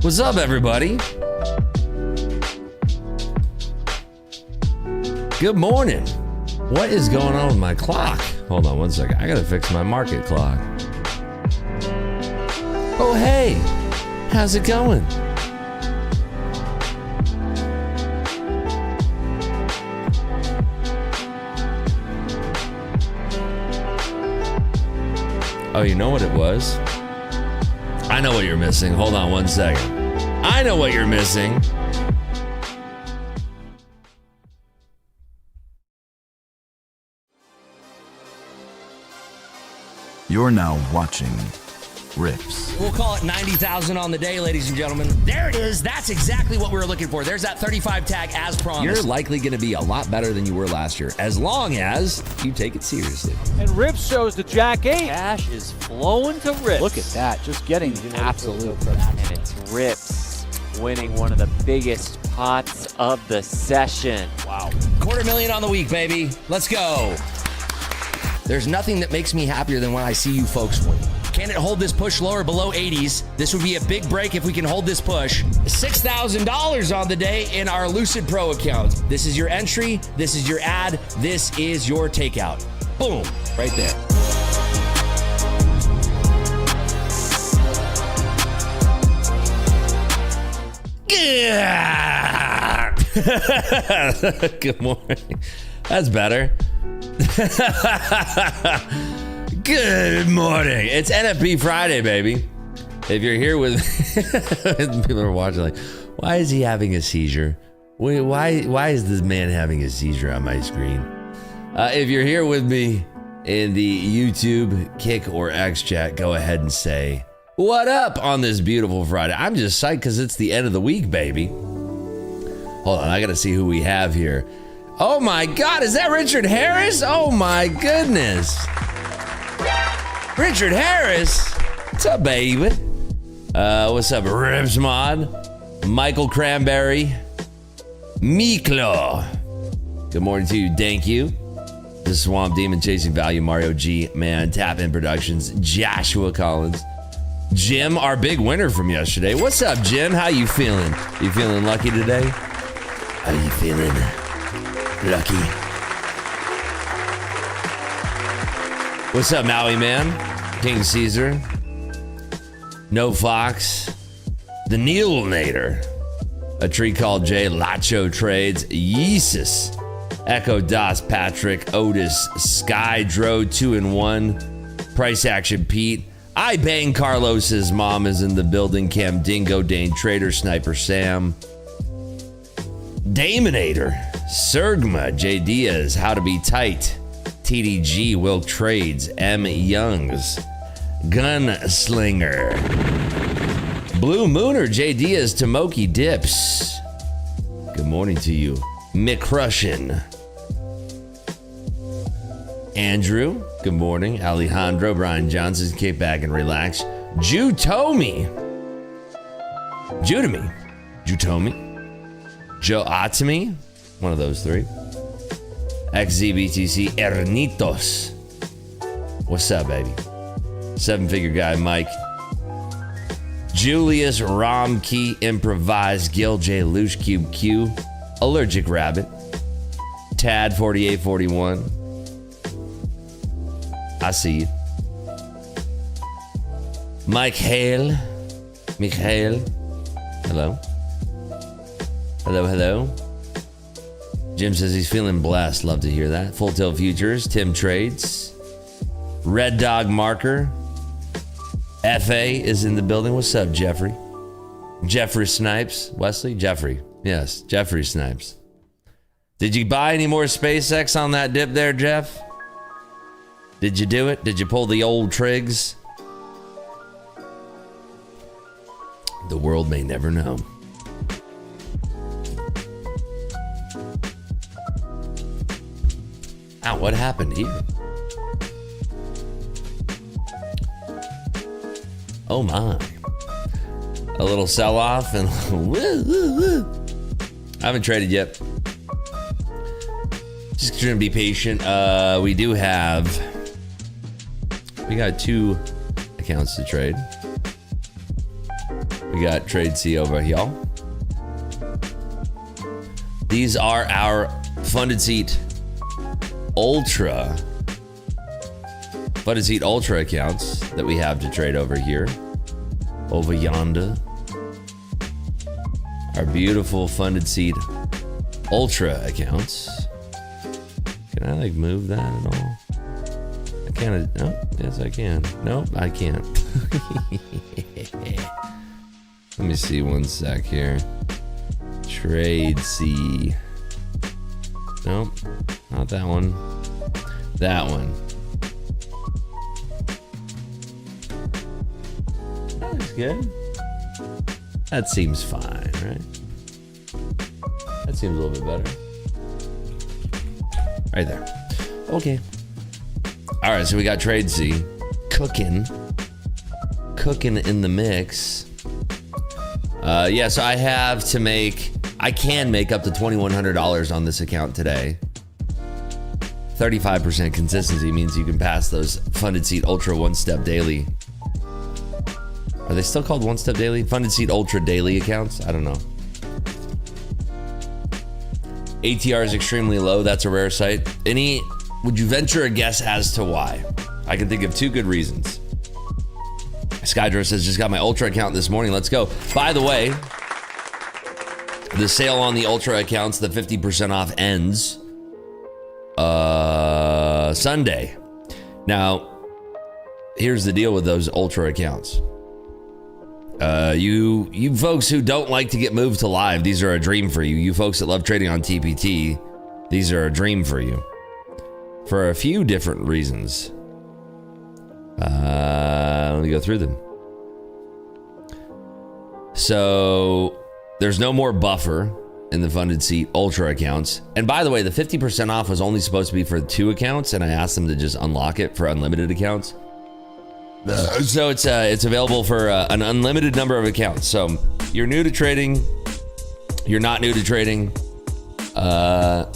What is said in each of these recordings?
What's up, everybody? Good morning. What is going on with my clock? Hold on one second. I gotta fix my market clock. Oh, hey. How's it going? Oh, you know what it was? I know what you're missing. Hold on one second. I know what you're missing. You're now watching RIPS. We'll call it 90,000 on the day, ladies and gentlemen. There it is. That's exactly what we were looking for. There's that 35 tag as promised. You're likely going to be a lot better than you were last year, as long as you take it seriously. And RIPS shows the Jack 8. Cash is flowing to RIPS. Look at that, just getting absolute. And it's RIPS winning one of the biggest pots of the session. Wow. $250,000 on the week, baby. Let's go. There's nothing that makes me happier than when I see you folks win. Can it hold this push lower below 80s? This would be a big break if we can hold this push. $6,000 on the day in our Lucid Pro account. This is your entry. This is your ad. This is your takeout. Boom, right there. Good morning. That's better. Good morning. It's NFP Friday, baby. If you're here with people are watching like, why is he having a seizure? Why is this man having a seizure on my screen? If you're here with me in the YouTube, Kick, or X chat, go ahead and say, what up on this beautiful Friday? I'm just psyched because it's the end of the week, baby. Hold on, I gotta see who we have here. Oh my God, is that Richard Harris? Oh my goodness. Richard Harris, what's up, baby? What's up, Ribs Mod? Michael Cranberry, Miklo. Good morning to you, thank you. This is Swamp Demon Chasing Value, Mario G, Man, Tap In Productions, Joshua Collins, Jim, our big winner from yesterday. What's up, Jim? How you feeling? You feeling lucky today? How you feeling lucky? What's up, Maui Man? King Caesar, No Fox, the Needlenator, A Tree Called Jay, Lacho Trades, Yeesus, Echo Das, Patrick, Otis, Sky, Dro, 2-in-1, Price Action Pete, I Bang Carlos's mom is in the building, Cam Dingo, Dane Trader, Sniper Sam, Damonator, Sergma, J Diaz, How to Be Tight, TDG, Wilk Trades, M Youngs, Gunslinger, Blue Mooner, J Diaz, Tomoki Dips. Good morning to you, Mick Russian, Andrew. Good morning, Alejandro, Brian Johnson, kick back and relax. Jutomi, Joe Atomy, one of those three. XZBTC Ernitos. What's up, baby? Seven-figure guy, Mike. Julius Romkey, Improvised, Gil J. Lush, Cube Q, Allergic Rabbit, Tad 4841. I see you. Mikhail. Hello. Hello. Jim says he's feeling blessed. Love to hear that. Full Tilt Futures, Tim Trades, Red Dog Marker, FA is in the building. What's up, Jeffrey? Jeffrey Snipes. Wesley? Jeffrey. Yes, Jeffrey Snipes. Did you buy any more SpaceX on that dip there, Jeff? Did you do it? Did you pull the old trigs? The world may never know. Ow, what happened here? Oh my. A little sell-off and I haven't traded yet. Just gonna be patient. We got 2 accounts to trade. We got Trade C over here. These are our Funded Seat Ultra accounts that we have to trade over here. Over yonder. Our beautiful Funded Seat Ultra accounts. Can I like move that at all? I can't. Oh, yes, I can. Nope, I can't. Let me see one sec here. Trade C. Nope, not that one. That one. That's good. That seems fine, right? That seems a little bit better. Right there. Okay. All right, so we got Trade C cooking in the mix. Yeah, so I can make up to $2,100 on this account today. 35% consistency means you can pass those Funded Seat Ultra One Step Daily. Are they still called One Step Daily? Funded Seat Ultra Daily accounts? I don't know. ATR is extremely low. That's a rare sight. Would you venture a guess as to why? I can think of two good reasons. Skydro says, just got my Ultra account this morning. Let's go. By the way, the sale on the Ultra accounts, the 50% off ends Sunday. Now, here's the deal with those Ultra accounts. You folks who don't like to get moved to live, these are a dream for you. You folks that love trading on TPT, these are a dream for you. For a few different reasons. Let me go through them. So, there's no more buffer in the Funded Seat Ultra accounts. And by the way, the 50% off was only supposed to be for 2 accounts, and I asked them to just unlock it for unlimited accounts. So it's available for an unlimited number of accounts. So you're new to trading, you're not new to trading. Well,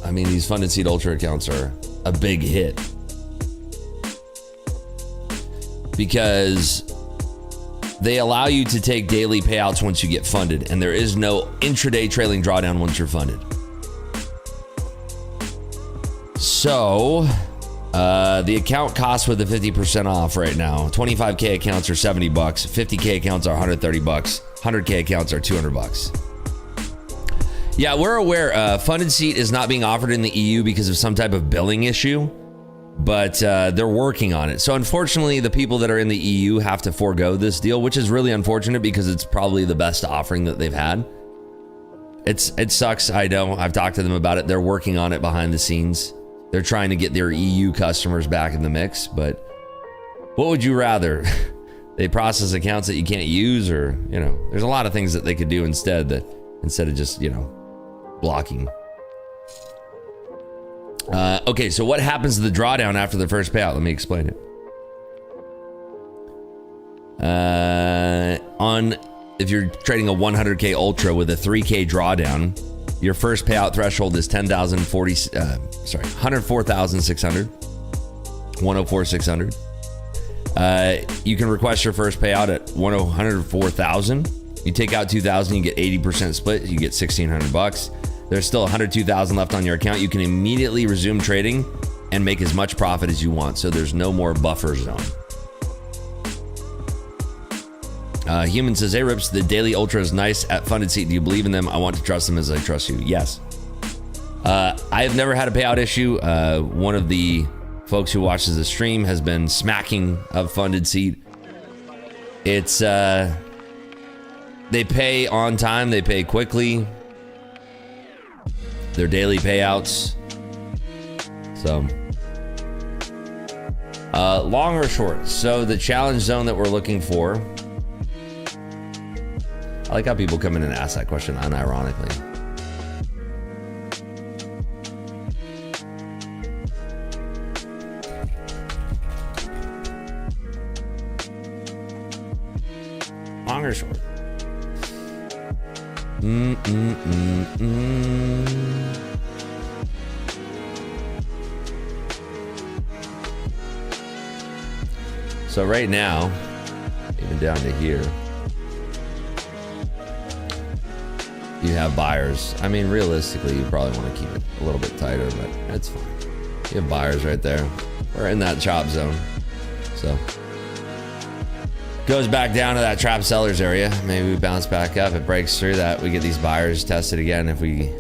I mean, these Funded Seat Ultra accounts are a big hit because they allow you to take daily payouts once you get funded, and there is no intraday trailing drawdown once you're funded. So the account costs with the 50% off right now. 25K accounts are $70. 50K accounts are $130. 100K accounts are $200. Yeah, we're aware Funded Seat is not being offered in the EU because of some type of billing issue, but they're working on it. So unfortunately, the people that are in the EU have to forego this deal, which is really unfortunate because it's probably the best offering that they've had. It sucks, I know. I've talked to them about it. They're working on it behind the scenes. They're trying to get their EU customers back in the mix, but what would you rather? They process accounts that you can't use, or, you know, there's a lot of things that they could do instead of just, you know, blocking. Okay, so what happens to the drawdown after the first payout? Let me explain it. If you're trading a 100K Ultra with a 3K drawdown, your first payout threshold is 104,600. 104,600. You can request your first payout at 104,000. You take out 2,000, you get 80% split. You get $1,600. There's still 102,000 left on your account. You can immediately resume trading and make as much profit as you want. So there's no more buffer zone. Human says, hey Rips, the daily Ultra is nice at Funded Seat. Do you believe in them? I want to trust them as I trust you. Yes. I have never had a payout issue. One of the folks who watches the stream has been smacking of Funded Seat. It's they pay on time, they pay quickly. Their daily payouts. So long or short, so the challenge zone that we're looking for, I like how people come in and ask that question unironically. Long or short? So right now, even down to here. You have buyers. I mean, realistically, you probably want to keep it a little bit tighter, but it's fine. You have buyers right there. We're in that chop zone. So goes back down to that trap sellers area. Maybe we bounce back up. It breaks through that. We get these buyers tested again. If we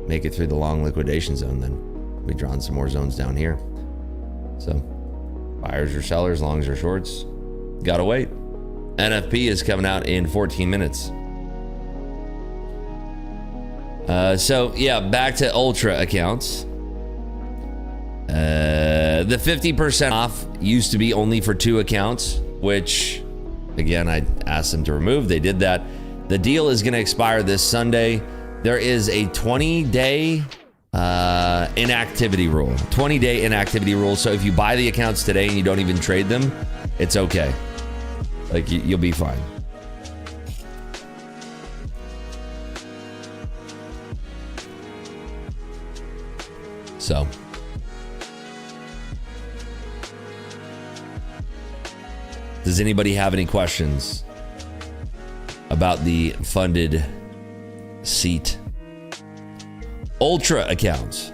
make it through the long liquidation zone, then we draw in some more zones down here. So buyers or sellers, longs or shorts, gotta wait. NFP is coming out in 14 minutes. So yeah, back to ultra accounts. The 50% off used to be only for 2 accounts, which again, I asked them to remove. They did that. The deal is going to expire this Sunday. There is a 20-day inactivity rule. 20-day inactivity rule. So if you buy the accounts today and you don't even trade them, it's okay. Like you'll be fine. So does anybody have any questions about the funded seat ultra accounts?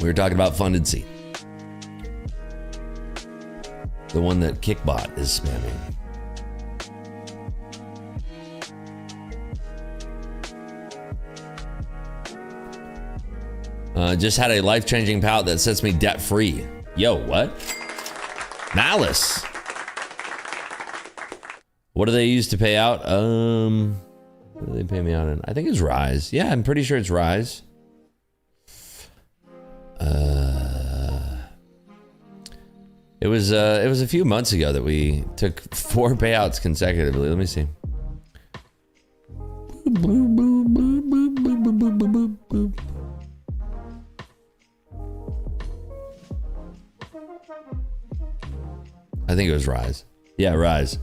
We were talking about funded seat. The one that Kickbot is spamming. Just had a life-changing payout that sets me debt-free. Yo, what? Malice. What do they use to pay out? What do they pay me out in? I think it's Rise. Yeah, I'm pretty sure it's Rise. It was a few months ago that we took 4 payouts consecutively. Let me see. I think it was Rise. Yeah, Rise.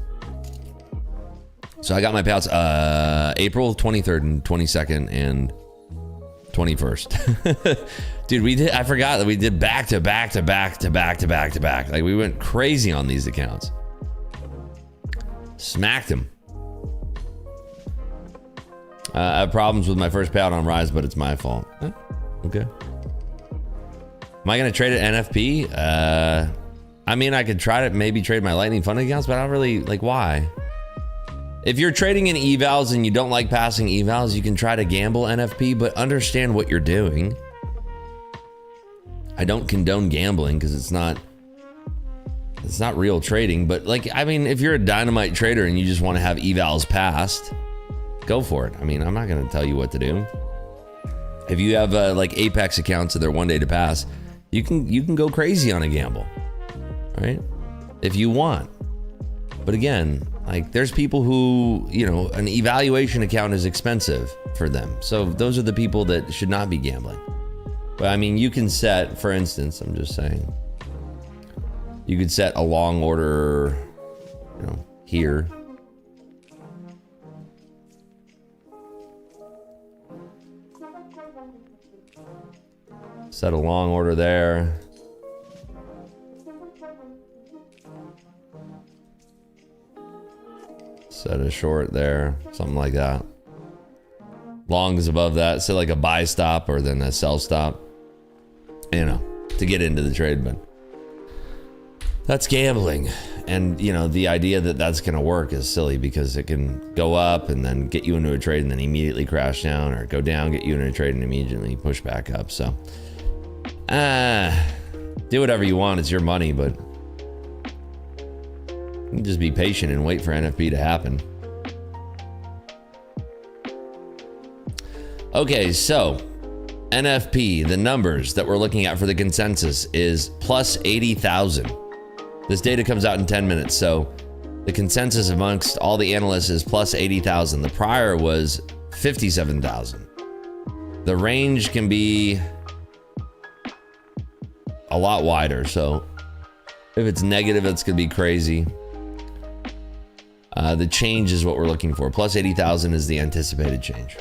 So I got my payouts April 23rd and 22nd and 21st. Dude, I forgot that we did back to back to back to back to back to back. Like we went crazy on these accounts. Smacked them. I have problems with my first payout on Rise, but it's my fault. Okay. Am I going to trade at NFP? I mean, I could try to maybe trade my Lightning funding accounts, but I don't really, like, why? If you're trading in evals and you don't like passing evals, you can try to gamble NFP, but understand what you're doing. I don't condone gambling because it's not real trading, but like, I mean, if you're a dynamite trader and you just want to have evals passed, go for it. I mean, I'm not going to tell you what to do. If you have like Apex accounts that they're 1 day to pass, you can go crazy on a gamble. Right? If you want. But again, like there's people who, you know, an evaluation account is expensive for them. So those are the people that should not be gambling. But I mean, you can set, for instance, I'm just saying, you could set a long order, you know, here. Set a long order there. Set a short there, something like that. Long is above that, set like a buy stop or then a sell stop, you know, to get into the trade. But that's gambling. And, you know, the idea that that's going to work is silly because it can go up and then get you into a trade and then immediately crash down, or go down, get you into a trade and immediately push back up. So, do whatever you want. It's your money, but you can just be patient and wait for NFP to happen. Okay, so NFP, the numbers that we're looking at for the consensus is plus 80,000. This data comes out in 10 minutes, so the consensus amongst all the analysts is plus 80,000. The prior was 57,000. The range can be a lot wider, so if it's negative, it's gonna be crazy. The change is what we're looking for. Plus 80,000 is the anticipated change.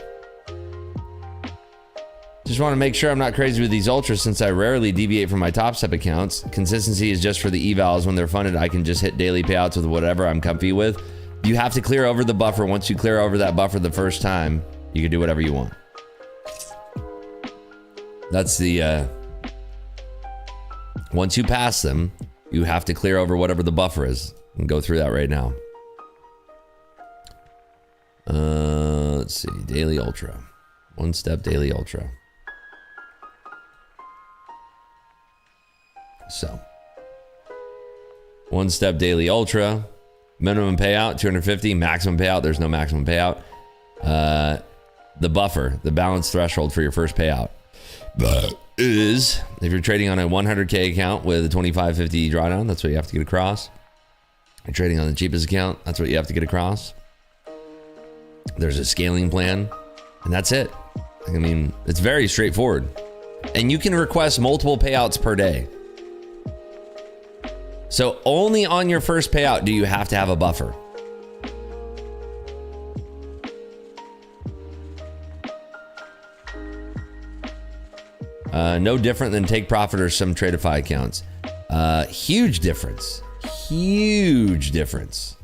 Just want to make sure I'm not crazy with these ultras since I rarely deviate from my top step accounts. Consistency is just for the evals. When they're funded, I can just hit daily payouts with whatever I'm comfy with. You have to clear over the buffer. Once you clear over that buffer the first time, you can do whatever you want. That's the, once you pass them, you have to clear over whatever the buffer is. And go through that right now. Let's see, daily ultra. One step daily ultra. So, one step daily ultra, minimum payout 250, maximum payout, there's no maximum payout. The buffer, the balance threshold for your first payout is, if you're trading on a 100K account with a 2550 drawdown, that's what you have to get across. You're trading on the cheapest account, that's what you have to get across. There's a scaling plan, and that's it. I mean, it's very straightforward. And you can request multiple payouts per day. So only on your first payout do you have to have a buffer. No different than Take Profit or some Tradeify accounts. Huge difference. Huge difference.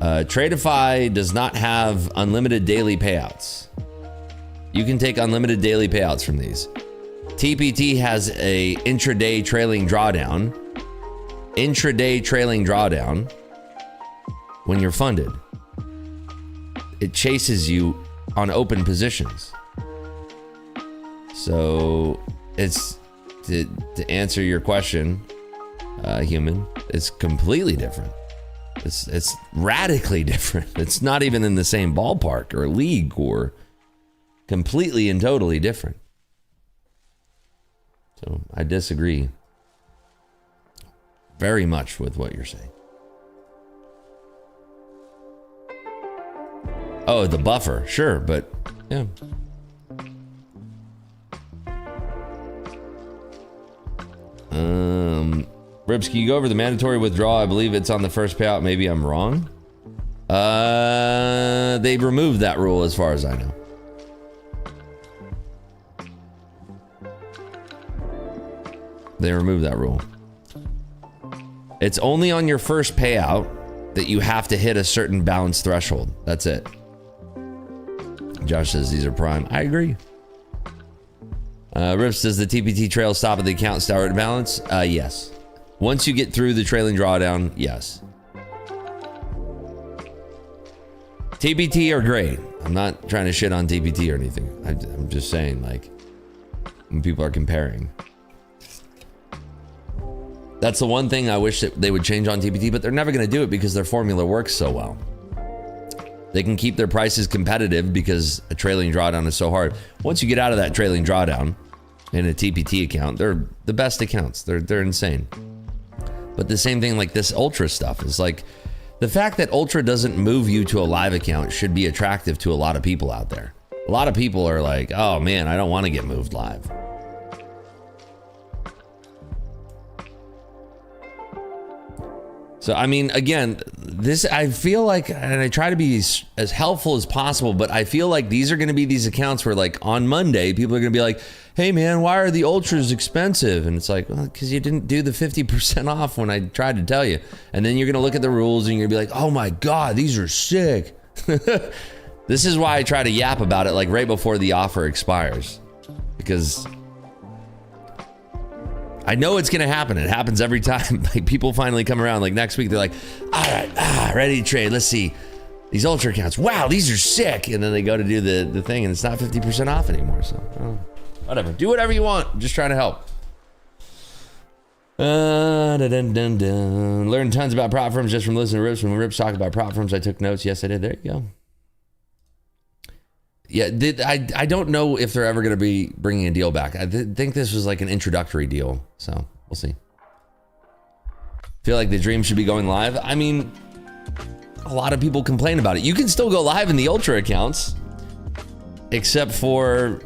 Tradeify does not have unlimited daily payouts. You can take unlimited daily payouts from these. TPT has a intraday trailing drawdown. Intraday trailing drawdown when you're funded. It chases you on open positions. So it's to answer your question, human, it's completely different. It's radically different. It's not even in the same ballpark or league, or completely and totally different. So I disagree very much with what you're saying. Oh, the buffer, sure, but yeah. Rips, can you go over the mandatory withdrawal? I believe it's on the first payout. Maybe I'm wrong. They removed that rule as far as I know. They removed that rule. It's only on your first payout that you have to hit a certain balance threshold. That's it. Josh says these are prime. I agree. Rips, does the TPT trail stop at the account start balance? Yes. Once you get through the trailing drawdown, yes. TPT are great. I'm not trying to shit on TPT or anything. I'm just saying, like, when people are comparing. That's the one thing I wish that they would change on TPT, but they're never going to do it because their formula works so well. They can keep their prices competitive because a trailing drawdown is so hard. Once you get out of that trailing drawdown in a TPT account, they're the best accounts. They're insane. But the same thing like this Ultra stuff is like, the fact that Ultra doesn't move you to a live account should be attractive to a lot of people out there. A lot of people are like, oh man, I don't want to get moved live. So, I mean, again, this, I feel like, and I try to be as helpful as possible, but I feel like these are going to be these accounts where, like, on Monday, people are going to be like, hey, man, why are the Ultras expensive? And it's like, well, because you didn't do the 50% off when I tried to tell you. And then you're going to look at the rules and you're going to be like, oh, my God, these are sick. This is why I try to yap about it, like, right before the offer expires. Because I know it's gonna happen. It happens every time. Like, people finally come around. Like, next week, they're like, all right, ready to trade. Let's see these Ultra accounts. Wow, these are sick. And then they go to do the thing, and it's not 50% off anymore. So, whatever. Do whatever you want. I'm just trying to help. Learned tons about prop firms just from listening to Rips. When Rips talk about prop firms, I took notes. Yes, I did. There you go. Yeah, I don't know if they're ever going to be bringing a deal back. I think this was like an introductory deal, so we'll see. Feel like the dream should be going live. I mean, a lot of people complain about it. You can still go live in the Ultra accounts, except for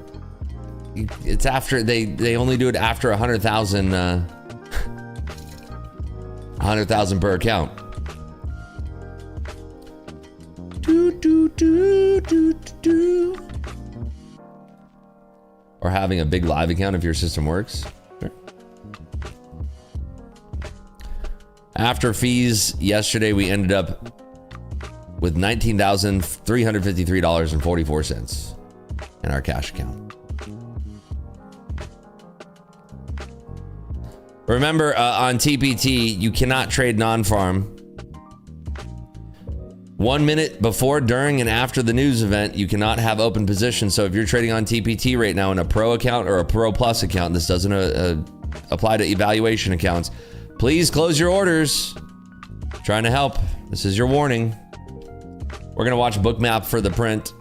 it's after they only do it after 100,000 100,000 per account. or having a big live account if your system works. Sure. After fees, yesterday we ended up with $19,353.44 in our cash account. Remember, on TPT, you cannot trade non-farm. 1 minute before, during, and after the news event, you cannot have open positions. So if you're trading on TPT right now in a Pro account or a Pro Plus account, this doesn't apply to evaluation accounts, please close your orders. Trying to help. This is your warning. We're going to watch Bookmap for the print.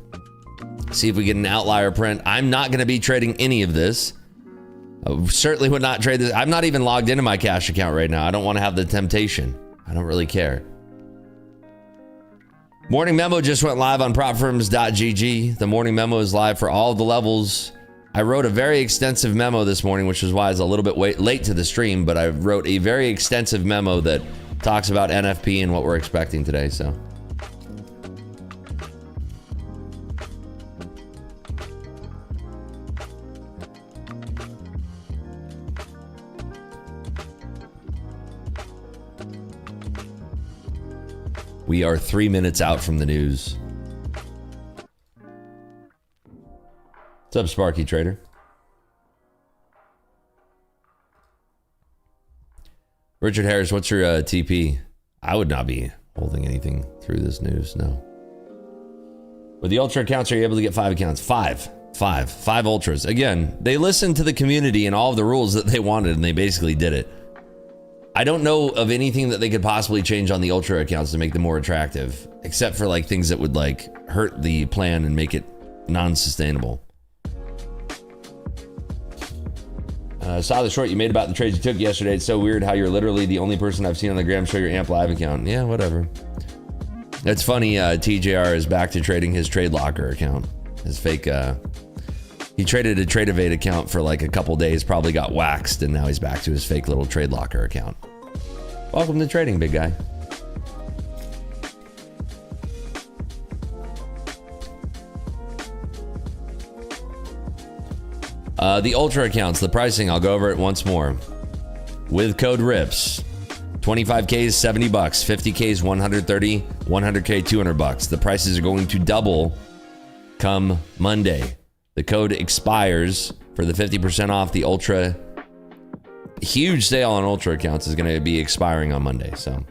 See if we get an outlier print. I'm not going to be trading any of this. I certainly would not trade this. I'm not even logged into my cash account right now. I don't want to have the temptation. I don't really care. Morning Memo just went live on propfirms.gg. The Morning Memo is live for all of the levels. I wrote a very extensive memo this morning, which is why I was a little bit late to the stream, but I wrote a very extensive memo that talks about NFP and what we're expecting today, so. We are 3 minutes out from the news. What's up, Sparky Trader? Richard Harris, what's your TP? I would not be holding anything through this news, no. With the Ultra accounts, are you able to get 5 accounts? Five Ultras. Again, they listened to the community and all of the rules that they wanted, and they basically did it. I don't know of anything that they could possibly change on the Ultra accounts to make them more attractive, except for like things that would like hurt the plan and make it non-sustainable. Saw the short you made about the trades you took yesterday. It's so weird how you're literally the only person I've seen on the gram show your AMP Live account. Yeah, whatever. It's funny, TJR is back to trading his Trade Locker account. His fake, he traded a Trade Evade account for like a couple days, probably got waxed, and now he's back to his fake little Trade Locker account. Welcome to trading, big guy. The Ultra accounts, the pricing, I'll go over it once more. With code RIPS, 25K is $70, 50K is $130, 100K $200. The prices are going to double come Monday. The code expires for the 50% off the Ultra. Huge sale on Ultra accounts is going to be expiring on Monday. So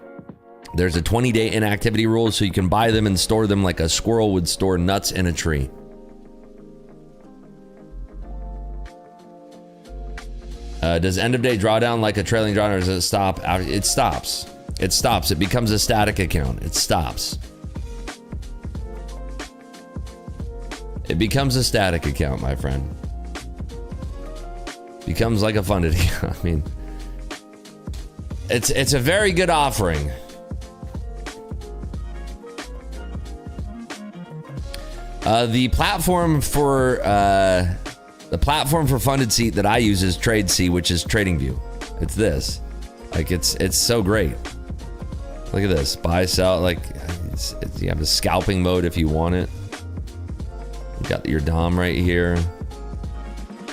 there's a 20-day inactivity rule, so you can buy them and store them like a squirrel would store nuts in a tree. Does end of day drawdown like a trailing drawdown, or does it stop? It stops. It stops. It becomes a static account. It stops. It becomes a static account, my friend. Becomes like a funded account. I mean, it's a very good offering. The platform for funded seat that I use is TradeC, which is TradingView. It's this. Like it's so great. Look at this. Buy, sell. Like you have a scalping mode if you want it. You got your DOM right here.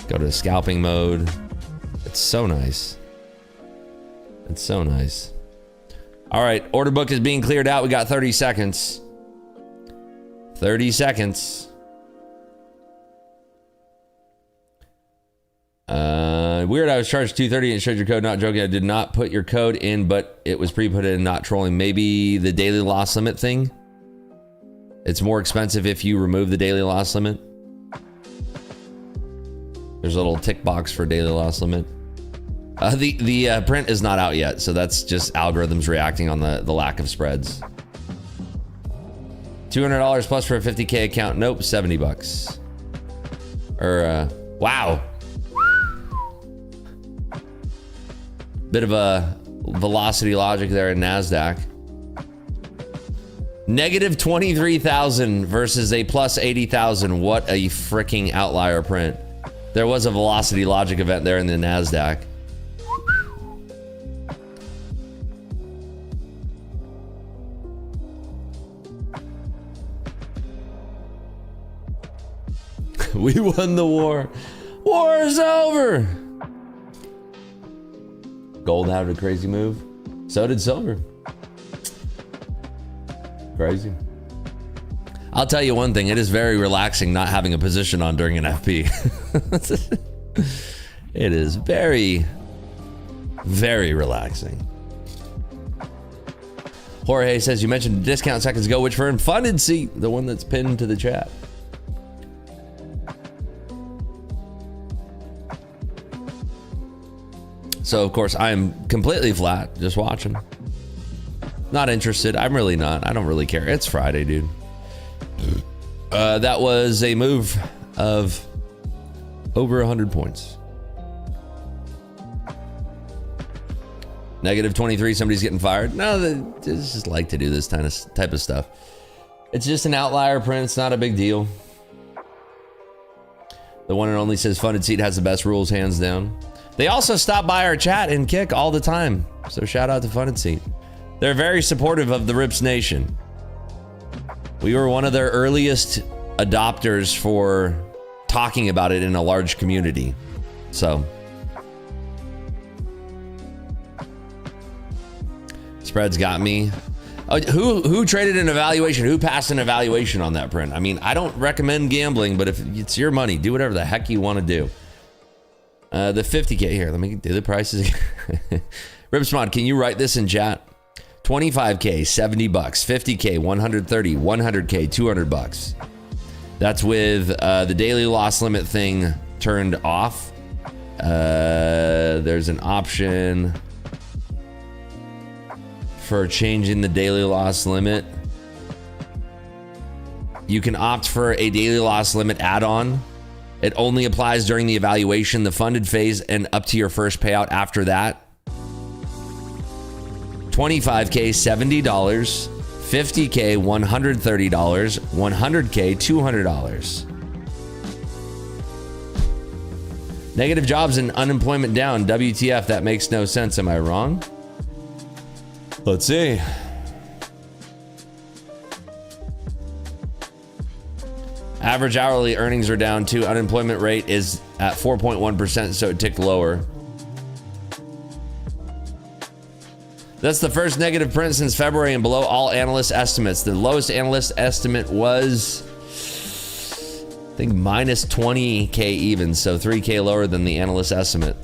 Go to scalping mode. It's so nice. It's so nice. All right, order book is being cleared out. We got 30 seconds. 30 seconds. Weird, I was charged $230 and showed your code. Not joking, I did not put your code in, but it was pre-put in, not trolling. Maybe the daily loss limit thing. It's more expensive if you remove the daily loss limit. There's a little tick box for daily loss limit. The print is not out yet, so that's just algorithms reacting on the lack of spreads. $200 plus for a 50K account. Nope, $70. Or, wow. Bit of a velocity logic there in NASDAQ. Negative 23,000 versus a plus 80,000. What a freaking outlier print. There was a velocity logic event there in the NASDAQ. We won the war. War is over. Gold had a crazy move. So did silver. Crazy. I'll tell you one thing. It is very relaxing not having a position on during an FP. It is very, very relaxing. Jorge says, you mentioned discount seconds ago. Which firm? Funded Seat, the one that's pinned to the chat. So, of course, I am completely flat, just watching. Not interested. I'm really not. I don't really care. It's Friday, dude. That was a move of over 100 points. Negative 23, somebody's getting fired. No, they just like to do this type of stuff. It's just an outlier print. It's not a big deal. The one and only says Funded Seat has the best rules, hands down. They also stop by our chat and kick all the time. So shout out to Funded Seat. They're very supportive of the RIPS Nation. We were one of their earliest adopters for talking about it in a large community. So spreads got me. Oh, who traded an evaluation? Who passed an evaluation on that print? I mean, I don't recommend gambling, but if it's your money, do whatever the heck you want to do. The 50K here. Let me do the prices. Ripsmod, can you write this in chat? 25K, $70. 50K, 130. 100K, $200. That's with the daily loss limit thing turned off. There's an option for changing the daily loss limit. You can opt for a daily loss limit add-on. It only applies during the evaluation, the funded phase, and up to your first payout after that. 25K, $70. 50K, $130. 100K, $200. Negative jobs and unemployment down. WTF, that makes no sense. Am I wrong? Let's see. Average hourly earnings are down too. Unemployment rate is at 4.1%, so it ticked lower. That's the first negative print since February and below all analyst estimates. The lowest analyst estimate was, I think, minus 20K even, so 3K lower than the analyst estimate.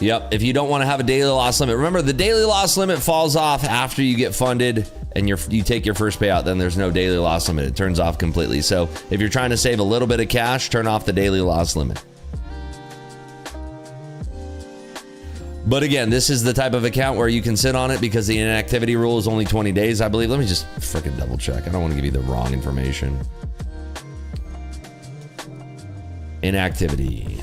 Yep, if you don't want to have a daily loss limit. Remember, the daily loss limit falls off after you get funded and you take your first payout. Then there's no daily loss limit. It turns off completely. So if you're trying to save a little bit of cash, turn off the daily loss limit. But again, this is the type of account where you can sit on it because the inactivity rule is only 20 days, I believe. Let me just freaking double check. I don't want to give you the wrong information. Inactivity.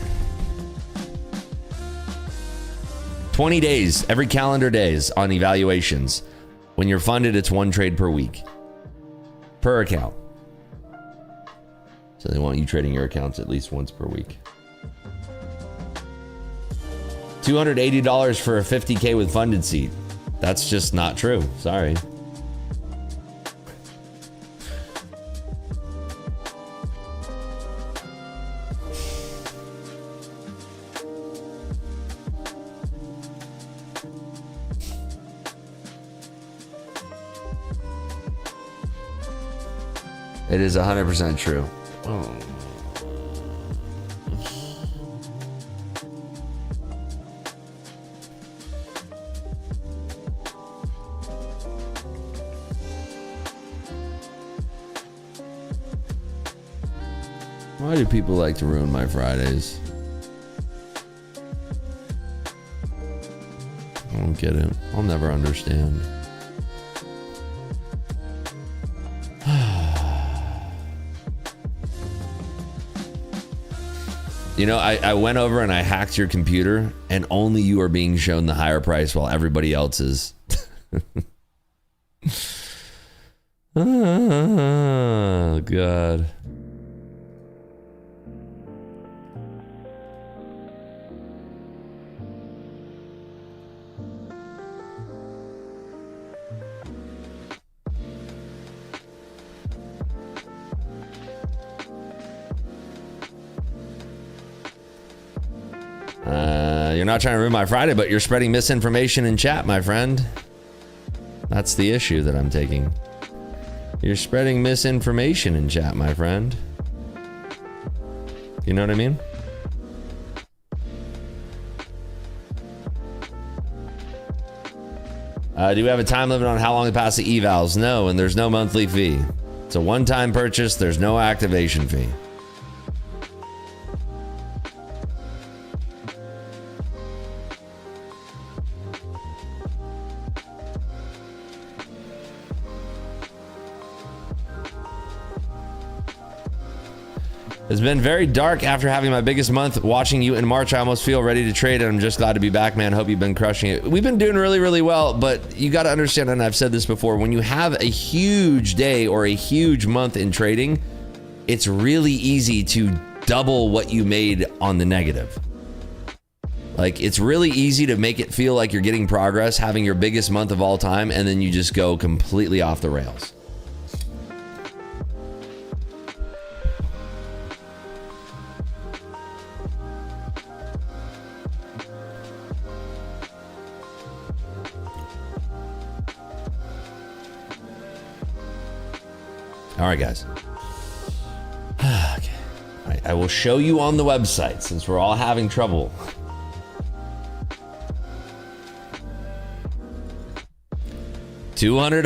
20 days, every calendar days on evaluations. When you're funded, it's one trade per week, per account. So they want you trading your accounts at least once per week. $280 for a 50K with funded seat. That's just not true. Sorry. It is 100% true. Oh. Why do people like to ruin my Fridays? I don't get it. I'll never understand. You know, I went over and I hacked your computer, and only you are being shown the higher price while everybody else is. Oh, God. You're not trying to ruin my Friday, but you're spreading misinformation in chat, my friend. That's the issue that I'm taking. You're spreading misinformation in chat, my friend. You know what I mean? Do we have a time limit on how long to pass the evals? No, and there's no monthly fee. It's a one-time purchase. There's no activation fee. It's been very dark after having my biggest month. Watching you in March, I almost feel ready to trade, and I'm just glad to be back, man. Hope you've been crushing it. We've been doing really, really well, but you got to understand, and I've said this before, when you have a huge day or a huge month in trading, it's really easy to double what you made on the negative. Like, it's really easy to make it feel like you're getting progress, having your biggest month of all time, and then you just go completely off the rails. All right, guys. Okay. All right, I will show you on the website since we're all having trouble. $200,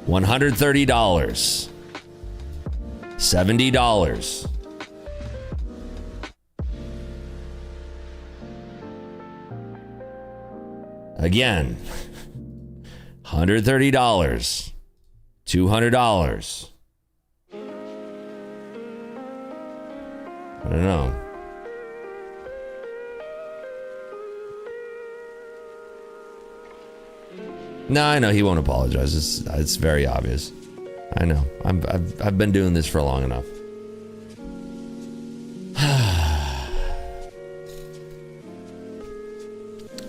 $130, $70. Again. $130, $200. I don't know. No, I know he won't apologize. It's very obvious. I know. I've been doing this for long enough.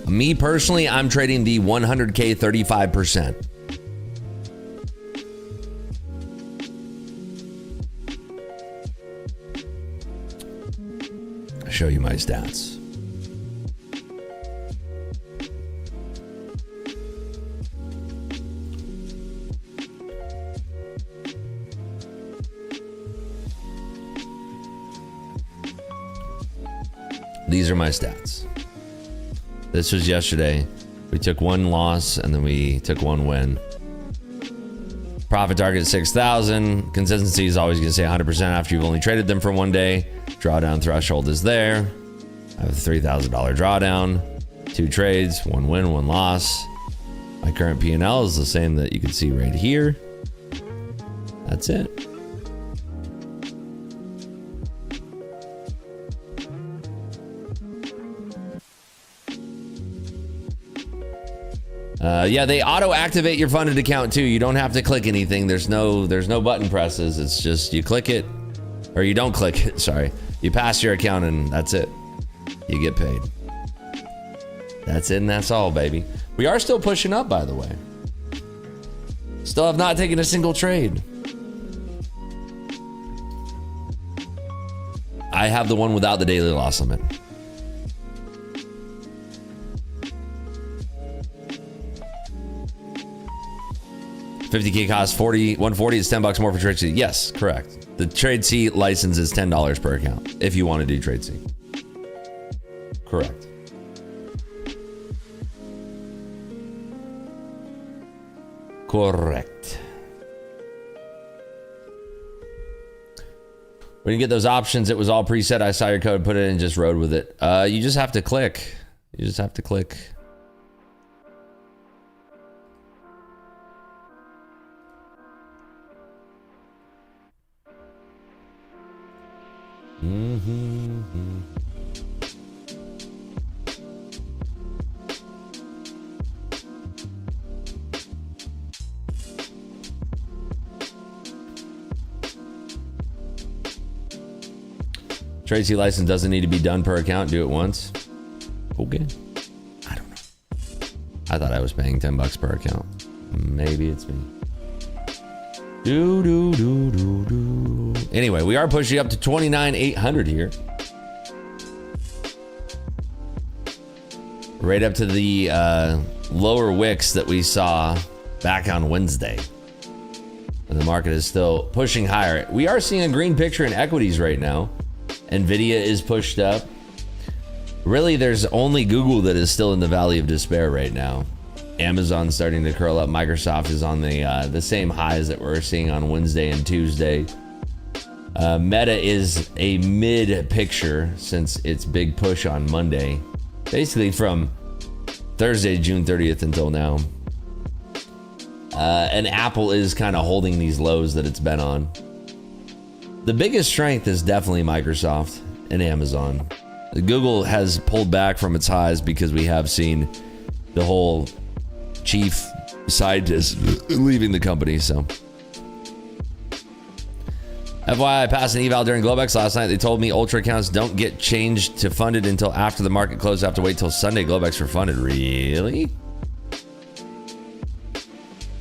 Me personally, I'm trading the 100K 35%. I'll show you my stats. These are my stats. This was yesterday. We took one loss and then we took one win. Profit target 6,000. Consistency is always going to say 100% after you've only traded them for one day. Drawdown threshold is there. I have a $3,000 drawdown. 2 trades, 1 win, 1 loss. My current P&L is the same that you can see right here. That's it. Yeah, they auto-activate your funded account too. You don't have to click anything. There's no button presses. It's just you click it, or you don't click it. Sorry, you pass your account and that's it. You get paid. That's it, and that's all, baby. We are still pushing up, by the way. Still have not taken a single trade. I have the one without the daily loss limit. $50K cost 140 is $10 more for trade C. Yes, correct. The trade C license is $10 per account if you want to do trade C. Correct. Correct. When you get those options, it was all preset. I saw your code, put it in, and just rode with it. You just have to click. You just have to click. Trade C license doesn't need to be done per account. Do it once. Okay. I don't know. I thought I was paying $10 per account. Maybe it's me. Anyway, we are pushing up to 29,800 here. right up to the lower wicks that we saw back on Wednesday. And the market is still pushing higher. We are seeing a green picture in equities right now. Nvidia is pushed up. Really, there's only Google that is still in the valley of despair right now. Amazon's starting to curl up. Microsoft is on the same highs that we're seeing on Wednesday and Tuesday. Meta is a mid picture since its big push on Monday. Basically from Thursday, June 30th until now. And Apple is kind of holding these lows that it's been on. The biggest strength is definitely Microsoft and Amazon. Google has pulled back from its highs because we have seen the whole chief scientist leaving the company. So, FYI, I passed an eval during Globex last night. They told me Ultra accounts don't get changed to funded until after the market closed. I have to wait till Sunday. Globex for funded. Really?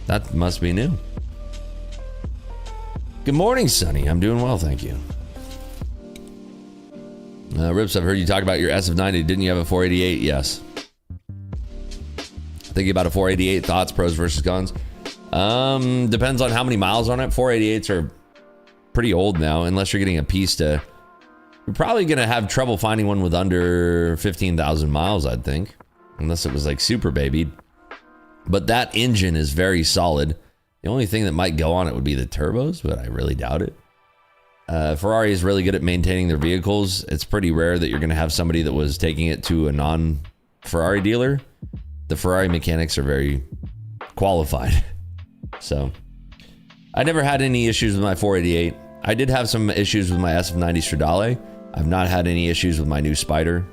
That must be new. Good morning, Sonny. I'm doing well, thank you. Rips, I've heard you talk about your SF90. Didn't you have a 488? Yes. Thinking about a 488. Thoughts, pros versus cons? Depends on how many miles on it. 488s are pretty old now, unless you're getting a Pista. You're probably going to have trouble finding one with under 15,000 miles, I'd think. Unless it was like super babied. But that engine is very solid. The only thing that might go on it would be the turbos, but I really doubt it. Ferrari is really good at maintaining their vehicles. It's pretty rare that you're going to have somebody that was taking it to a non-Ferrari dealer. The Ferrari mechanics are very qualified. So, I never had any issues with my 488. I did have some issues with my SF90 Stradale. I've not had any issues with my new Spider.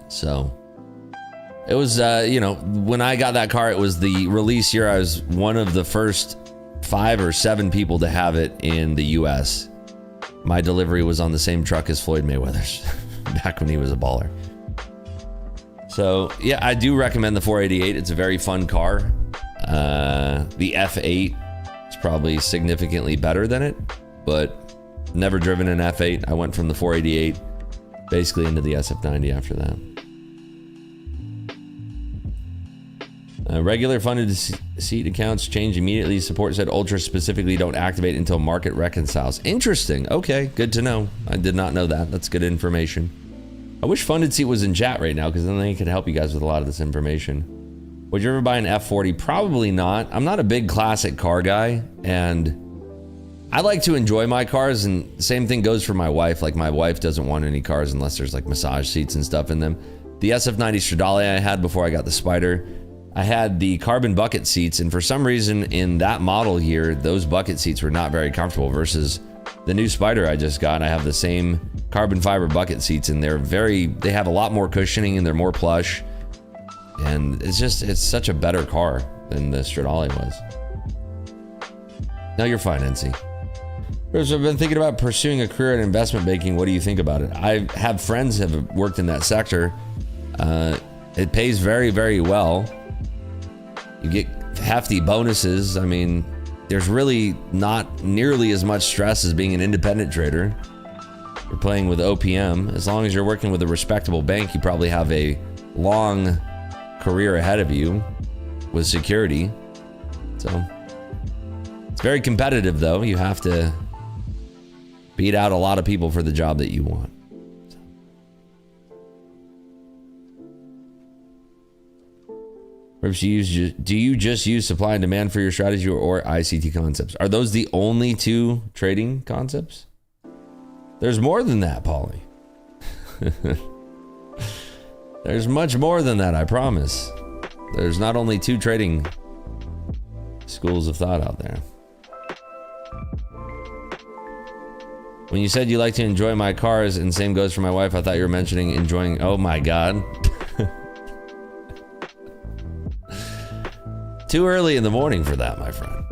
So, it was, when I got that car, it was the release year. I was one of the first 5 or 7 people to have it in the US. My delivery was on the same truck as Floyd Mayweather's back when he was a baller. So yeah, I do recommend the 488. It's a very fun car. The F8 is probably significantly better than it, but never driven an F8. I went from the 488 basically into the SF90 after that. Regular funded seat accounts change immediately. Support said Ultra specifically don't activate until market reconciles. Interesting. Okay, good to know. I did not know that. That's good information. I wish funded seat was in chat right now because then they could help you guys with a lot of this information. Would you ever buy an F40? Probably not. I'm not a big classic car guy, and I like to enjoy my cars, and the same thing goes for my wife. Like, my wife doesn't want any cars unless there's like massage seats and stuff in them. The SF90 Stradale I had before I got the Spider, I had the carbon bucket seats, and for some reason in that model here, those bucket seats were not very comfortable versus the new Spider I just got. I have the same carbon fiber bucket seats, and they have a lot more cushioning and they're more plush. And it's such a better car than the Stradale was. No, you're fine, NC. I've been thinking about pursuing a career in investment banking. What do you think about it? I have friends who have worked in that sector. It pays very, very well. You get hefty bonuses. I mean, there's really not nearly as much stress as being an independent trader. You're playing with OPM. As long as you're working with a respectable bank, you probably have a long career ahead of you with security. So it's very competitive, though. You have to beat out a lot of people for the job that you want. Do you just use supply and demand for your strategy or ICT concepts? Are those the only 2 trading concepts? There's more than that, Paulie. There's much more than that, I promise. There's not only 2 trading schools of thought out there. When you said you like to enjoy my cars, and same goes for my wife, I thought you were mentioning enjoying... Oh my God. Too early in the morning for that, my friend.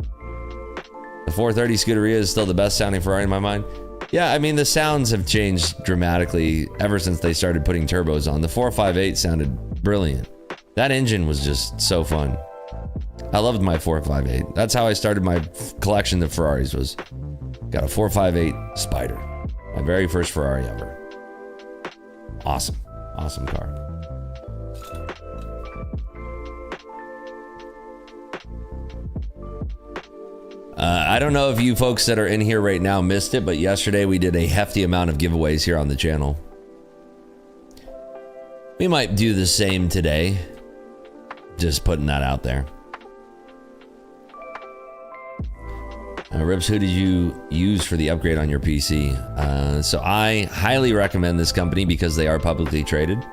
The 430 Scuderia is still the best sounding Ferrari in my mind. Yeah, I mean, the sounds have changed dramatically ever since they started putting turbos on. The 458 sounded brilliant. That engine was just so fun. I loved my 458. That's how I started my collection of Ferraris, was got a 458 Spider. My very first Ferrari ever. Awesome. Awesome car. I don't know if you folks that are in here right now missed it, but yesterday we did a hefty amount of giveaways here on the channel. We might do the same today. Just putting that out there. Rips, who did you use for the upgrade on your PC? So I highly recommend this company because they are publicly traded.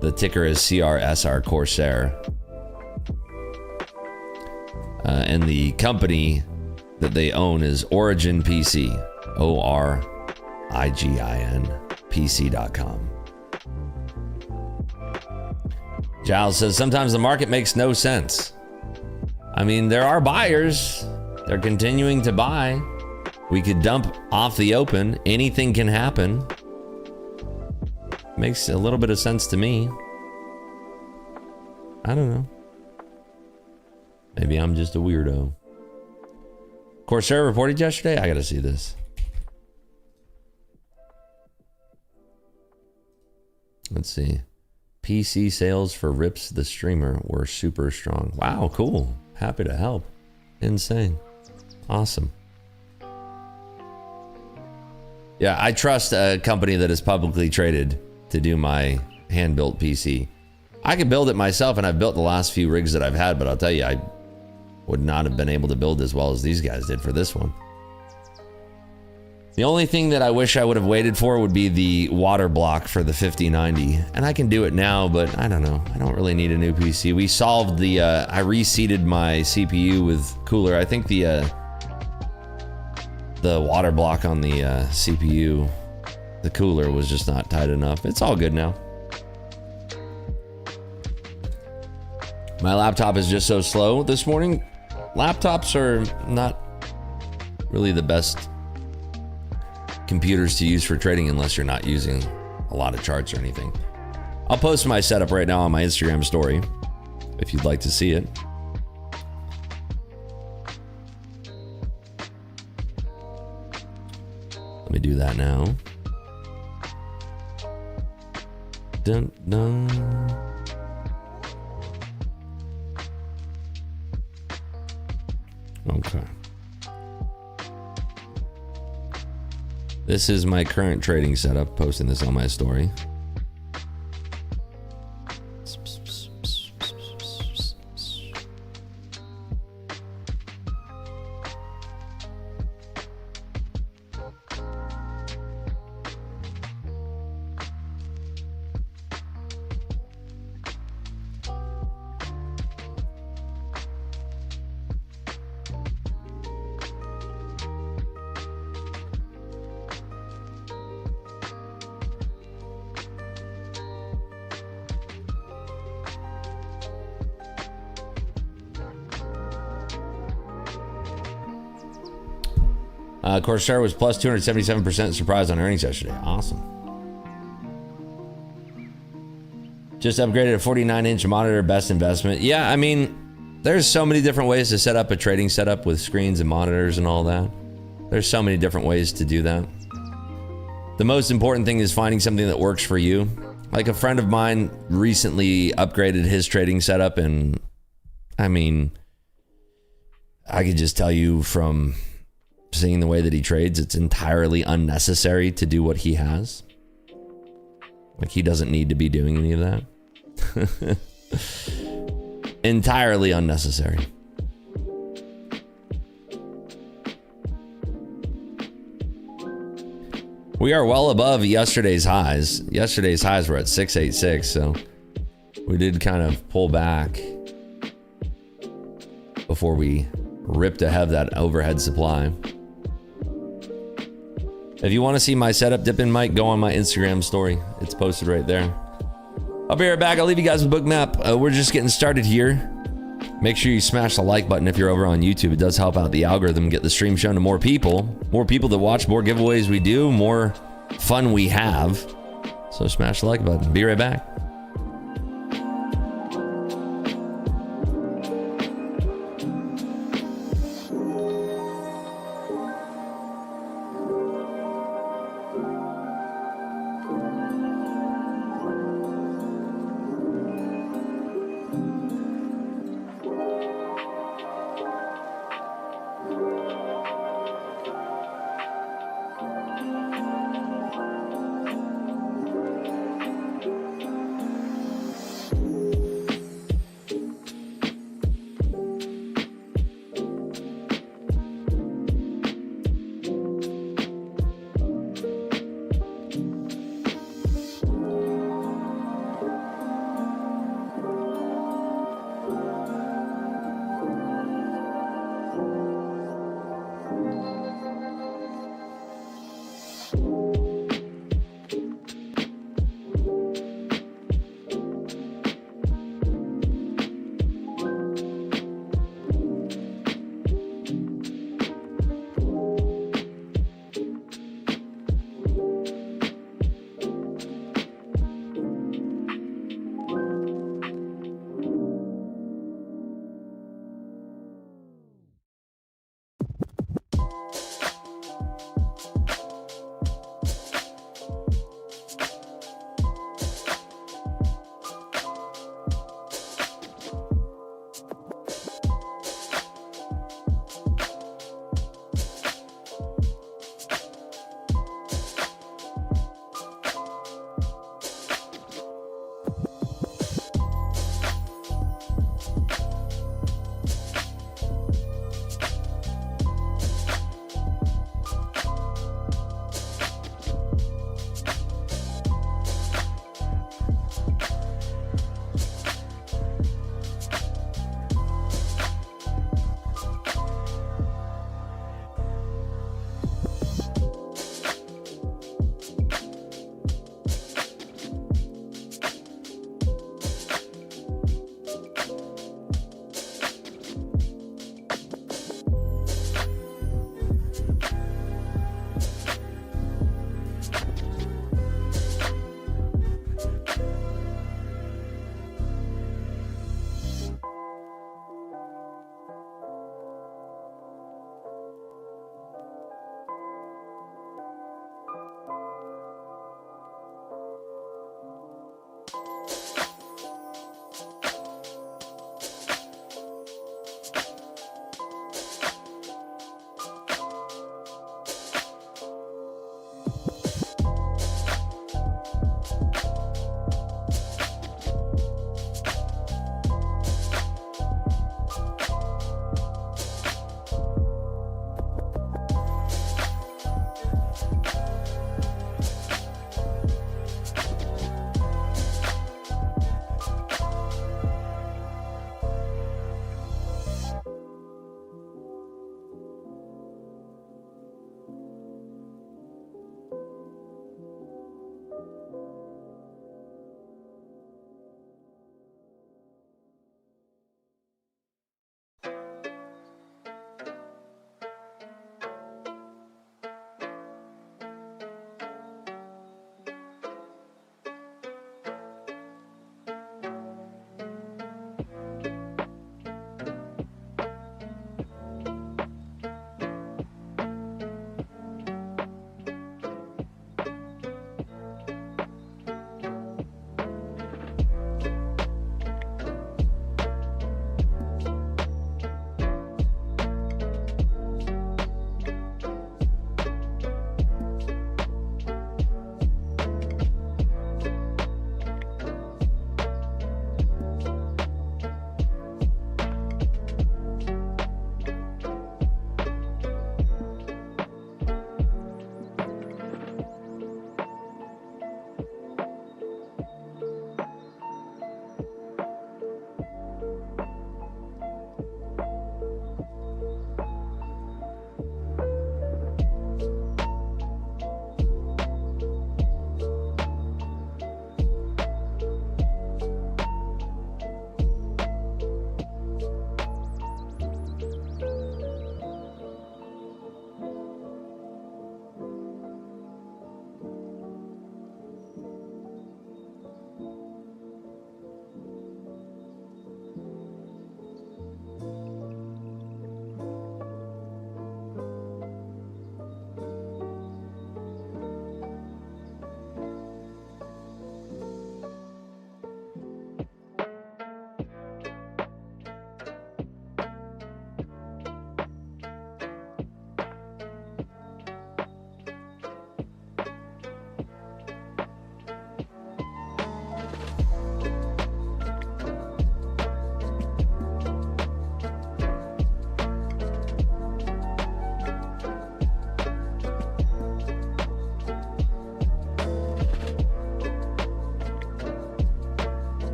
The ticker is CRSR, Corsair. And the company that they own is Origin PC, ORIGIN, PC.com. Giles says, sometimes the market makes no sense. I mean, there are buyers. They're continuing to buy. We could dump off the open. Anything can happen. Makes a little bit of sense to me. I don't know. Maybe I'm just a weirdo. Corsair reported yesterday. I gotta see this. Let's see. PC sales for Rips the streamer were super strong. Wow, cool. Happy to help. Insane. Awesome. Yeah, I trust a company that is publicly traded to do my hand-built PC. I could build it myself, and I've built the last few rigs that I've had, but I'll tell you, I would not have been able to build as well as these guys did for this one. The only thing that I wish I would have waited for would be the water block for the 5090. And I can do it now, but I don't know. I don't really need a new PC. We solved the, I reseated my CPU with cooler. I think the water block on the CPU, the cooler was just not tight enough. It's all good now. My laptop is just so slow this morning. Laptops are not really the best computers to use for trading unless you're not using a lot of charts or anything. I'll post my setup right now on my Instagram story if you'd like to see it. Let me do that now. Dun, dun. Okay. This is my current trading setup, posting this on my story. Corsair was plus 277% surprise on earnings yesterday. Awesome. Just upgraded a 49-inch monitor, best investment. Yeah, I mean, there's so many different ways to set up a trading setup with screens and monitors and all that. There's so many different ways to do that. The most important thing is finding something that works for you. Like a friend of mine recently upgraded his trading setup, and I mean, I could just tell you from seeing the way that he trades, it's entirely unnecessary to do what he has. Like, he doesn't need to be doing any of that. Entirely unnecessary. We are well above yesterday's highs. Yesterday's highs were at 686, so we did kind of pull back before we ripped ahead that overhead supply. If you want to see my setup, dip in Mike, go on my Instagram story. It's posted right there. I'll be right back. I'll leave you guys with Bookmap. We're just getting started here. Make sure you smash the like button if you're over on YouTube. It does help out the algorithm, get the stream shown to more people. More people that watch, more giveaways we do, more fun we have. So smash the like button. Be right back.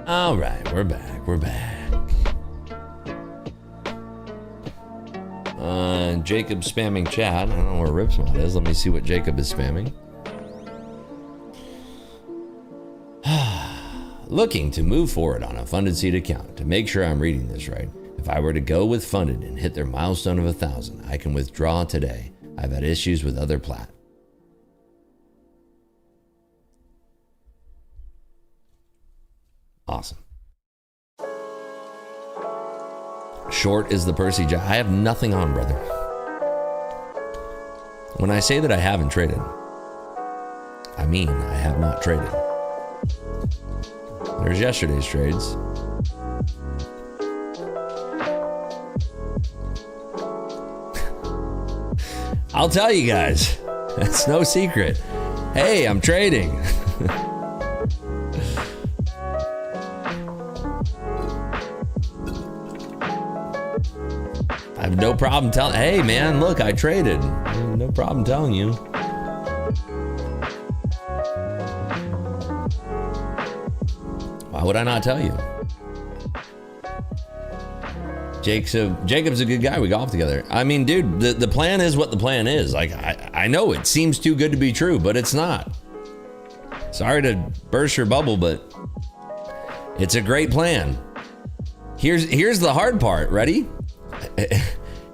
All right, we're back. We're back. Jacob spamming chat. I don't know where Rips mod is. Let me see what Jacob is spamming. Looking to move forward on a funded seed account. To make sure I'm reading this right, if I were to go with funded and hit their milestone of 1,000, I can withdraw today. I've had issues with other plat. Awesome. Short is the Percy Jack. I have nothing on, brother. When I say that I haven't traded, I mean I have not traded. There's yesterday's trades. I'll tell you guys, that's no secret. Hey, I'm trading. I have no problem telling, hey man, look, I traded. No problem telling you. Why would I not tell you? Jacob's a good guy. We golf together. I mean, dude, the plan is what the plan is. Like, I know it seems too good to be true, but it's not. Sorry to burst your bubble, but it's a great plan. Here's the hard part. Ready?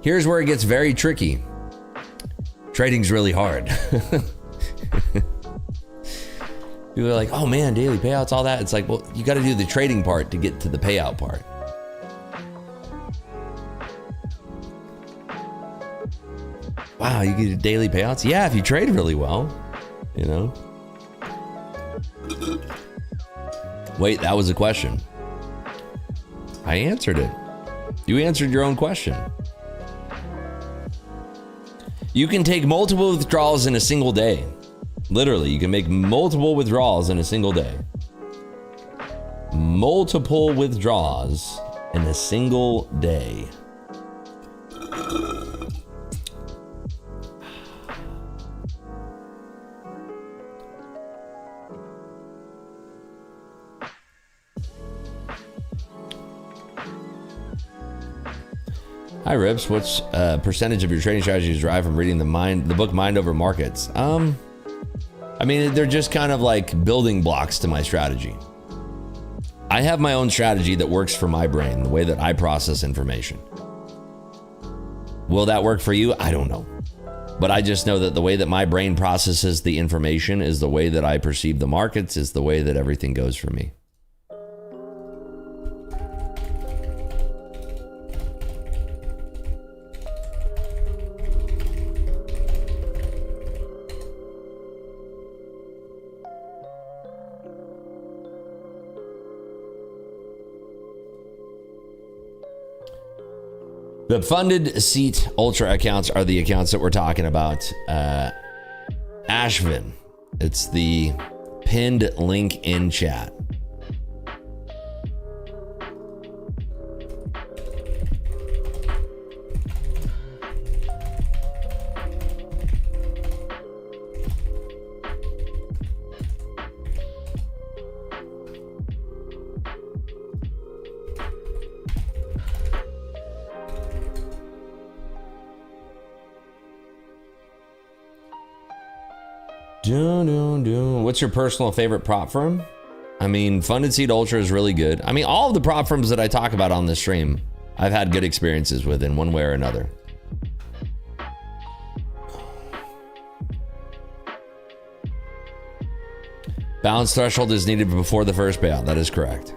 Here's where it gets very tricky. Trading's really hard. People are like, oh man, daily payouts, all that. It's like, well, you got to do the trading part to get to the payout part. Wow, you get daily payouts? Yeah, if you trade really well, you know. Wait, that was a question. I answered it. You answered your own question. You can take multiple withdrawals in a single day. Literally, you can make multiple withdrawals in a single day. Multiple withdrawals in a single day. Hi Rips, what's percentage of your trading strategies derived from reading the book Mind Over Markets? I mean, they're just kind of like building blocks to my strategy. I have my own strategy that works for my brain, the way that I process information. Will that work for you? I don't know. But I just know that the way that my brain processes the information is the way that I perceive the markets, is the way that everything goes for me. The funded seat ultra accounts are the accounts that we're talking about. Ashvin, it's the pinned link in chat. What's your personal favorite prop firm? I mean, Funded Seed Ultra is really good. I mean, all of the prop firms that I talk about on this stream, I've had good experiences with in one way or another. Balance threshold is needed before the first payout. That is correct.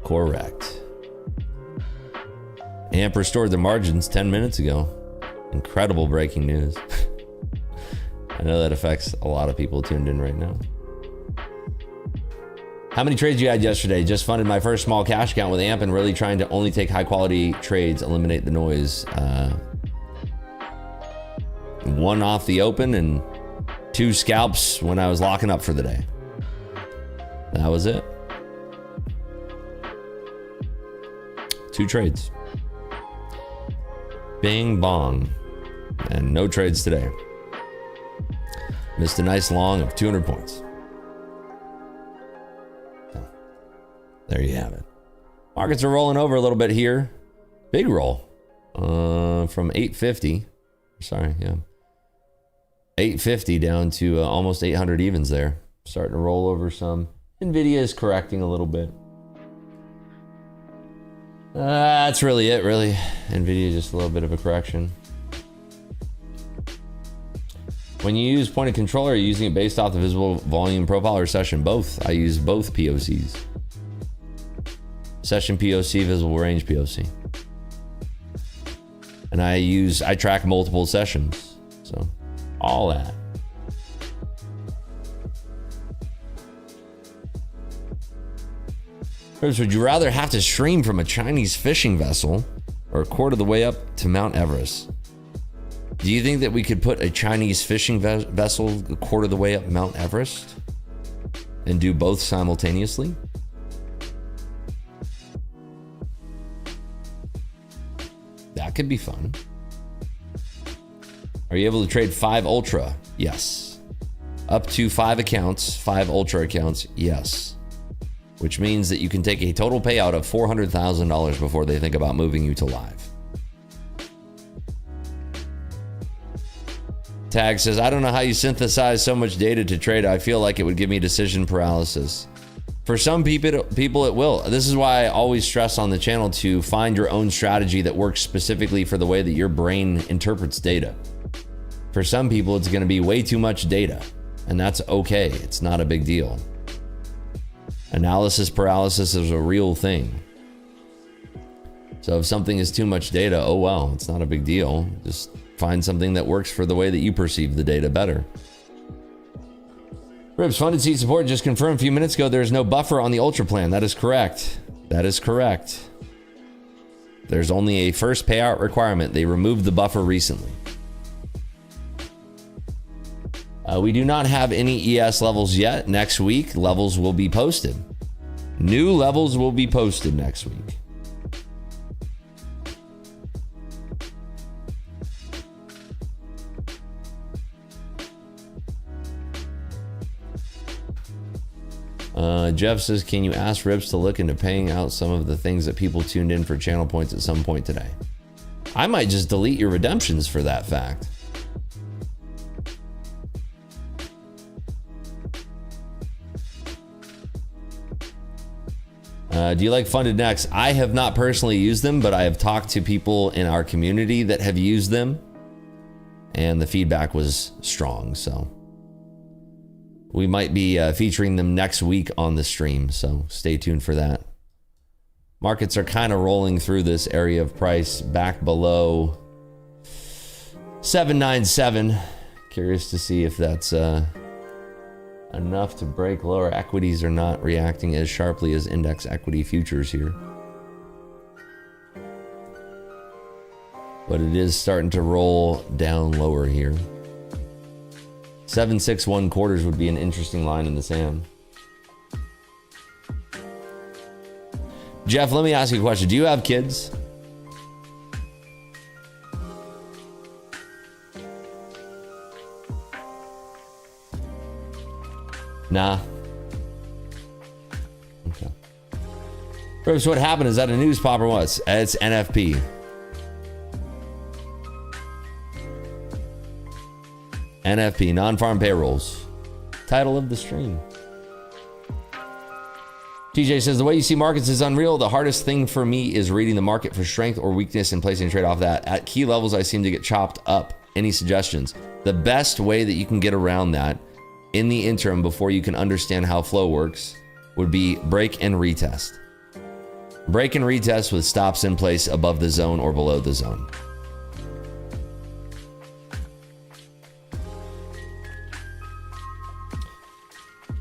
Correct. AMP restored the margins 10 minutes ago. Incredible breaking news. I know that affects a lot of people tuned in right now. How many trades you had yesterday? Just funded my first small cash account with AMP and really trying to only take high quality trades, eliminate the noise. One off the open and 2 scalps when I was locking up for the day. That was it. 2 trades. Bing bong. And no trades today. Missed a nice long of 200 points. So, there you have it. Markets are rolling over a little bit here. Big roll from 850. Sorry, yeah. 850 down to almost 800 evens there. Starting to roll over some. Nvidia is correcting a little bit. That's really it, really. Nvidia just a little bit of a correction. When you use point of control, are you using it based off the visible volume profile or session? Both. I use both POCs. Session POC, visible range POC. And I track multiple sessions. So all that. Chris, would you rather have to stream from a Chinese fishing vessel or a quarter of the way up to Mount Everest? Do you think that we could put a Chinese fishing vessel a quarter of the way up Mount Everest and do both simultaneously? That could be fun. Are you able to trade 5 Ultra? Yes. Up to 5 accounts, 5 Ultra accounts? Yes. Which means that you can take a total payout of $400,000 before they think about moving you to live. Tag says, I don't know how you synthesize so much data to trade. I feel like it would give me decision paralysis. For some people it will. This is why I always stress on the channel to find your own strategy that works specifically for the way that your brain interprets data. For some people, it's going to be way too much data, and that's okay. It's not a big deal. Analysis paralysis is a real thing. So if something is too much data, oh well, it's not a big deal. Just find something that works for the way that you perceive the data better. RIPS funded seat support just confirmed a few minutes ago there is no buffer on the Ultra plan. That is correct. That is correct. There's only a first payout requirement. They removed the buffer recently. We do not have any ES levels yet. Next week, levels will be posted. New levels will be posted next week. Jeff says, can you ask RIPS to look into paying out some of the things that people tuned in for channel points at some point today? I might just delete your redemptions for that fact. Do you like Funded Next? I have not personally used them, but I have talked to people in our community that have used them, and the feedback was strong. So we might be featuring them next week on the stream, so stay tuned for that. Markets are kind of rolling through this area of price back below 797. Curious to see if that's enough to break lower. Equities are not reacting as sharply as index equity futures here, but it is starting to roll down lower here. 761 quarters would be an interesting line in the sand. Jeff, let me ask you a question. Do you have kids? Nah. Okay. First, what happened? Is that a news pop or what? It's NFP. NFP, non-farm payrolls. Title of the stream. TJ says, the way you see markets is unreal. The hardest thing for me is reading the market for strength or weakness and placing a trade off that. At key levels, I seem to get chopped up. Any suggestions? The best way that you can get around that in the interim before you can understand how flow works would be break and retest. Break and retest with stops in place above the zone or below the zone.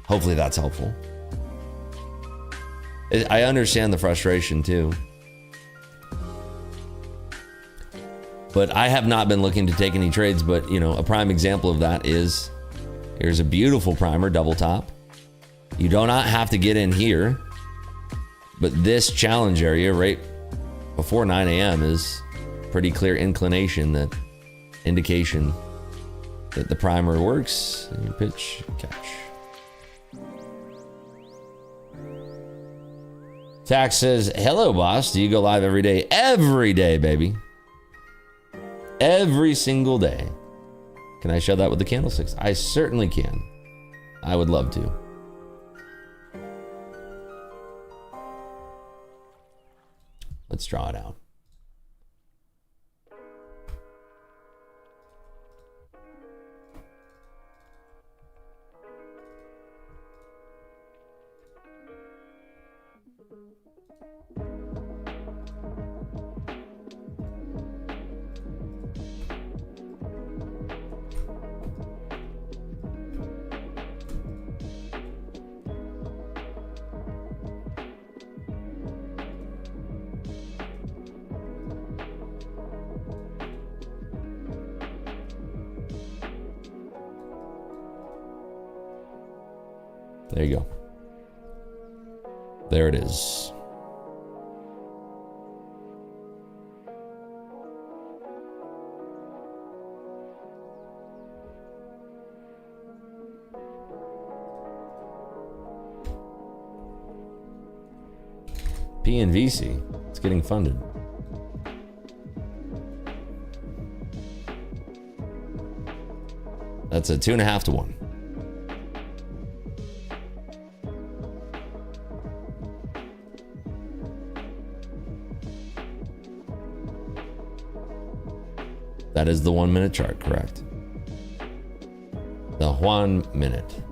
Hopefully that's helpful. I understand the frustration too. But I have not been looking to take any trades, but you know, a prime example of that is here's a beautiful primer, double top. You do not have to get in here, but this challenge area right before 9 a.m. is pretty clear inclination, that indication that the primer works. And you pitch, catch. Tax says, hello, boss. Do you go live every day? Every day, baby. Every single day. Can I show that with the candlesticks? I certainly can. I would love to. Let's draw it out. There you go. There it is. PNVC. It's getting funded. That's a 2.5 to 1. That is the 1 minute chart, correct? The 1 minute.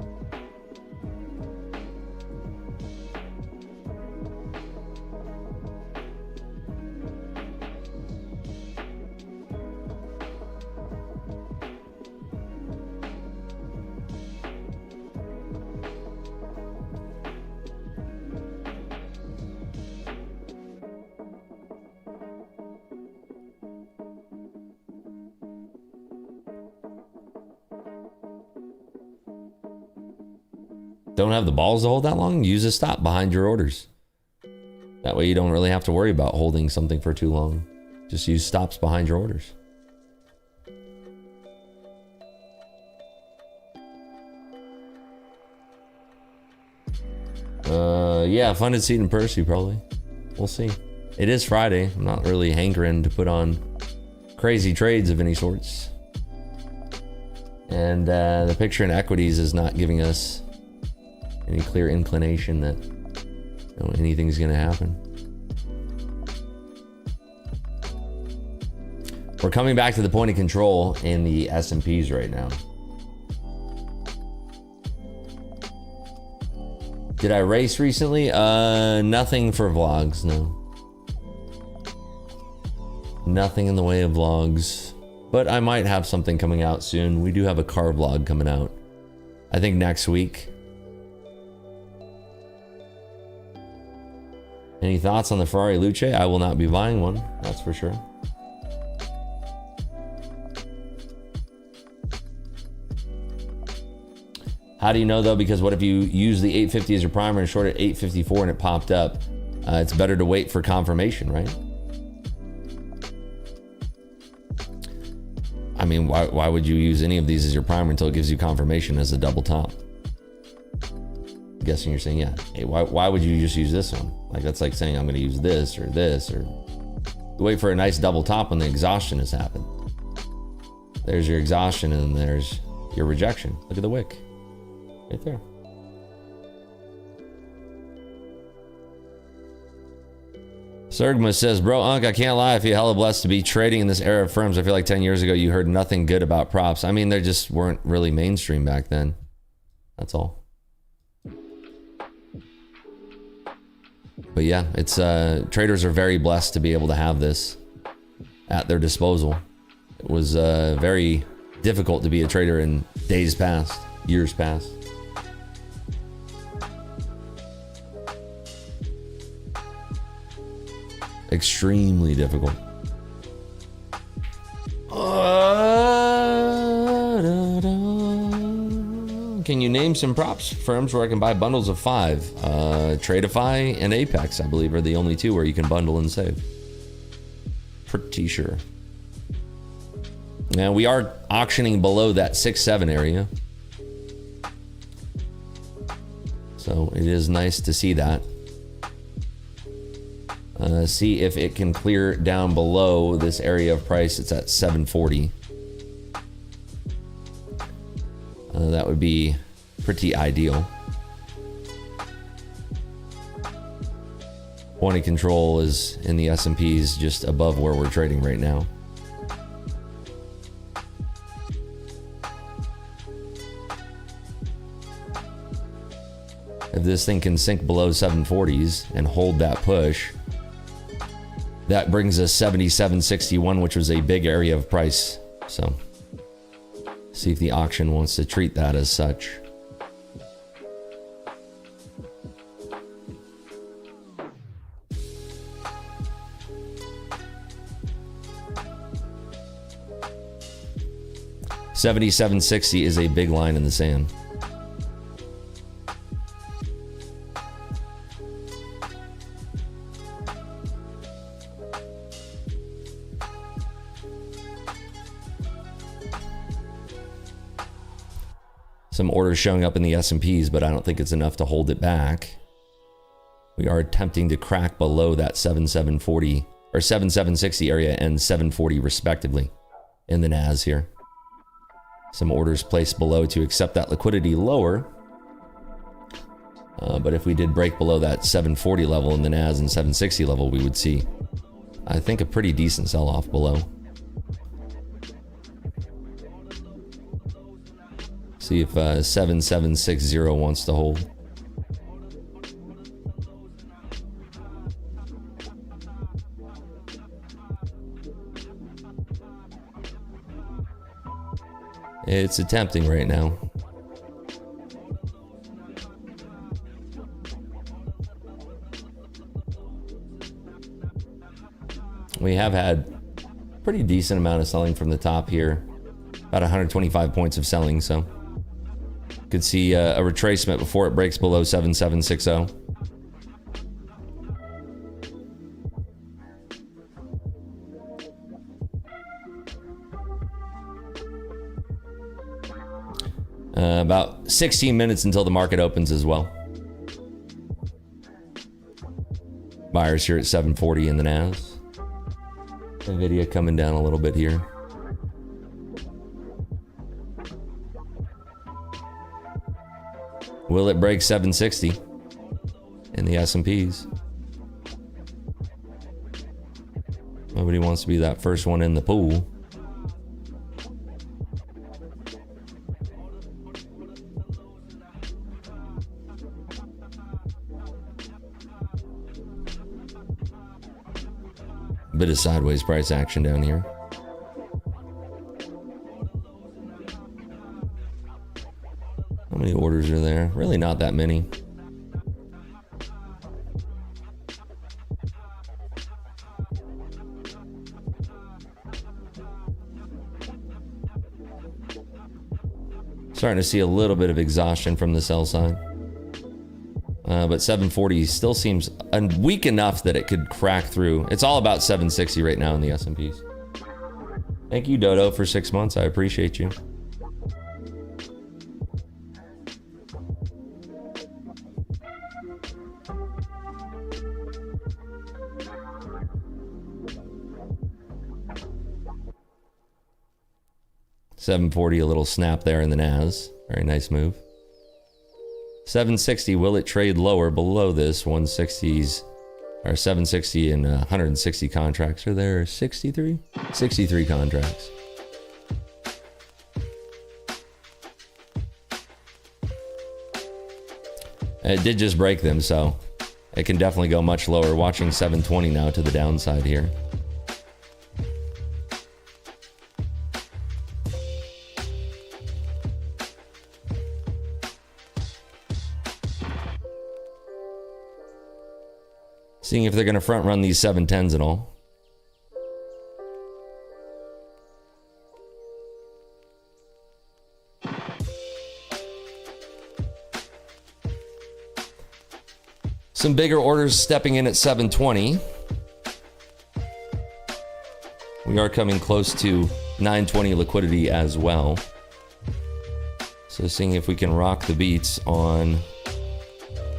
Don't have the balls to hold that long? Use a stop behind your orders. That way you don't really have to worry about holding something for too long. Just use stops behind your orders. Yeah, funded seat in Percy probably. We'll see. It is Friday. I'm not really hankering to put on crazy trades of any sorts. And the picture in equities is not giving us any clear inclination that anything's gonna happen. We're coming back to the point of control in the S&Ps right now. Did I race recently? Nothing for vlogs, no. Nothing in the way of vlogs, but I might have something coming out soon. We do have a car vlog coming out, I think next week. Any thoughts on the Ferrari Luce? I will not be buying one, that's for sure. How do you know though? Because what if you use the 850 as your primer and short at 854 and it popped up? It's better to wait for confirmation, right? I mean, why would you use any of these as your primer until it gives you confirmation as a double top? I'm guessing you're saying, yeah. Hey, why would you just use this one? Like, that's like saying I'm going to use this, or wait for a nice double top when the exhaustion has happened. There's your exhaustion and there's your rejection. Look at the wick. Right there. Sergma says, bro, Unc, I can't lie. I feel hella blessed to be trading in this era of firms. I feel like 10 years ago you heard nothing good about props. I mean, they just weren't really mainstream back then. That's all. But yeah, it's traders are very blessed to be able to have this at their disposal. It was very difficult to be a trader in days past, years past. Extremely difficult. Can you name some props firms where I can buy bundles of 5? Tradeify and Apex, I believe, are the only two where you can bundle and save. Pretty sure. Now we are auctioning below that 6-7 area. So it is nice to see that. See if it can clear down below this area of price. It's at 740. That would be pretty ideal. Point of control is in the S&Ps just above where we're trading right now. If this thing can sink below 740s and hold that push, that brings us 77.61, which was a big area of price. So see if the auction wants to treat that as such. $77.60 is a big line in the sand. Some orders showing up in the S&Ps, but I don't think it's enough to hold it back. We are attempting to crack below that 7740 or 7760 area and 740 respectively in the NAS here. Some orders placed below to accept that liquidity lower. But if we did break below that 740 level in the NAS and 760 level, we would see, I think, a pretty decent sell-off below. See if 7760 wants to hold. It's attempting right now. We have had a pretty decent amount of selling from the top here. About 125 points of selling, so could see a retracement before it breaks below 7760. About 16 minutes until the market opens as well. Buyers here at 740 in the NAS. NVIDIA coming down a little bit here. Will it break 760 in the S&Ps? Nobody wants to be that first one in the pool. Bit of sideways price action down here. How many orders are there? Really not that many. Starting to see a little bit of exhaustion from the sell side. But 740 still seems weak enough that it could crack through. It's all about 760 right now in the S&Ps. Thank you, Dodo, for 6 months. I appreciate you. $740, a little snap there in the NAS. Very nice move. 760, will it trade lower below this? 160s, or 760 and 160 contracts. Are there 63? 63 contracts. It did just break them, so it can definitely go much lower. Watching 720 now to the downside here. Seeing if they're going to front run these 710s and all. Some bigger orders stepping in at 720. We are coming close to 920 liquidity as well. So seeing if we can rock the beats on,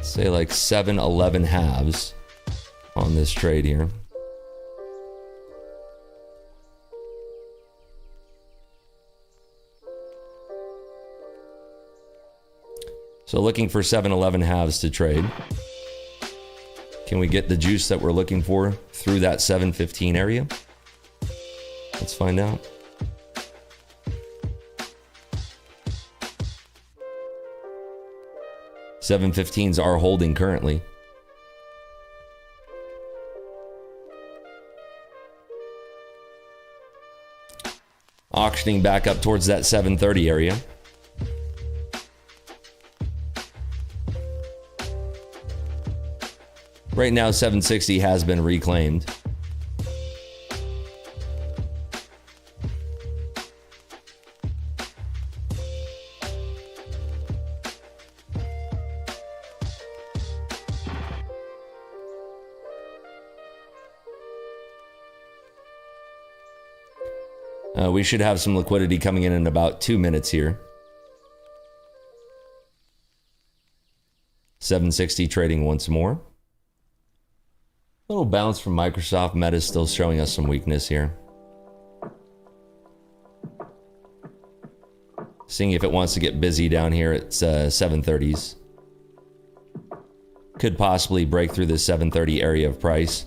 say, like 7-11 halves on this trade here. So looking for 7-11 halves to trade. Can we get the juice that we're looking for through that 715 area? Let's find out. $7.15s are holding currently. Auctioning back up towards that 730 area. Right now, 760 has been reclaimed. We should have some liquidity coming in about 2 minutes here. 760 trading once more. Little bounce from Microsoft. Meta's still showing us some weakness here. Seeing if it wants to get busy down here at 730s. Could possibly break through the 730 area of price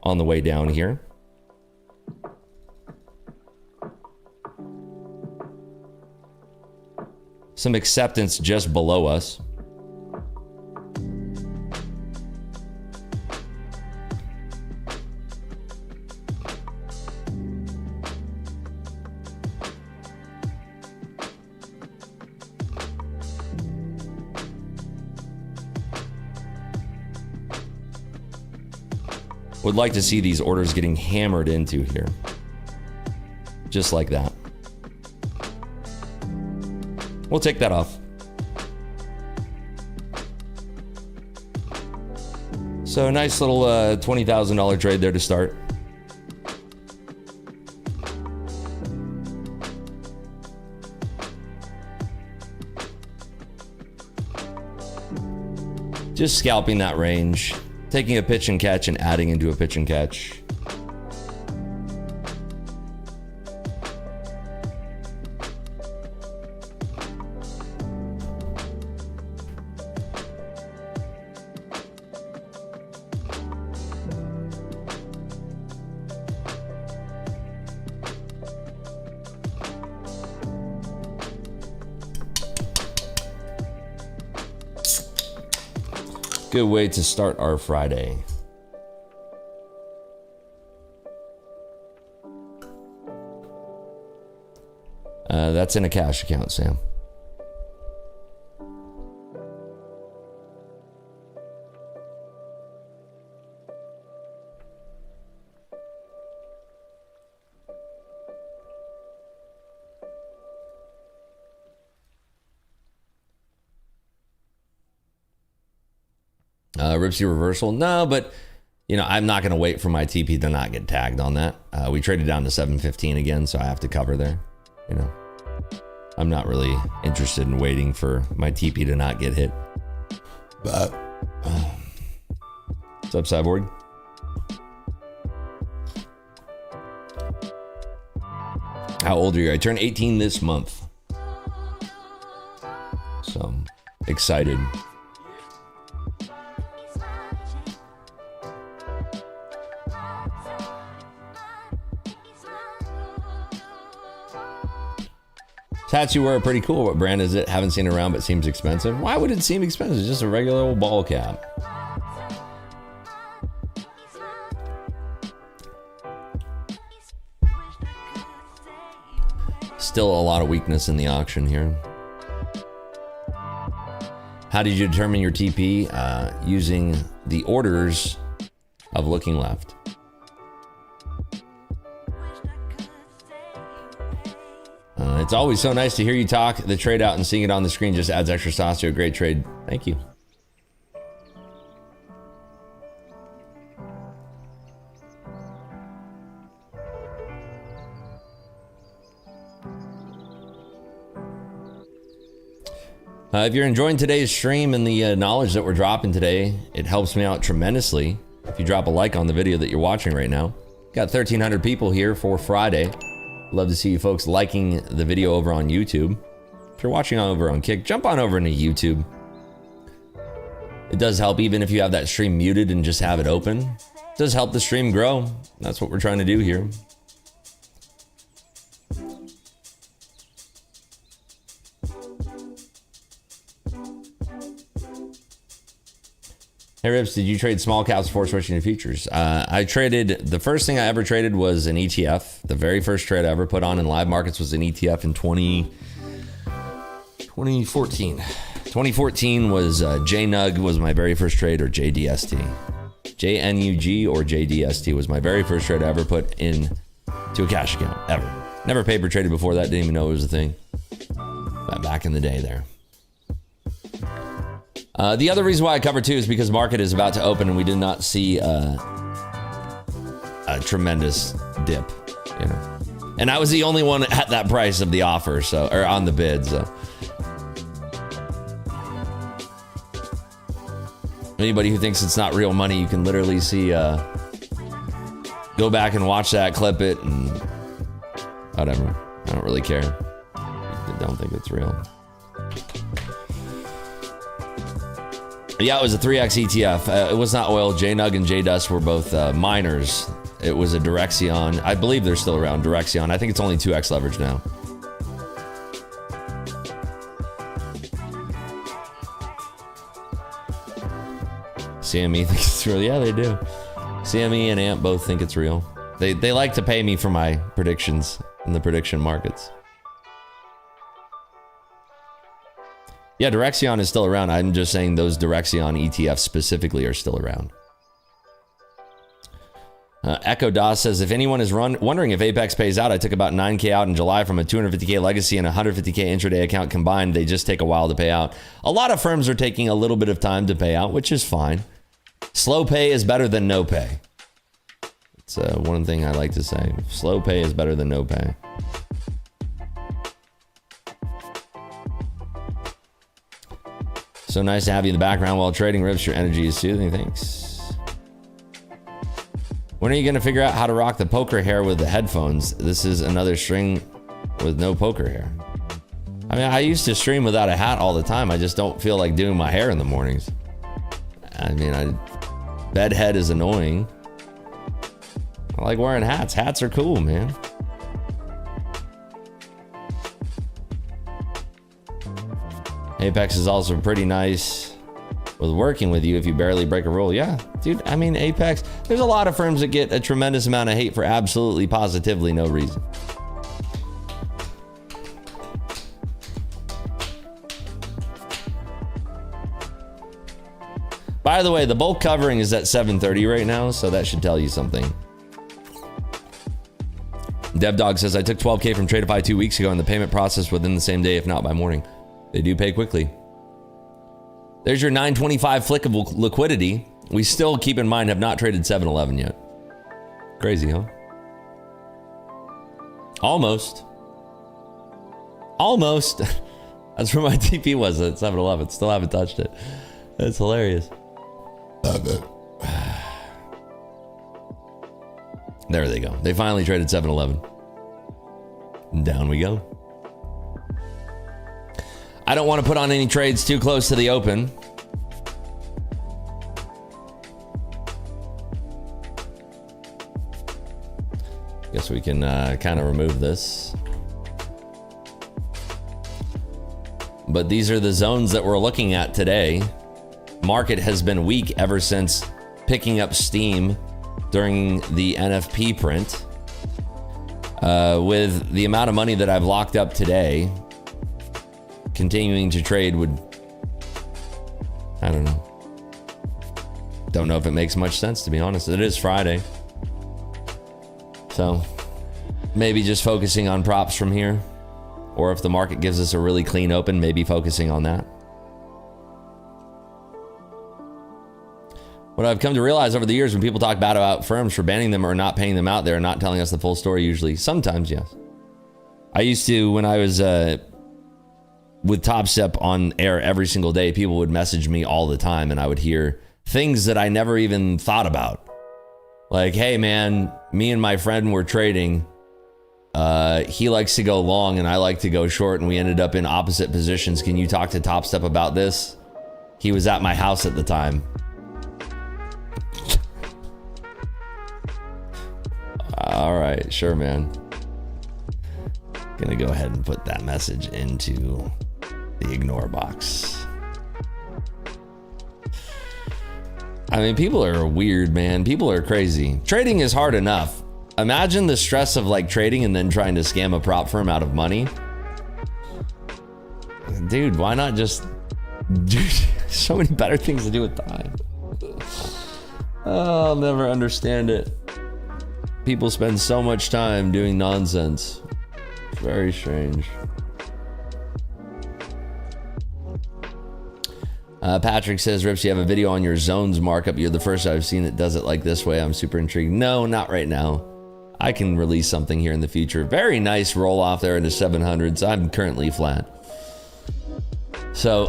on the way down here. Some acceptance just below us. Would like to see these orders getting hammered into here. Just like that. We'll take that off. So a nice little $20,000 trade there to start. Just scalping that range. Taking a pitch and catch and adding into a pitch and catch. Good way to start our Friday. That's in a cash account, Sam. Ripsy reversal. No, but you know, I'm not going to wait for my TP to not get tagged on that. We traded down to 715 again, so I have to cover there. You know, I'm not really interested in waiting for my TP to not get hit. But what's up, Cyborg? How old are you? I turned 18 this month, so I'm excited. Hats you wear are pretty cool. What brand is it? Haven't seen it around, but seems expensive. Why would it seem expensive? It's just a regular old ball cap. Still a lot of weakness in the auction here. How did you determine your TP? Using the orders of looking left. It's always so nice to hear you talk the trade out, and seeing it on the screen just adds extra sauce to a great trade. Thank you. If you're enjoying today's stream and the knowledge that we're dropping today, it helps me out tremendously. If you drop a like on the video that you're watching right now. Got 1,300 people here for Friday. Love to see you folks liking the video over on YouTube. If you're watching over on Kick, jump on over into YouTube. It does help even if you have that stream muted and just have it open. It does help the stream grow. That's what we're trying to do here. Hey Rips, did you trade small caps before switching to futures? I traded, the first thing I ever traded was an ETF. The very first trade I ever put on in live markets was an ETF in 2014. 2014 was JNUG was my very first trade, or JDST. JNUG or JDST was my very first trade I ever put in to a cash account, ever. Never paper traded before that, didn't even know it was a thing. Back in the day there. The other reason why I cover too is because market is about to open and we did not see a tremendous dip, you know. And I was the only one at that price of the offer, so, or on the bid, so. Anybody who thinks it's not real money, you can literally see, go back and watch that, clip it, and whatever. I don't really care. I don't think it's real. Yeah, it was a 3X ETF. It was not oil. JNUG and JDUS were both miners. It was a Direxion. I believe they're still around, Direxion. I think it's only 2X leverage now. CME thinks it's real. Yeah, they do. CME and AMP both think it's real. They like to pay me for my predictions in the prediction markets. Yeah, Direxion is still around. I'm just saying those Direxion ETFs specifically are still around. Echo DOS says, if anyone is wondering if Apex pays out, I took about 9K out in July from a 250K legacy and a 150K intraday account combined. They just take a while to pay out. A lot of firms are taking a little bit of time to pay out, which is fine. Slow pay is better than no pay. It's one thing I like to say. Slow pay is better than no pay. So nice to have you in the background while trading. Rips, your energy is soothing. Thanks. When are you going to figure out how to rock the poker hair with the headphones? This is another string with no poker hair. I mean, I used to stream without a hat all the time. I just don't feel like doing my hair in the mornings. I mean, bedhead is annoying. I like wearing hats. Hats are cool, man. Apex is also pretty nice with working with you if you barely break a rule. Yeah, dude, I mean, Apex, there's a lot of firms that get a tremendous amount of hate for absolutely positively no reason. By the way, the bulk covering is at 7:30 right now, so that should tell you something. DevDog says, I took 12K from Tradeify 2 weeks ago and the payment processed within the same day, if not by morning. They do pay quickly. There's your 925 flick of liquidity. We still, keep in mind, have not traded 7-Eleven yet. Crazy, huh? Almost. Almost. That's where my TP was at 7-Eleven. Still haven't touched it. That's hilarious. There they go. They finally traded 7-Eleven. Down we go. I don't want to put on any trades too close to the open. Guess we can kind of remove this. But these are the zones that we're looking at today. Market has been weak ever since picking up steam during the NFP print. With the amount of money that I've locked up today, continuing to trade would, I don't know. Don't know if it makes much sense, to be honest. It is Friday. So maybe just focusing on props from here. Or if the market gives us a really clean open, maybe focusing on that. What I've come to realize over the years, when people talk bad about firms for banning them or not paying them out, they're not telling us the full story usually. Sometimes, yes. I used to, when I was with Top Step on air every single day, people would message me all the time, and I would hear things that I never even thought about. Like, hey man, me and my friend were trading. He likes to go long and I like to go short, and we ended up in opposite positions. Can you talk to Top Step about this? He was at my house at the time. All right, sure, man. Gonna go ahead and put that message into the ignore box. I mean, people are weird, man. People are crazy. Trading is hard enough. Imagine the stress of like trading and then trying to scam a prop firm out of money. Dude, why not just do so many better things to do with time? Oh, I'll never understand it. People spend so much time doing nonsense. It's very strange. Patrick says, Rips, you have a video on your zones markup. You're the first I've seen that does it like this way. I'm super intrigued. No, not right now. I can release something here in the future. Very nice roll off there into 700s. I'm currently flat. So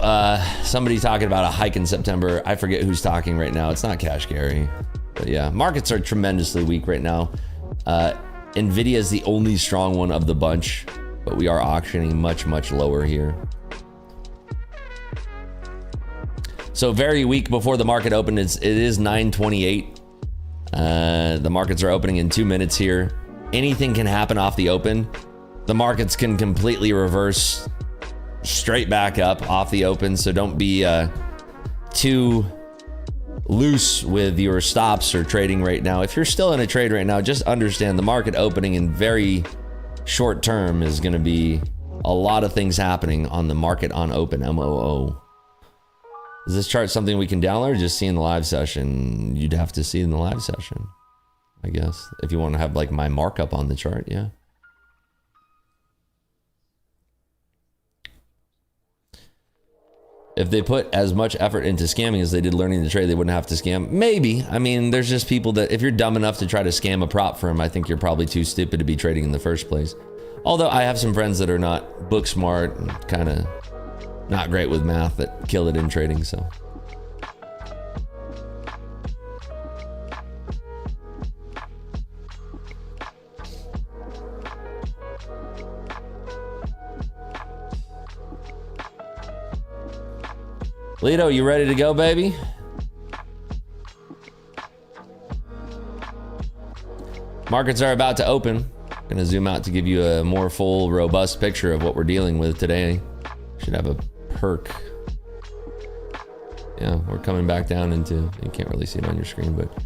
somebody talking about a hike in September. I forget who's talking right now. It's not Cash Gary. But yeah, markets are tremendously weak right now. Nvidia is the only strong one of the bunch, but we are auctioning much, much lower here. So very weak before the market opened. It is 9:28. The markets are opening in 2 minutes here. Anything can happen off the open. The markets can completely reverse straight back up off the open. So don't be too loose with your stops or trading right now. If you're still in a trade right now, just understand the market opening in very short term is going to be a lot of things happening on the market on open. MOO. Is this chart something we can download or just see in the live session? You'd have to see in the live session, I guess. If you want to have like my markup on the chart, yeah. If they put as much effort into scamming as they did learning to trade, they wouldn't have to scam. Maybe. I mean, there's just people that, if you're dumb enough to try to scam a prop firm, I think you're probably too stupid to be trading in the first place. Although I have some friends that are not book smart and kind of not great with math that kill it in trading, so. Lido, you ready to go, baby? Markets are about to open. I'm gonna zoom out to give you a more full, robust picture of what we're dealing with today. Should have a perk. Yeah, we're coming back down into, you can't really see it on your screen, but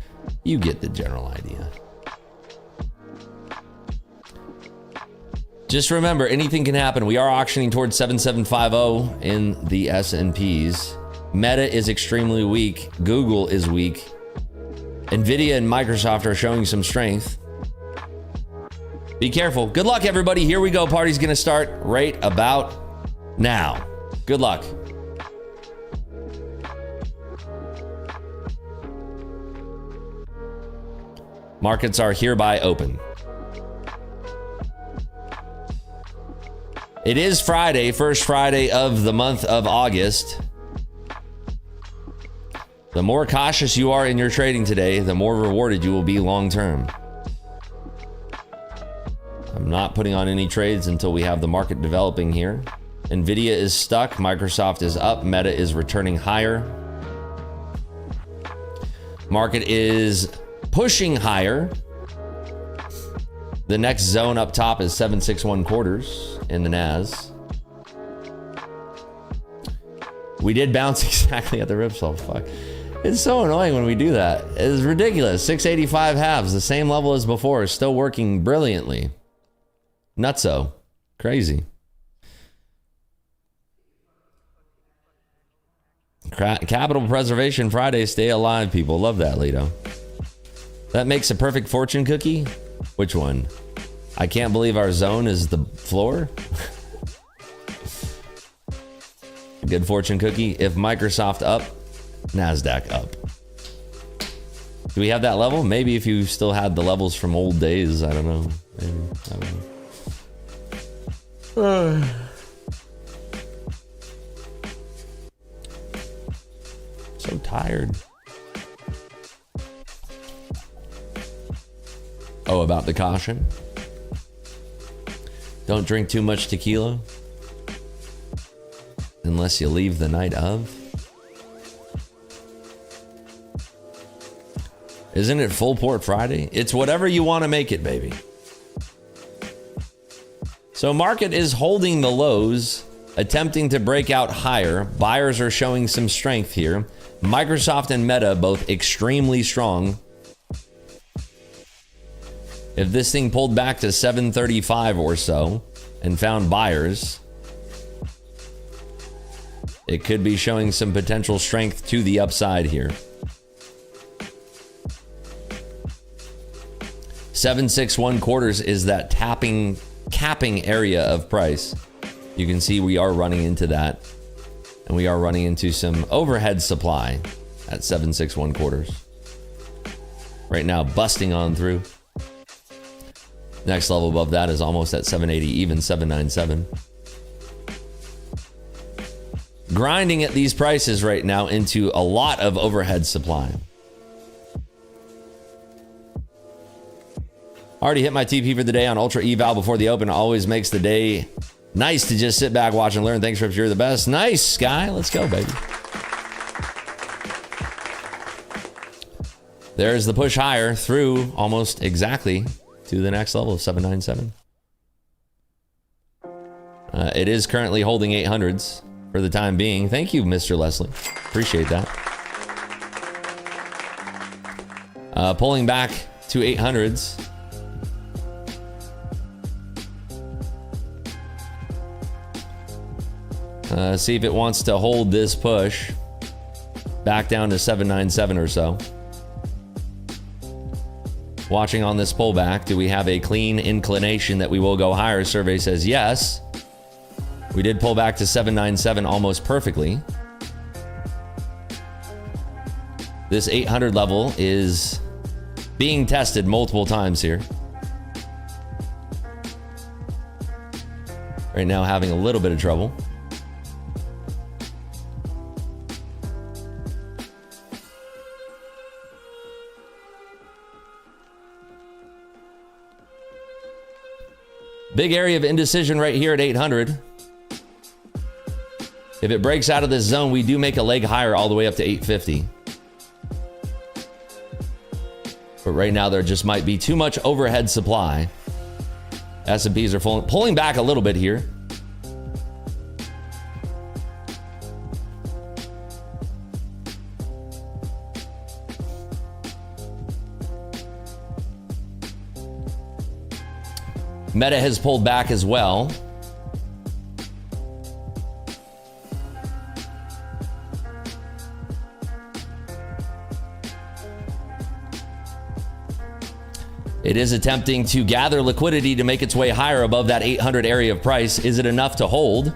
you get the general idea. Just remember, anything can happen. We are auctioning towards 7750 in the S&Ps. Meta is extremely weak. Google is weak. Nvidia and Microsoft are showing some strength. Be careful. Good luck, everybody. Here we go. Party's gonna start right about now. Good luck. Markets are hereby open. It is Friday, first Friday of the month of August. The more cautious you are in your trading today, the more rewarded you will be long term. I'm not putting on any trades until we have the market developing here. Nvidia is stuck, Microsoft is up, Meta is returning higher. Market is pushing higher. The next zone up top is 761 quarters in the NAS. We did bounce exactly at the RIPS. Oh, fuck. It's so annoying when we do that. It's ridiculous. 685 halves, the same level as before, is still working brilliantly. Nutso. Crazy. Capital Preservation Friday. Stay alive, people. Love that, Lido. That makes a perfect fortune cookie? Which one? I can't believe our zone is the floor. A good fortune cookie. If Microsoft up, NASDAQ up. Do we have that level? Maybe if you still had the levels from old days. I don't know. Maybe. I don't know. So tired. Oh, about the caution. Don't drink too much tequila unless you leave the night of. Isn't it Full Port Friday? It's whatever you want to make it, baby. So market is holding the lows, attempting to break out higher. Buyers are showing some strength here. Microsoft and Meta both extremely strong. If this thing pulled back to 735 or so and found buyers, it could be showing some potential strength to the upside here. 761 quarters is that capping area of price. You can see we are running into that, and we are running into some overhead supply at 761 quarters. Right now, busting on through. Next level above that is almost at 780, even 797. Grinding at these prices right now into a lot of overhead supply. Already hit my TP for the day on Ultra Eval before the open. Always makes the day nice to just sit back, watch, and learn. Thanks, Rips. You're the best. Nice, Sky. Let's go, baby. There's the push higher through almost exactly to the next level of 797. It is currently holding 800s for the time being. Thank you, Mr. Leslie. Appreciate that. Pulling back to 800s. See if it wants to hold this push back down to 797 or so. Watching on this pullback, do we have a clean inclination that we will go higher? Survey says yes. We did pull back to 797 almost perfectly. This 800 level is being tested multiple times here. Right now having a little bit of trouble. Big area of indecision right here at 800. If it breaks out of this zone, we do make a leg higher all the way up to 850. But right now, there just might be too much overhead supply. S&Ps are pulling back a little bit here. Meta has pulled back as well. It is attempting to gather liquidity to make its way higher above that 800 area of price. Is it enough to hold?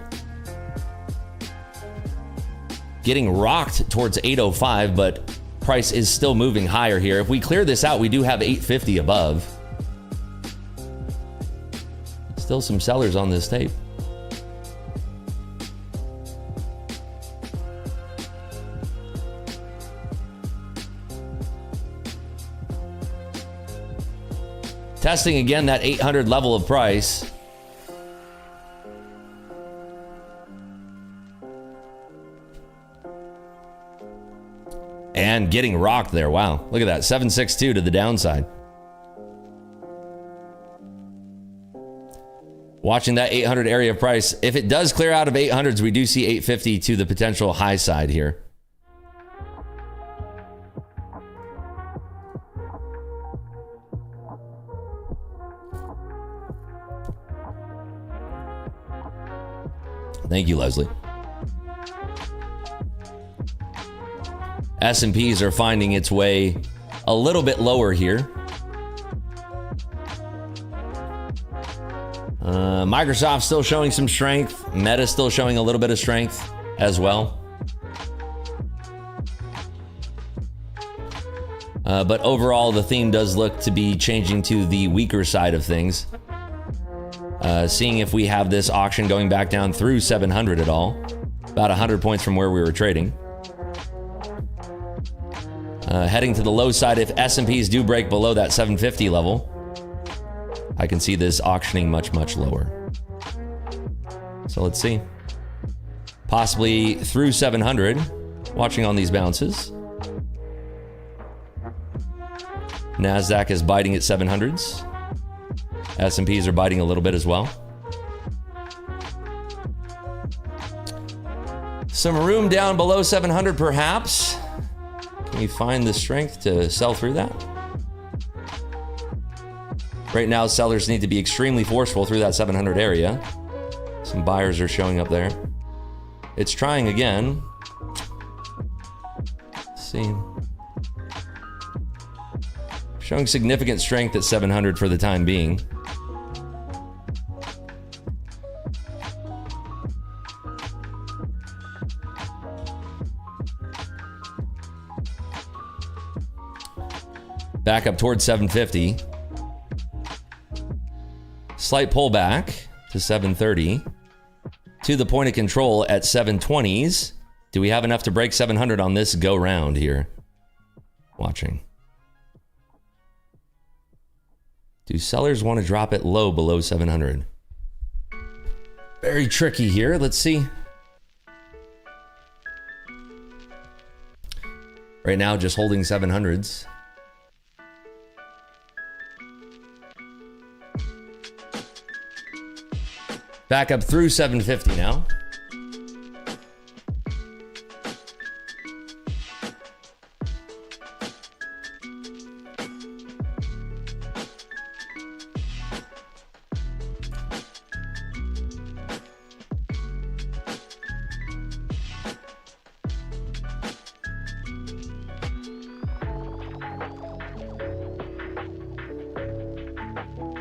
Getting rocked towards 805, but price is still moving higher here. If we clear this out, we do have 850 above. Still some sellers on this tape. Testing again that 800 level of price. And getting rocked there. Wow. Look at that. 762 to the downside. Watching that 800 area of price. If it does clear out of 800s, we do see 850 to the potential high side here. Thank you, Leslie. S&Ps are finding its way a little bit lower here. Microsoft still showing some strength. Meta still showing a little bit of strength as well. But overall, the theme does look to be changing to the weaker side of things. Seeing if we have this auction going back down through 700 at all. About 100 points from where we were trading. Heading to the low side, if S&Ps do break below that 750 level, I can see this auctioning much, much lower. So let's see. Possibly through 700, watching on these bounces. NASDAQ is biting at 700s. S&Ps are biting a little bit as well. Some room down below 700 perhaps. Can we find the strength to sell through that? Right now, sellers need to be extremely forceful through that 700 area. Some buyers are showing up there. It's trying again. Let's see. Showing significant strength at 700 for the time being. Back up towards 750. Slight pullback to 730. To the point of control at 720s. Do we have enough to break 700 on this go round here? Watching. Do sellers want to drop it low below 700? Very tricky here. Let's see. Right now, just holding 700s. Back up through 750 now.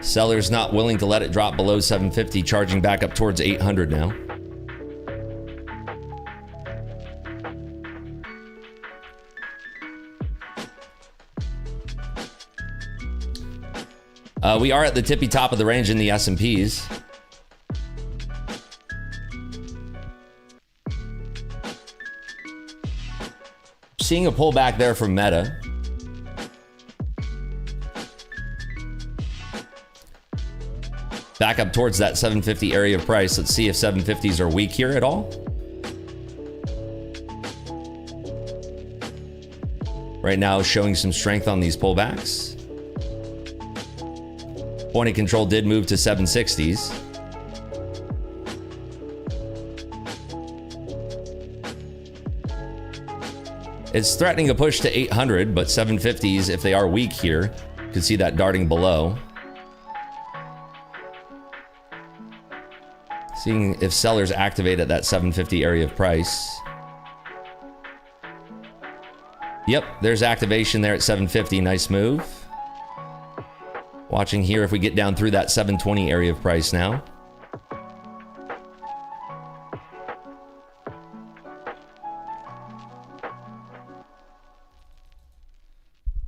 Sellers not willing to let it drop below 750, charging back up towards 800 now. We are at the tippy top of the range in the S&Ps. Seeing a pullback there from Meta. Back up towards that 750 area of price. Let's see if 750s are weak here at all. Right now, showing some strength on these pullbacks. Point of control did move to 760s. It's threatening a push to 800, but 750s, if they are weak here, you can see that darting below. Seeing if sellers activate at that 750 area of price. Yep, there's activation there at 750. Nice move. Watching here if we get down through that 720 area of price now.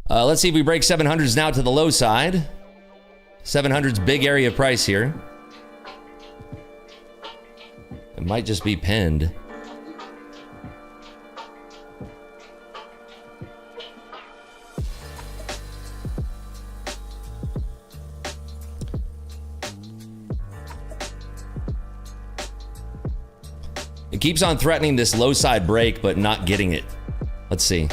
Let's see if we break 700s now to the low side. 700's big area of price here. It might just be pinned. It keeps on threatening this low side break, but not getting it. Let's see.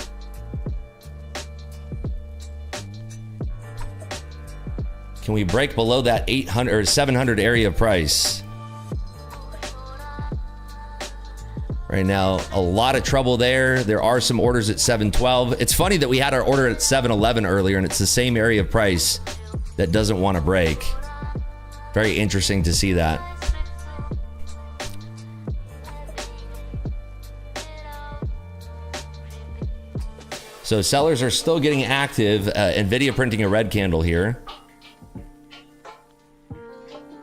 Can we break below that 800 or 700 area of price? Right now, a lot of trouble there. There are some orders at 712. It's funny that we had our order at 711 earlier, and it's the same area of price that doesn't want to break. Very interesting to see that. So sellers are still getting active. Nvidia printing a red candle here.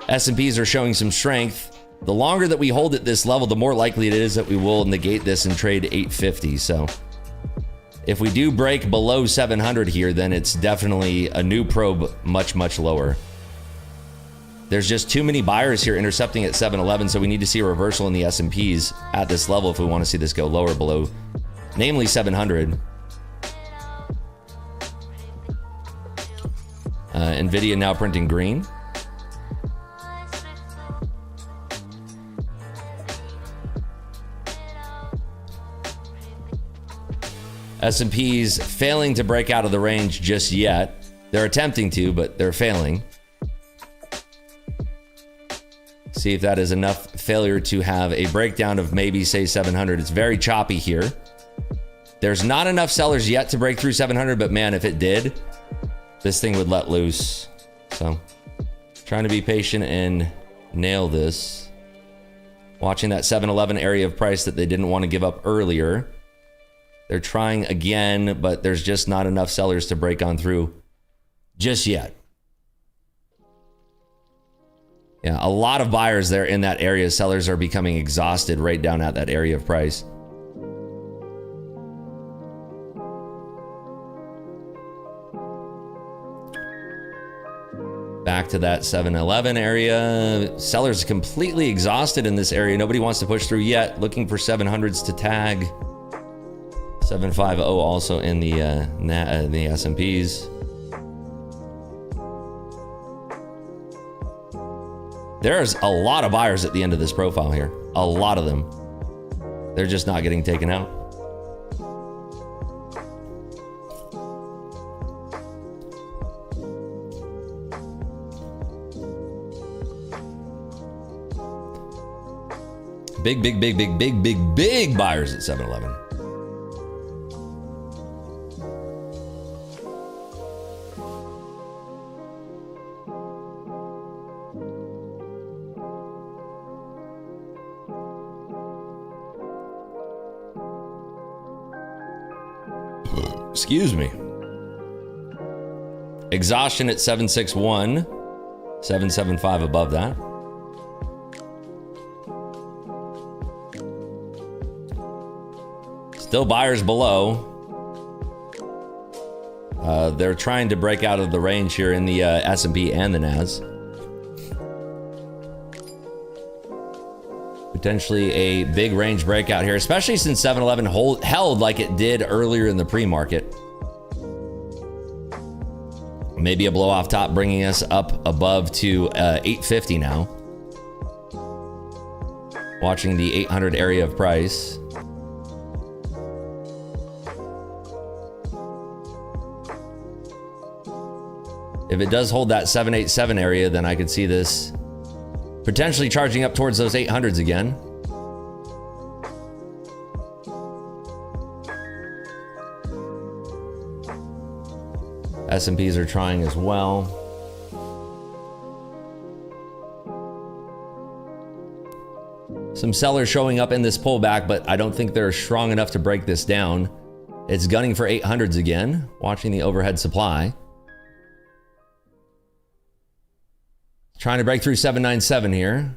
S&Ps are showing some strength. The longer that we hold at this level, the more likely it is that we will negate this and trade 850. So if we do break below 700 here, then it's definitely a new probe much, much lower. There's just too many buyers here intercepting at 711, so we need to see a reversal in the S&Ps at this level if we want to see this go lower below, namely 700. Nvidia now printing green. S&P's failing to break out of the range just yet. They're attempting to, but they're failing. See if that is enough failure to have a breakdown of maybe, say, 700. It's very choppy here. There's not enough sellers yet to break through 700, but man, if it did, this thing would let loose. So, trying to be patient and nail this. Watching that 711 area of price that they didn't want to give up earlier. They're trying again, but there's just not enough sellers to break on through just yet. Yeah, a lot of buyers there in that area. Sellers are becoming exhausted right down at that area of price. Back to that 711 area. Sellers completely exhausted in this area. Nobody wants to push through yet. Looking for 700s to tag. 750 also in the S&Ps. There's a lot of buyers at the end of this profile here. A lot of them. They're just not getting taken out. Big buyers at 7-Eleven. Excuse me. Exhaustion at 761, 775 above that. Still buyers below. They're trying to break out of the range here in the S&P and the NAS. Potentially a big range breakout here, especially since 7-Eleven held like it did earlier in the pre-market. Maybe a blow off top bringing us up above to 850 now. Watching the 800 area of price. If it does hold that 787 area, then I could see this potentially charging up towards those 800s again. S&Ps are trying as well. Some sellers showing up in this pullback, but I don't think they're strong enough to break this down. It's gunning for 800s again, watching the overhead supply. Trying to break through 797 here.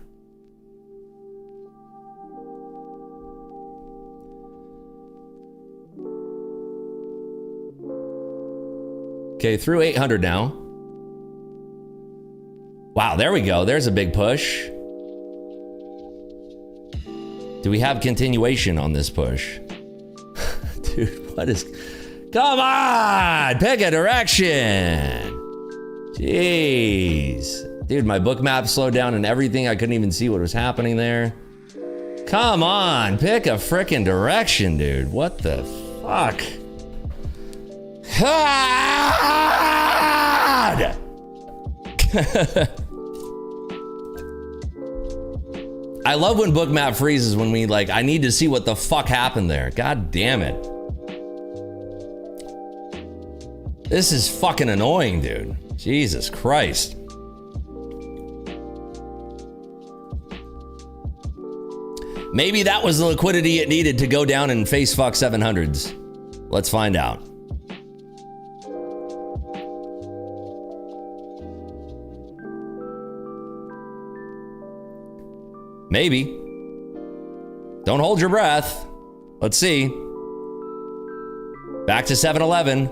Okay, through 800 now. Wow, there we go. There's a big push. Do we have continuation on this push? Dude, what is... Come on! Pick a direction! Jeez. Dude, my book map slowed down and everything. I couldn't even see what was happening there. Come on, pick a frickin' direction, dude. What the fuck? God! I love when book map freezes when we I need to see what the fuck happened there. God damn it. This is fucking annoying, dude. Jesus Christ. Maybe that was the liquidity it needed to go down and face fuck 700s. Let's find out. Maybe. Don't hold your breath. Let's see. Back to 7-Eleven.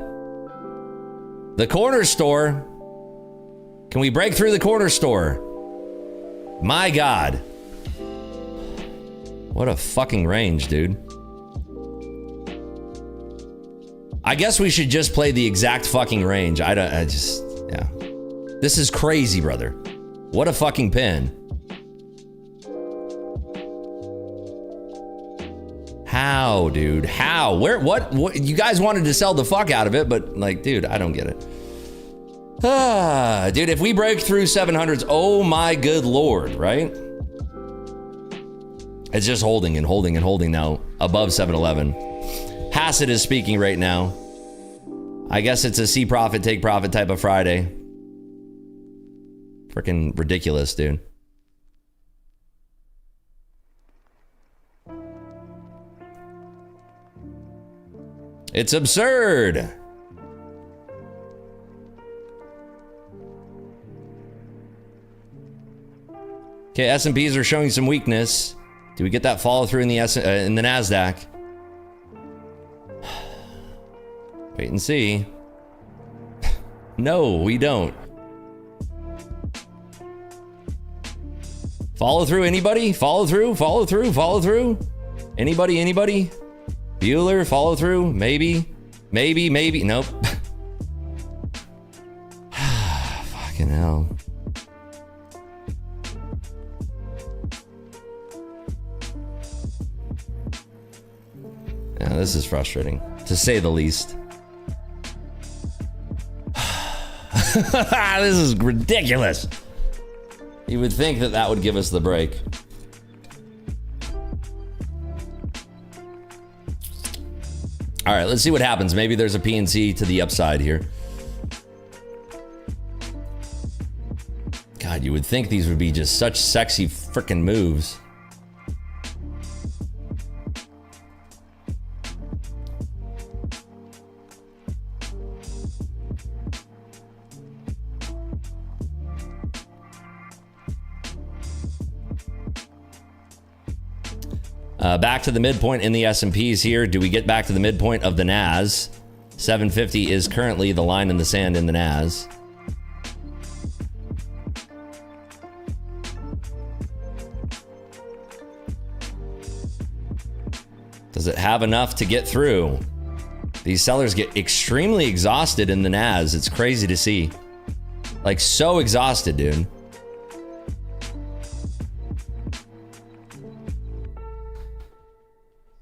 The corner store. Can we break through the corner store? My God. What a fucking range, dude. I guess we should just play the exact fucking range. Yeah. This is crazy, brother. What a fucking pin. How, dude? How? Where? What? You guys wanted to sell the fuck out of it, but like, dude, I don't get it. Dude, if we break through 700s, oh my good lord, right? It's just holding and holding and holding now above 711. Hassett is speaking right now. I guess it's a see profit, take profit type of Friday. Freaking ridiculous, dude. It's absurd. Okay, S&Ps are showing some weakness. Do we get that follow through in the NASDAQ? Wait and see. No, we don't. Follow through, anybody? Follow through, follow through, follow through. Anybody, anybody? Bueller, follow through? Maybe, maybe, maybe. Nope. Fucking hell. Yeah, this is frustrating, to say the least. This is ridiculous. You would think that that would give us the break. All right, let's see what happens. Maybe there's a PNC to the upside here. God, you would think these would be just such sexy freaking moves. Back to the midpoint in the S&Ps here. Do we get back to the midpoint of the NAS? 750 is currently the line in the sand in the NAS. Does it have enough to get through? These sellers get extremely exhausted in the NAS. It's crazy to see. Like, so exhausted, dude.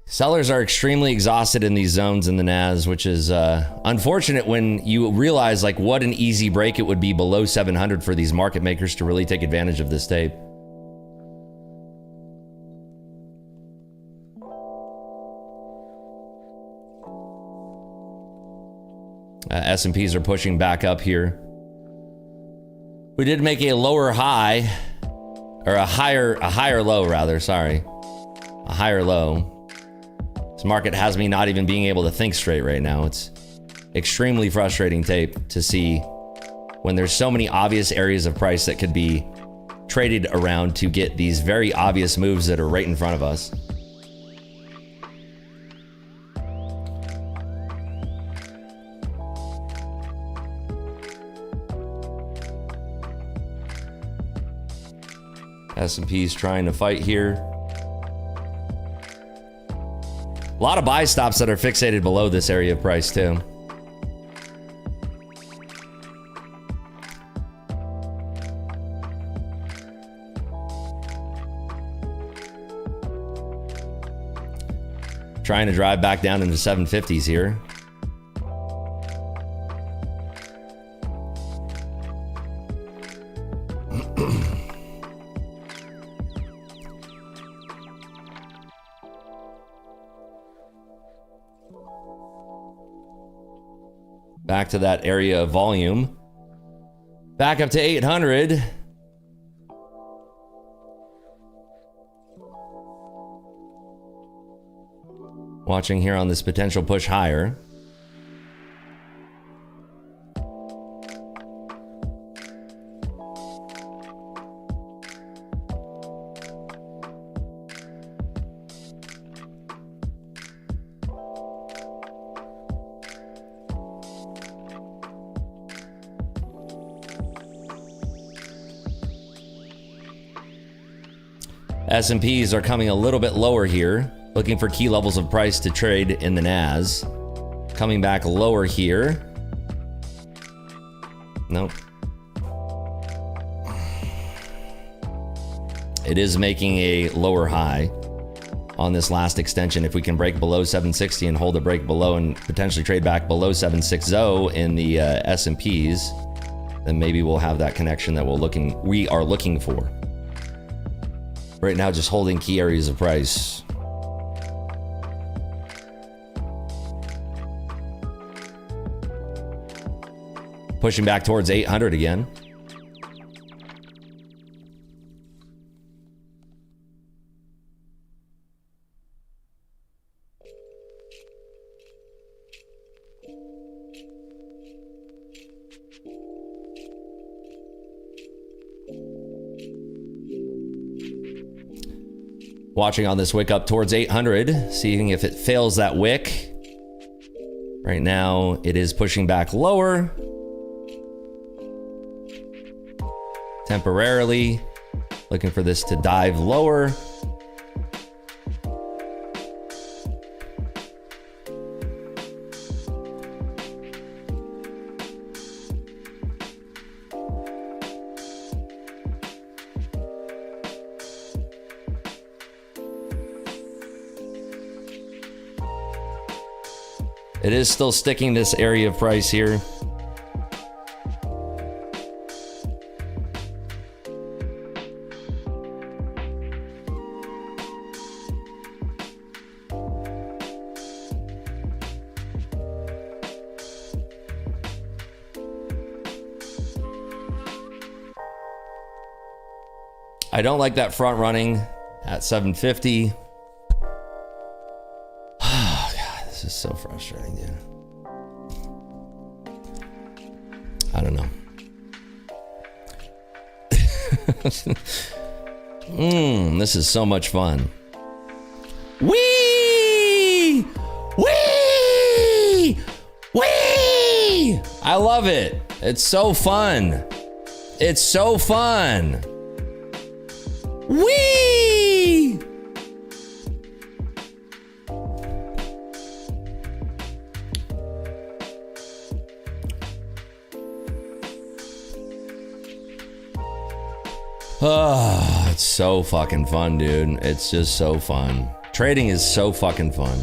Sellers are extremely exhausted in these zones in the NAS, which is unfortunate when you realize like what an easy break it would be below 700 for these market makers to really take advantage of this tape. S&Ps are pushing back up here. We did make a lower high, or a higher low rather, sorry. A higher low. This market has me not even being able to think straight right now. It's extremely frustrating tape to see when there's so many obvious areas of price that could be traded around to get these very obvious moves that are right in front of us. S&P's trying to fight here. A lot of buy stops that are fixated below this area of price too. Trying to drive back down into 750s here. Back to that area of volume. Back up to 800. Watching here on this potential push higher. S&Ps are coming a little bit lower here, looking for key levels of price to trade in the NAS. Coming back lower here. Nope. It is making a lower high on this last extension. If we can break below 760 and hold a break below and potentially trade back below 760 in the S&Ps, then maybe we'll have that connection that we are looking for. Right now, just holding key areas of price. Pushing back towards 800 again. Watching on this wick up towards 800, seeing if it fails that wick. Right now, it is pushing back lower. Temporarily, looking for this to dive lower. It is still sticking this area of price here. I don't like that front running at 750. Oh, God, this is so frustrating, dude. I don't know. This is so much fun. Wee! Wee! Wee! I love it. It's so fun. It's so fun. Wee! Oh, it's so fucking fun, dude. It's just so fun. Trading is so fucking fun.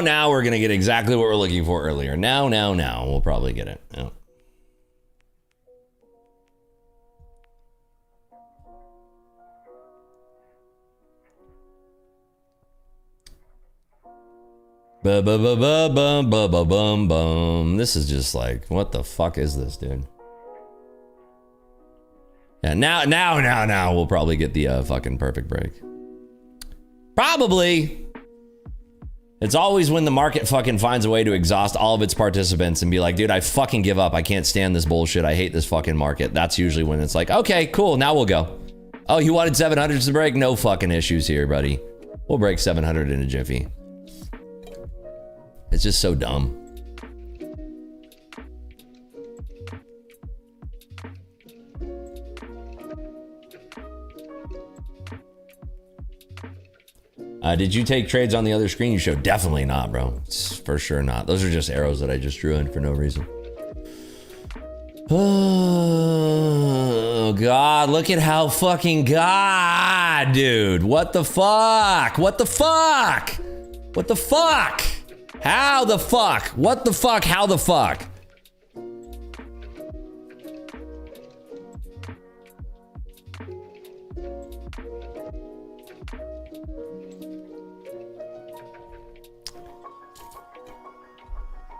Now we're gonna get exactly what we're looking for earlier. Now we'll probably get it. Yeah. Bum. This is just like, what the fuck is this, dude? Yeah, now we'll probably get the fucking perfect break. Probably. It's always when the market fucking finds a way to exhaust all of its participants and be like, dude, I fucking give up. I can't stand this bullshit. I hate this fucking market. That's usually when it's like, okay, cool. Now we'll go. Oh, you wanted 700s to break? No fucking issues here, buddy. We'll break 700 in a jiffy. It's just so dumb. Did you take trades on the other screen you showed? Definitely not, bro. It's for sure not. Those are just arrows that I just drew in for no reason. Oh, God. Look at how fucking God, dude. What the fuck? What the fuck? What the fuck? How the fuck? What the fuck? How the fuck?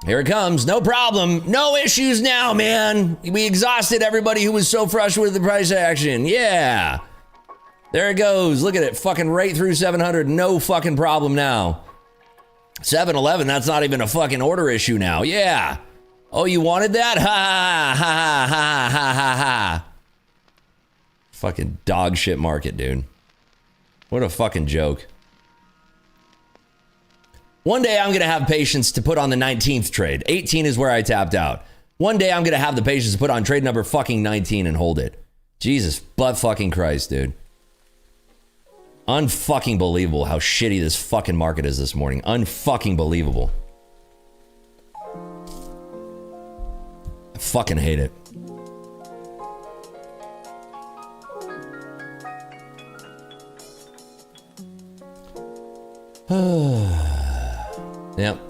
Here it comes. No problem. No issues now, man. We exhausted everybody who was so frustrated with the price action. Yeah. There it goes. Look at it. Fucking right through 700. No fucking problem now. 7-Eleven, that's not even a fucking order issue now. Yeah. Oh, you wanted that? Ha ha ha ha ha ha ha. Fucking dog shit market, dude. What a fucking joke. One day I'm going to have patience to put on the 19th trade. 18 is where I tapped out. One day I'm going to have the patience to put on trade number fucking 19 and hold it. Jesus butt fucking Christ, dude. Unfucking believable how shitty this fucking market is this morning. Unfucking believable. I fucking hate it.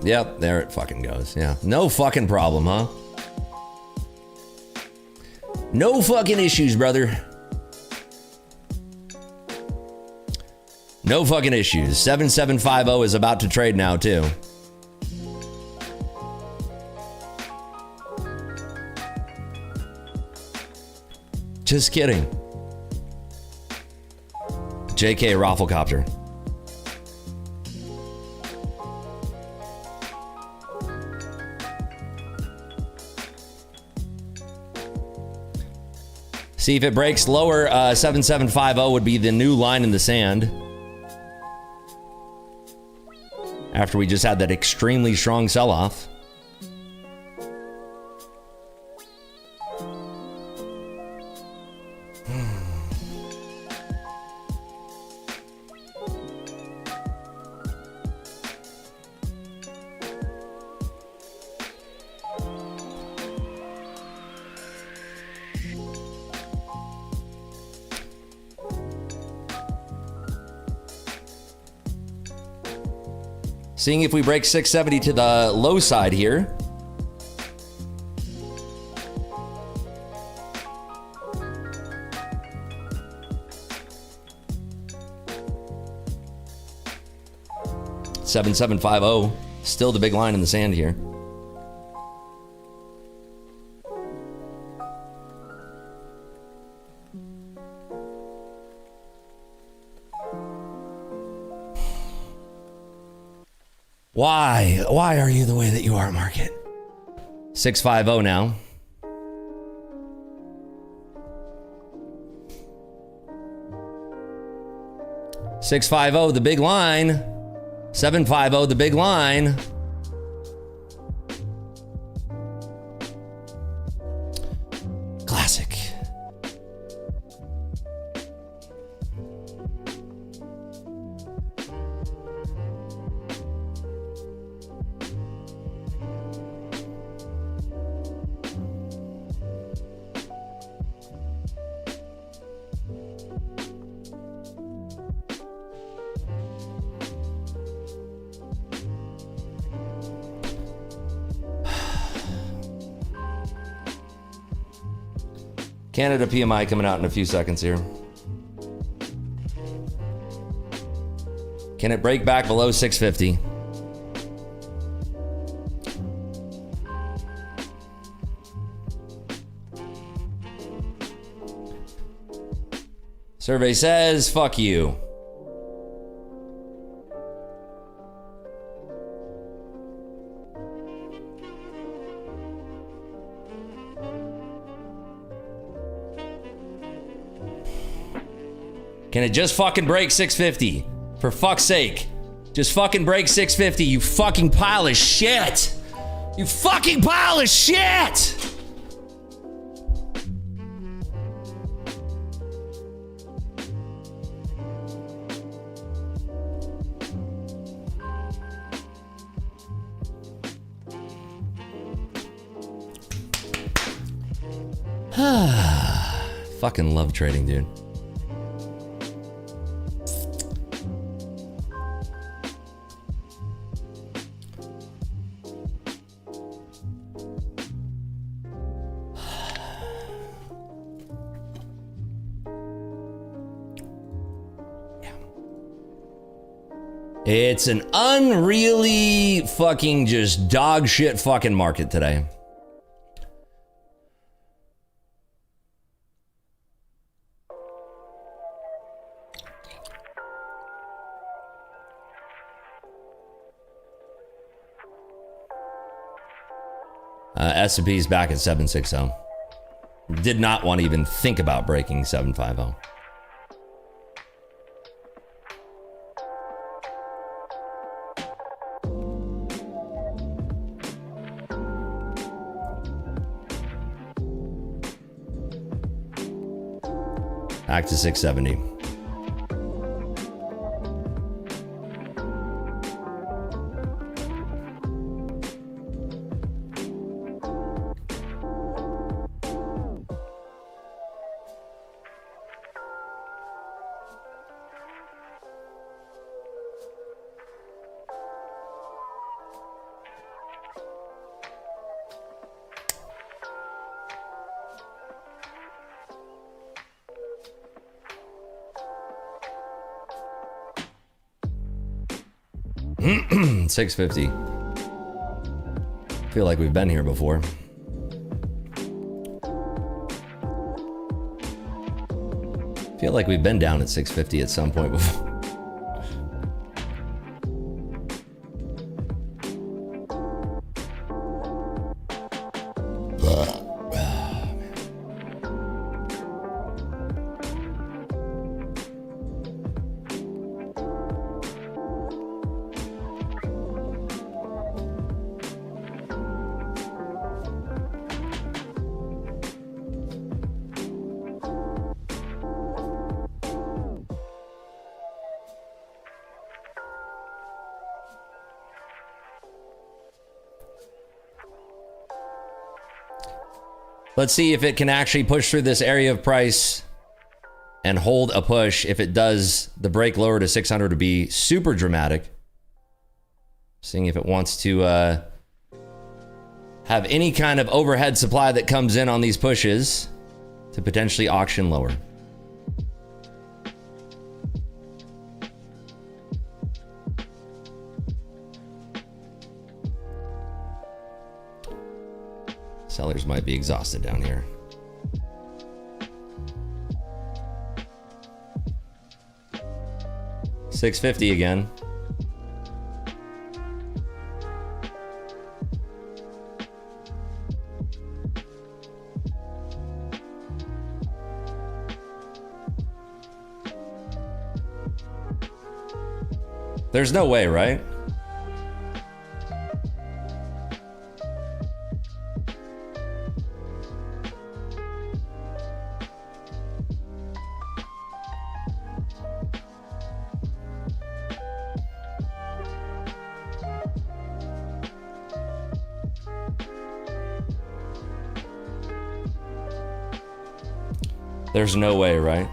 Yep, there it fucking goes. Yeah, no fucking problem, huh? No fucking issues, brother. No fucking issues. 7750 is about to trade now, too. Just kidding. JK Rafflecopter. See if it breaks lower. 7750 would be the new line in the sand. After we just had that extremely strong sell-off. Seeing if we break 670 to the low side here. $7750, still the big line in the sand here. Why are you the way that you are, market? 650 now. $650, the big line. $750, the big line. Classic. Canada PMI coming out in a few seconds here. Can it break back below 650? Survey says, fuck you. Can it just fucking break 650? For fuck's sake. Just fucking break 650, you fucking pile of shit. You fucking pile of shit. Fucking love trading, dude. It's an unreally fucking just dog shit fucking market today. S&P's back at 760. Did not want to even think about breaking 750. Back to 670. $650. Feel like we've been here before. Feel like we've been down at 650 at some point before. Let's see if it can actually push through this area of price and hold a push. If it does, the break lower to 600 would be super dramatic. Seeing if it wants to have any kind of overhead supply that comes in on these pushes to potentially auction lower. Sellers might be exhausted down here. $650 again. There's no way, right? There's no way, right?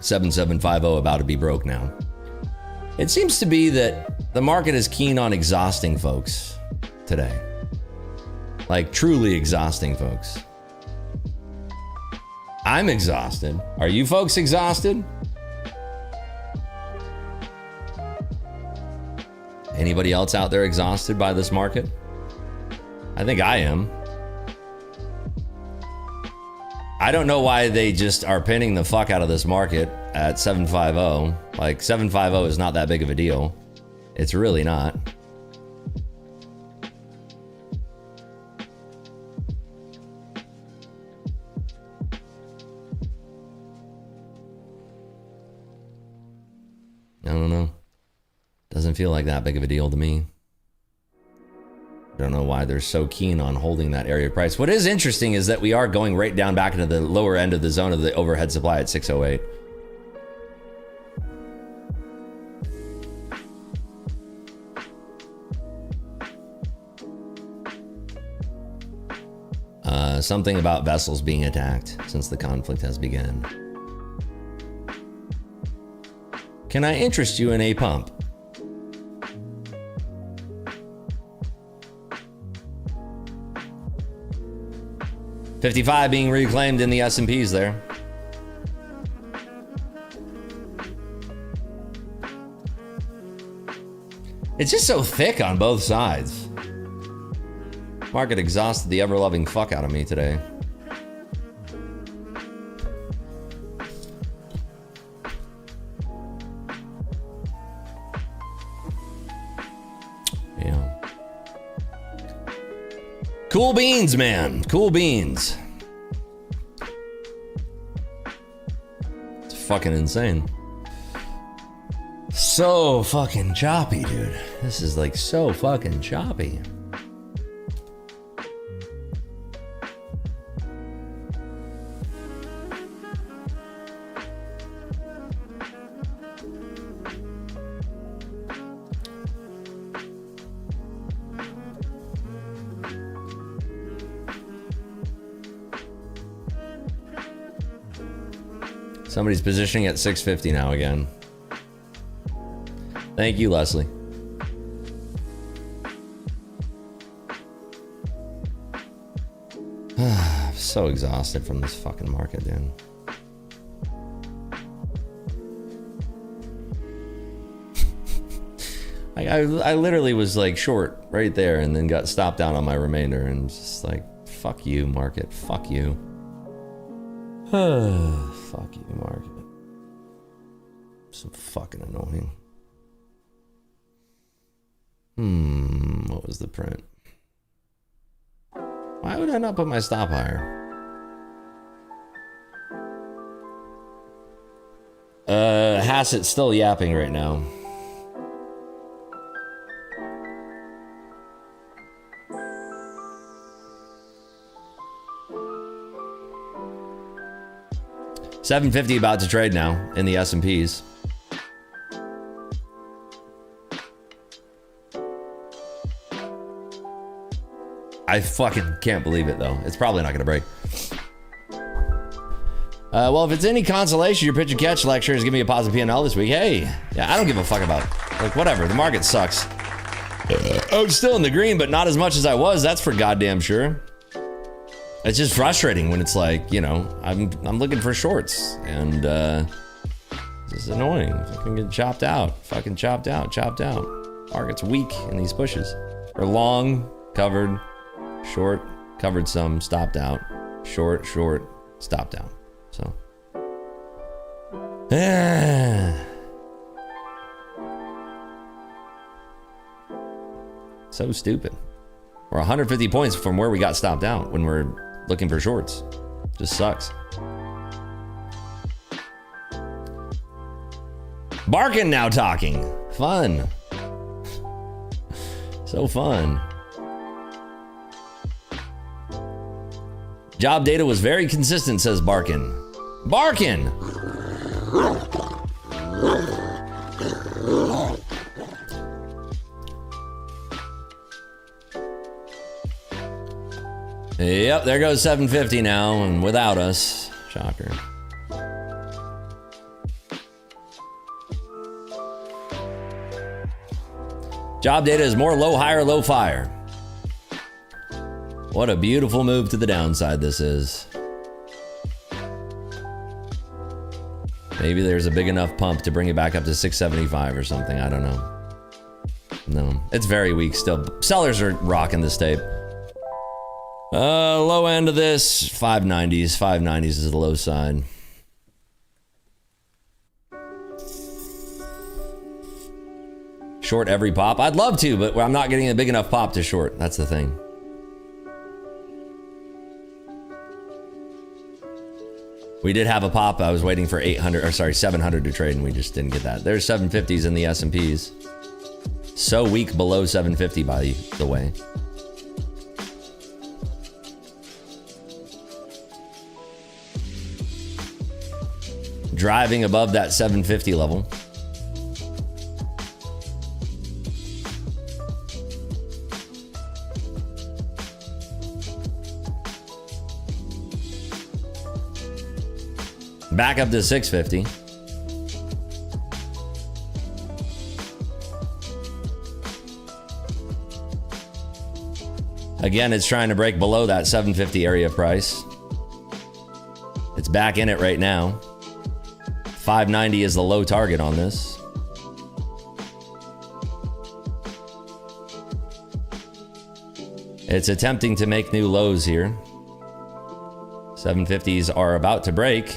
$7750 about to be broke now. It seems to be that the market is keen on exhausting folks today. Like truly exhausting folks. I'm exhausted. Are you folks exhausted? Anybody else out there exhausted by this market? I think I am. I don't know why they just are pinning the fuck out of this market at 750. Like 750 is not that big of a deal. It's really not. I don't know. Doesn't feel like that big of a deal to me. I don't know why they're so keen on holding that area price. What is interesting is that we are going right down back into the lower end of the zone of the overhead supply at 608. Something about vessels being attacked since the conflict has begun. Can I interest you in a pump? $55 being reclaimed in the S&Ps there. It's just so thick on both sides. Market exhausted the ever-loving fuck out of me today. Cool beans, man. Cool beans. It's fucking insane. So fucking choppy, dude. This is like so fucking choppy. Somebody's positioning at 650 now again. Thank you, Leslie. I'm so exhausted from this fucking market, dude. I literally was like short right there and then got stopped out on my remainder and just like, fuck you, market. Fuck you. Fuck you, market. So fucking annoying. What was the print? Why would I not put my stop higher? Hassett's still yapping right now. $750 about to trade now in the S&Ps. I fucking can't believe it though. It's probably not gonna break. Well, if it's any consolation, your pitch and catch lecture is giving me a positive P&L this week. Hey, yeah, I don't give a fuck about, like, whatever. The market sucks. I'm still in the green, but not as much as I was. That's for goddamn sure. It's just frustrating when it's like, you know, I'm looking for shorts and this is annoying. Fucking get chopped out. Fucking chopped out. Market's weak in these pushes. Or long, covered, short, covered some, stopped out. Short, stopped out. So. So stupid. We're 150 points from where we got stopped out when we're looking for shorts. Just sucks. Barkin now talking. Fun. So fun. Job data was very consistent, says Barkin. Barkin! Yep, there goes 750 now, and without us. Shocker. Job data is more low, higher, low, fire. What a beautiful move to the downside this is. Maybe there's a big enough pump to bring it back up to 675 or something. I don't know. No, it's very weak still. Sellers are rocking this tape. Low end of this, 590s. 590s is the low side. Short every pop. I'd love to, but I'm not getting a big enough pop to short. That's the thing. We did have a pop. I was waiting for 700 to trade, and we just didn't get that. There's 750s in the S&Ps. So weak below 750, by the way. Driving above that 750 level. Back up to 650. Again, it's trying to break below that 750 area price. It's back in it right now. 590 is the low target on this. It's attempting to make new lows here. 750s are about to break,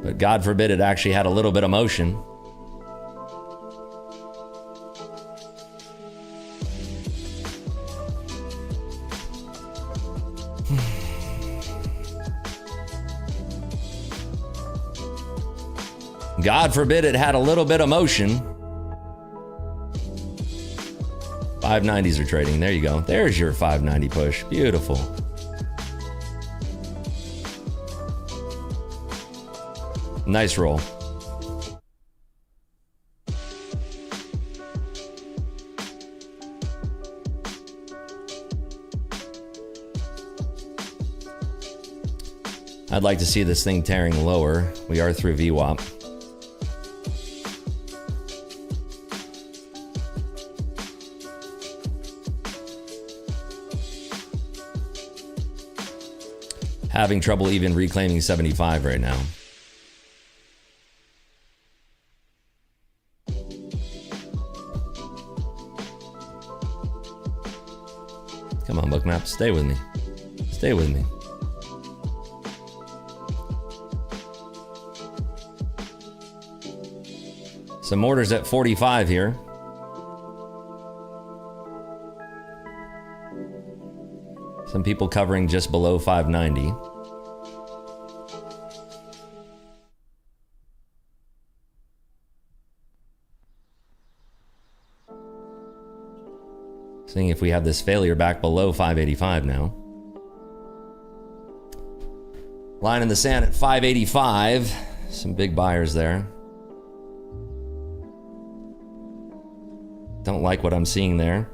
but God forbid it actually had a little bit of motion. God forbid it had a little bit of motion. 590s are trading. There you go. There's your 590 push. Beautiful. Nice roll. I'd like to see this thing tearing lower. We are through VWAP. Having trouble even reclaiming 75 right now. Come on, Bookmap, stay with me. Stay with me. Some orders at 45 here. Some people covering just below 590. Seeing if we have this failure back below 585 now. Line in the sand at 585. Some big buyers there. Don't like what I'm seeing there.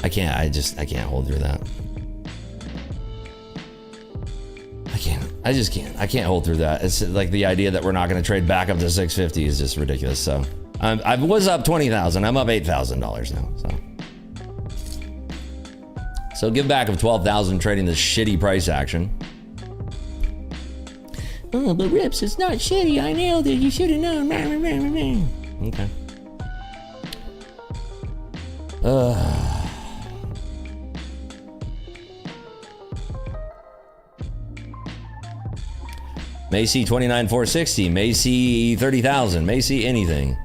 I can't hold through that. I can't hold through that. It's like the idea that we're not going to trade back up to 650 is just ridiculous. So I was up 20,000. I'm up $8,000 now. So give back of 12,000 trading this shitty price action. Oh, but Rips, it's not shitty. I nailed it. You should have known. Okay. May see 29,460, may see 30,000, may see anything.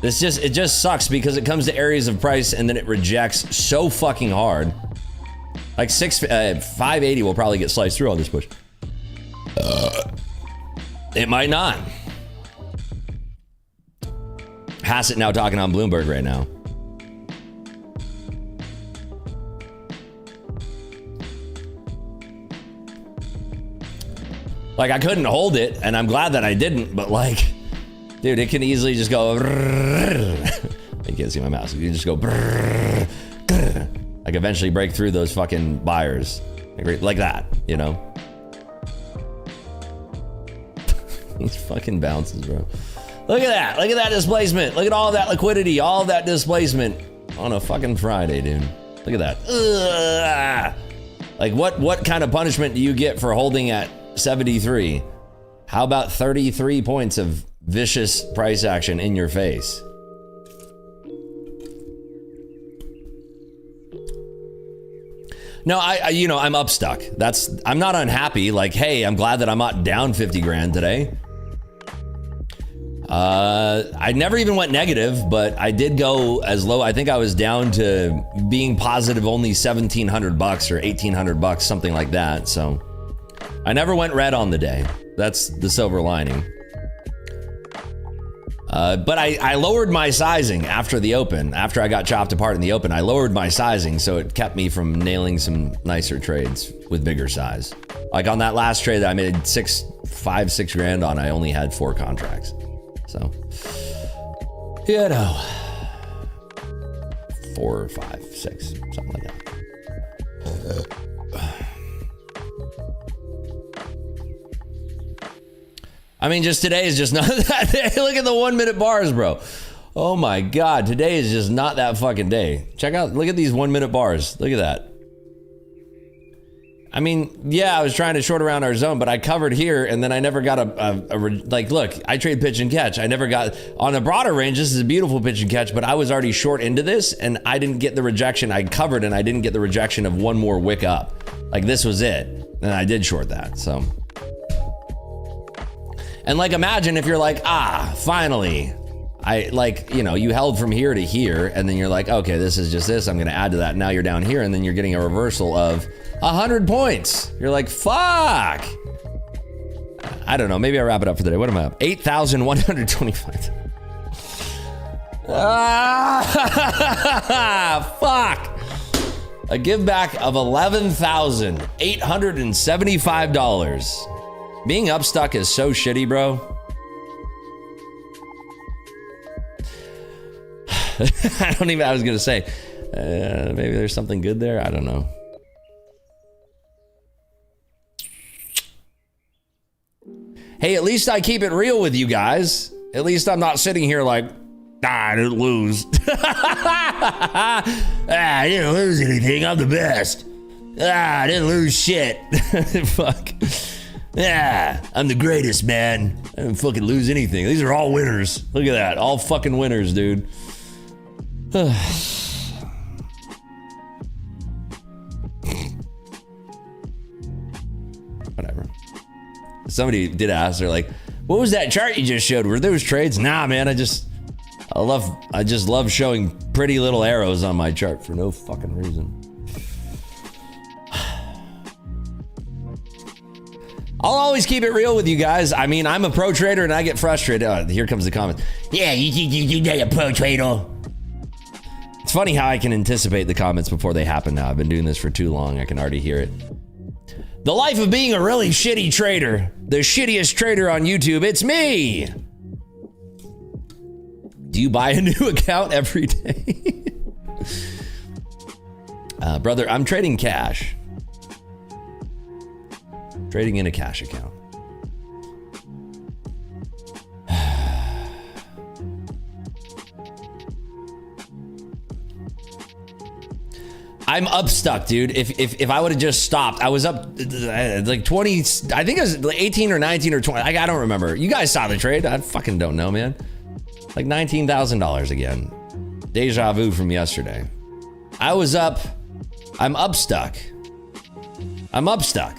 It just sucks because it comes to areas of price and then it rejects so fucking hard. Like 580 will probably get sliced through on this push. It might not. Hassett now talking on Bloomberg right now. Like, I couldn't hold it, and I'm glad that I didn't, but like, dude, it can easily just go. You can't see my mouse. You can just go. Like, eventually break through those fucking buyers. Like that, you know? These fucking bounces, bro. Look at that. Look at that displacement. Look at all of that liquidity, all of that displacement on a fucking Friday, dude. Look at that. Ugh. Like, what kind of punishment do you get for holding at 73? How about 33 points of vicious price action in your face? No, I'm up stuck. I'm not unhappy. Like, hey, I'm glad that I'm not down 50 grand today. I never even went negative, but I did go as low. I think I was down to being positive only $1,700 or $1,800, something like that. So I never went red on the day. That's the silver lining. But I lowered my sizing after the open. After I got chopped apart in the open, I lowered my sizing, so it kept me from nailing some nicer trades with bigger size. Like on that last trade that I made 6 grand on, I only had 4 contracts. So, you know, 4, 5, 6, something like that. I mean, just today is just not that day. Look at the 1 minute bars, bro. Oh my God, today is just not that fucking day. Check out, look at these 1 minute bars. Look at that. I mean, yeah, I was trying to short around our zone, but I covered here and then I never got like, look, I trade pitch and catch. I never got, on a broader range, this is a beautiful pitch and catch, but I was already short into this and I didn't get the rejection. I covered and I didn't get the rejection of one more wick up. Like this was it. And I did short that, so. And like, imagine if you're like, finally, You held from here to here, and then you're like, okay, this is just this. I'm going to add to that. Now you're down here, and then you're getting a reversal of 100 points. You're like, fuck. I don't know. Maybe I wrap it up for the day. What am I up? 8,125. Fuck. A give back of $11,875. Being upstuck is so shitty, bro. I was gonna say, maybe there's something good there. I don't know. Hey, at least I keep it real with you guys. At least I'm not sitting here like, I didn't lose. I didn't lose anything. I'm the best. I didn't lose shit. Fuck. I'm the greatest, man. I didn't fucking lose anything. These are all winners. Look at that. All fucking winners, dude. Whatever. Somebody did ask, they're like, what was that chart you just showed? Were those trades? Nah, man, I just love showing pretty little arrows on my chart for no fucking reason. I'll always keep it real with you guys. I mean, I'm a pro trader and I get frustrated. Oh, here comes the comment. Yeah, you're a pro trader. It's funny how I can anticipate the comments before they happen now. I've been doing this for too long. I can already hear it. The life of being a really shitty trader. The shittiest trader on YouTube. It's me. Do you buy a new account every day? Brother, I'm trading cash. Trading in a cash account. I'm up stuck, dude. If I would have just stopped, I was up like 20, I think it was 18 or 19 or 20. I don't remember. You guys saw the trade. I fucking don't know, man. Like $19,000 again. Deja vu from yesterday. I was up. I'm up stuck. I'm up stuck.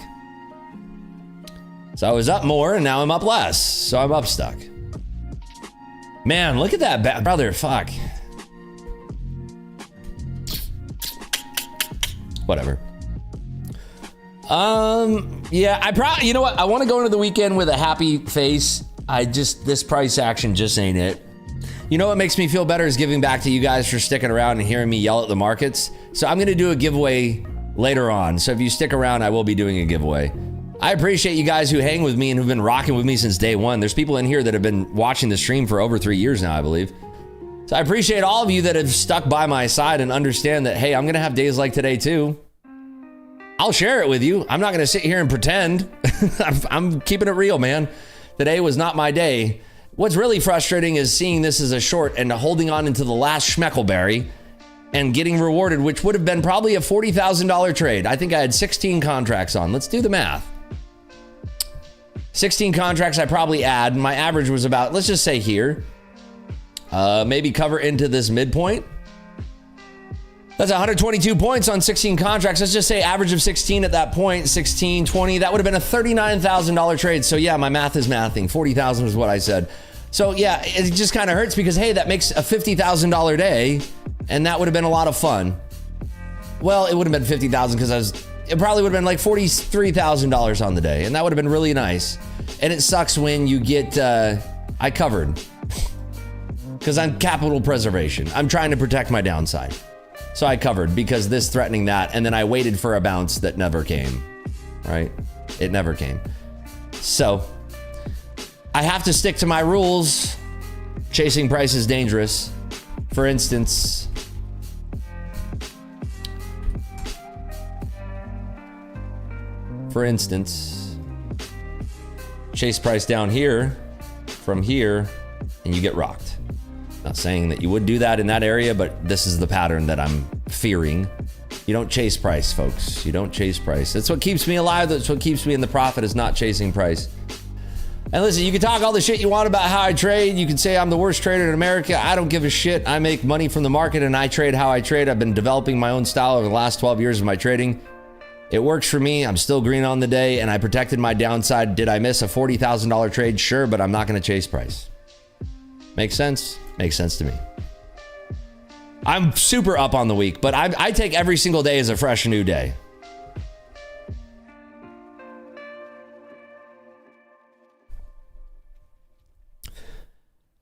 So I was up more and now I'm up less. So I'm up stuck. Man, look at that, brother. Fuck. Whatever. Yeah, you know what? I want to go into the weekend with a happy face. This price action just ain't it. You know what makes me feel better is giving back to you guys for sticking around and hearing me yell at the markets. So I'm going to do a giveaway later on. So if you stick around, I will be doing a giveaway. I appreciate you guys who hang with me and who've been rocking with me since day one. There's people in here that have been watching the stream for over 3 years now, I believe. So I appreciate all of you that have stuck by my side and understand that, hey, I'm going to have days like today too. I'll share it with you. I'm not going to sit here and pretend. I'm keeping it real, man. Today was not my day. What's really frustrating is seeing this as a short and holding on into the last schmeckleberry and getting rewarded, which would have been probably a $40,000 trade. I think I had 16 contracts on. Let's do the math. 16 contracts I probably add. My average was about, let's just say here, maybe cover into this midpoint. That's 122 points on 16 contracts. Let's just say average of 16 at that point, 16, 20. That would have been a $39,000 trade. So yeah, my math is mathing. 40,000 is what I said. So yeah, it just kind of hurts because, hey, that makes a $50,000 day. And that would have been a lot of fun. Well, it would have been 50,000 because it probably would have been like $43,000 on the day. And that would have been really nice. And it sucks when you get, I covered. Because I'm capital preservation. I'm trying to protect my downside. So I covered because this threatening that, and then I waited for a bounce that never came, right? It never came. So I have to stick to my rules. Chasing price is dangerous. For instance, chase price down here, from here, and you get rocked. Not saying that you would do that in that area, but this is the pattern that I'm fearing. You don't chase price, folks. You don't chase price. That's what keeps me alive. That's what keeps me in the profit, is not chasing price. And listen, you can talk all the shit you want about how I trade. You can say I'm the worst trader in America. I don't give a shit. I make money from the market and I trade how I trade. I've been developing my own style over the last 12 years of my trading. It works for me. I'm still green on the day and I protected my downside. Did I miss a $40,000 trade? Sure, but I'm not going to chase price. Make sense? Makes sense to me. I'm super up on the week, but I take every single day as a fresh new day.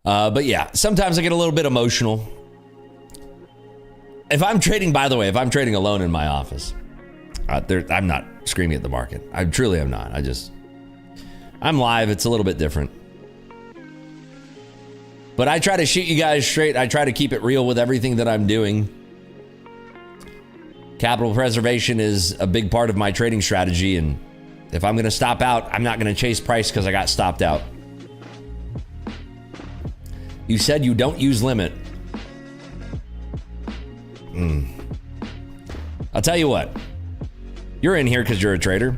But yeah, sometimes I get a little bit emotional. If I'm trading, by the way, if I'm trading alone in my office, I'm not screaming at the market. I truly am not. I'm live. It's a little bit different. But I try to shoot you guys straight. I try to keep it real with everything that I'm doing. Capital preservation is a big part of my trading strategy. And if I'm going to stop out, I'm not going to chase price because I got stopped out. You said you don't use limit. I'll tell you what. You're in here because you're a trader.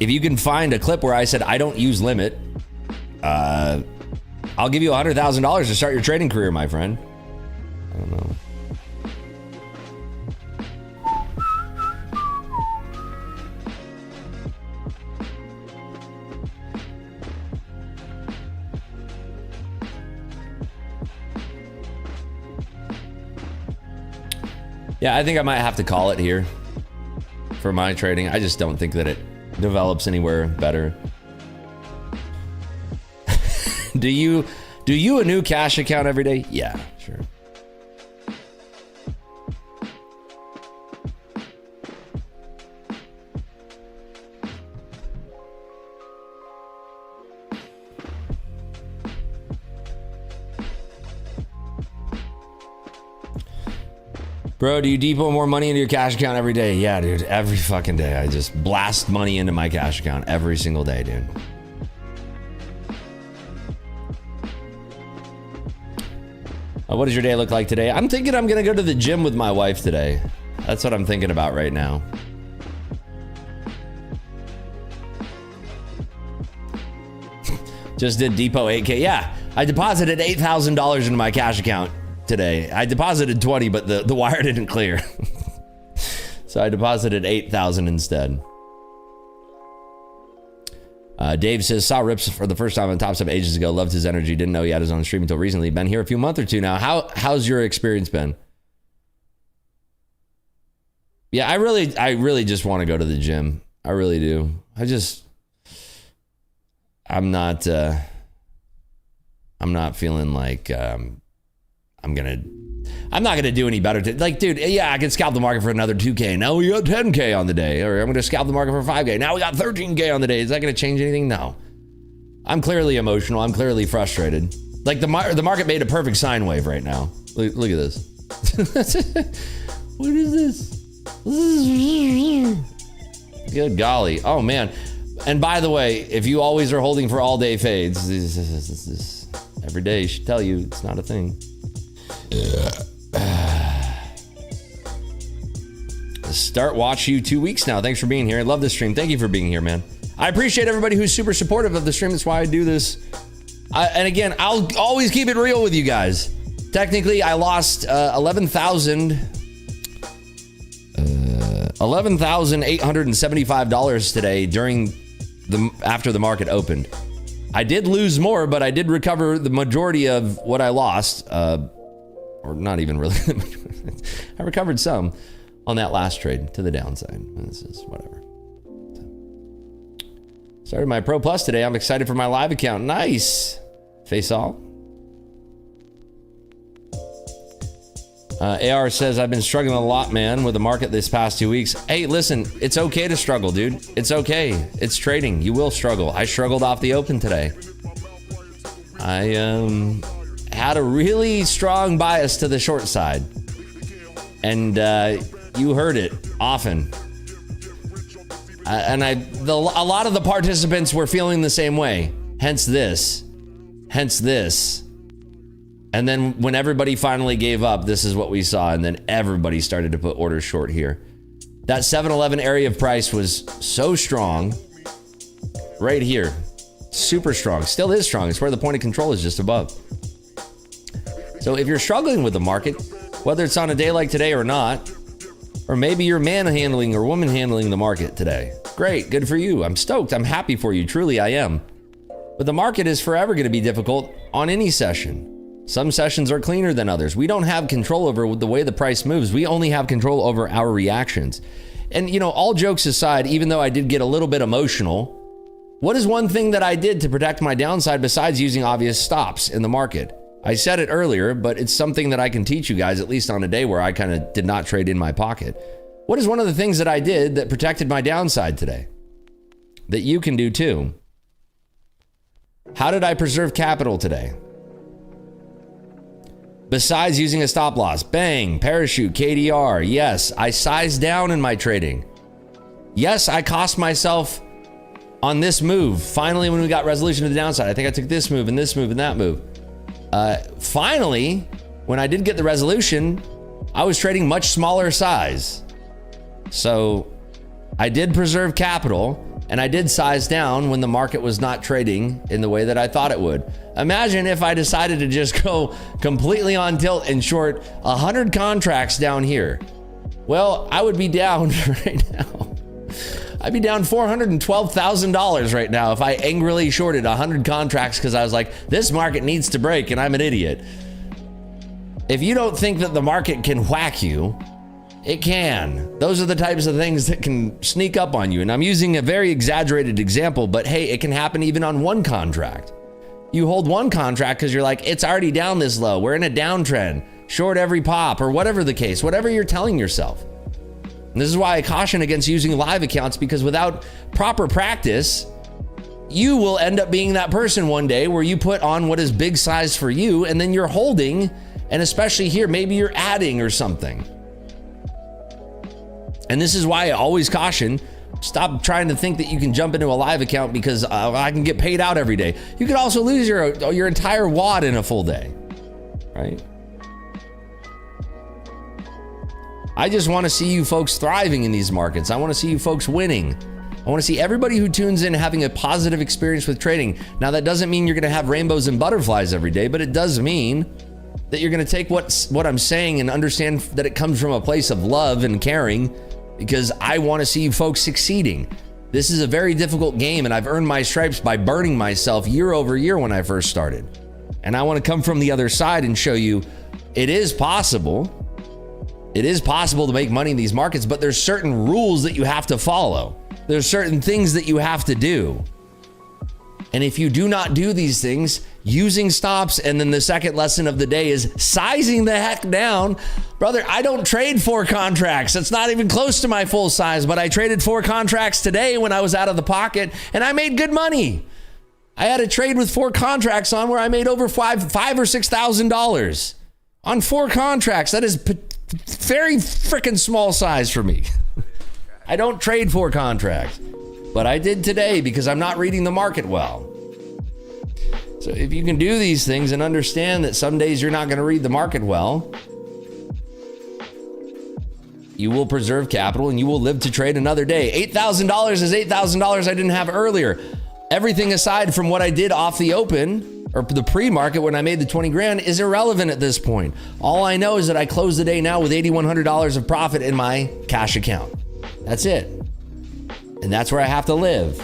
If you can find a clip where I said I don't use limit, I'll give you $100,000 to start your trading career, my friend. I don't know. Yeah, I think I might have to call it here for my trading. I just don't think that it develops anywhere better. Do you a new cash account every day? Yeah, sure. Bro, do you depot more money into your cash account every day? Yeah, dude, every fucking day. I just blast money into my cash account every single day, dude. What does your day look like today? I'm thinking I'm gonna go to the gym with my wife today. That's what I'm thinking about right now. Just did depot 8K. Yeah, I deposited $8,000 into my cash account today. I deposited 20, but the wire didn't clear. So I deposited 8,000 instead. Dave says, saw Rips for the first time on Top Step ages ago. Loved his energy. Didn't know he had his own stream until recently. Been here a few months or two now. How's your experience been? Yeah, I really just want to go to the gym. I really do. I'm not feeling like I'm not gonna do any better. Like, dude, yeah, I can scalp the market for another 2K. Now we got 10K on the day. Or I'm gonna scalp the market for 5K. Now we got 13K on the day. Is that gonna change anything? No. I'm clearly emotional. I'm clearly frustrated. Like the market made a perfect sine wave right now. Look at this. What is this? Good golly. Oh man. And by the way, if you always are holding for all day fades, this every day should tell you it's not a thing. Start watch you 2 weeks now. Thanks for being here. I love this stream. Thank you for being here, man. I appreciate everybody who's super supportive of the stream. That's why I do this. And again, I'll always keep it real with you guys. Technically, I lost $11,875 today after the market opened. I did lose more, but I did recover the majority of what I lost. Or not even really. I recovered some on that last trade to the downside. This is whatever. Started my Pro Plus today. I'm excited for my live account. Nice. Face all. AR says, I've been struggling a lot, man, with the market this past 2 weeks. Hey, listen, it's okay to struggle, dude. It's okay. It's trading. You will struggle. I struggled off the open today. I had a really strong bias to the short side. And you heard it often. And a lot of the participants were feeling the same way. Hence this. And then when everybody finally gave up, this is what we saw. And then everybody started to put orders short here. That 7-11 area of price was so strong. Right here. Super strong. Still is strong. It's where the point of control is just above. So if you're struggling with the market, whether it's on a day like today or not, or maybe you're manhandling or woman handling the market today, great, good for you. I'm stoked. I'm happy for you. Truly, I am. But the market is forever going to be difficult on any session. Some sessions are cleaner than others. We don't have control over the way the price moves. We only have control over our reactions. And, you know, all jokes aside, even though I did get a little bit emotional, what is one thing that I did to protect my downside besides using obvious stops in the market? I said it earlier, but it's something that I can teach you guys, at least on a day where I kind of did not trade in my pocket. What is one of the things that I did that protected my downside today that you can do too? How did I preserve capital today? Besides using a stop loss, bang, parachute, KDR. Yes, I sized down in my trading. Yes, I cost myself on this move. Finally, when we got resolution to the downside, I think I took this move and this move and that move. Finally, when I did get the resolution, I was trading much smaller size. So I did preserve capital. And I did size down when the market was not trading in the way that I thought it would. Imagine if I decided to just go completely on tilt and short 100 contracts down here. Well, I would be down right now. I'd be down $412,000 right now if I angrily shorted 100 contracts because I was like, this market needs to break and I'm an idiot. If you don't think that the market can whack you, it can. Those are the types of things that can sneak up on you. And I'm using a very exaggerated example, but hey, it can happen even on one contract. You hold one contract because you're like, it's already down this low. We're in a downtrend. Short every pop or whatever the case, whatever you're telling yourself. And this is why I caution against using live accounts, because without proper practice, you will end up being that person one day where you put on what is big size for you and then you're holding, and especially here, maybe you're adding or something. And this is why I always caution, stop trying to think that you can jump into a live account because I can get paid out every day. You could also lose your entire wad in a full day, right? I just want to see you folks thriving in these markets. I want to see you folks winning. I want to see everybody who tunes in having a positive experience with trading. Now, that doesn't mean you're going to have rainbows and butterflies every day, but it does mean that you're going to take what I'm saying and understand that it comes from a place of love and caring, because I want to see you folks succeeding. This is a very difficult game, and I've earned my stripes by burning myself year over year when I first started. And I want to come from the other side and show you it is possible. It is possible to make money in these markets, but there's certain rules that you have to follow. There's certain things that you have to do. And if you do not do these things, using stops, and then the second lesson of the day is sizing the heck down. Brother, I don't trade 4 contracts. It's not even close to my full size, but I traded 4 contracts today when I was out of the pocket, and I made good money. I had a trade with 4 contracts on where I made over $5,000 or $6,000 on 4 contracts. That is very freaking small size for me. I don't trade 4 contracts, but I did today because I'm not reading the market well. So if you can do these things and understand that some days you're not going to read the market well, you will preserve capital and you will live to trade another day. $8,000 is $8,000 I didn't have earlier. Everything aside from what I did off the open or the pre-market when I made the 20 grand is irrelevant at this point. All I know is that I closed the day now with $8,100 of profit in my cash account. That's it. And that's where I have to live.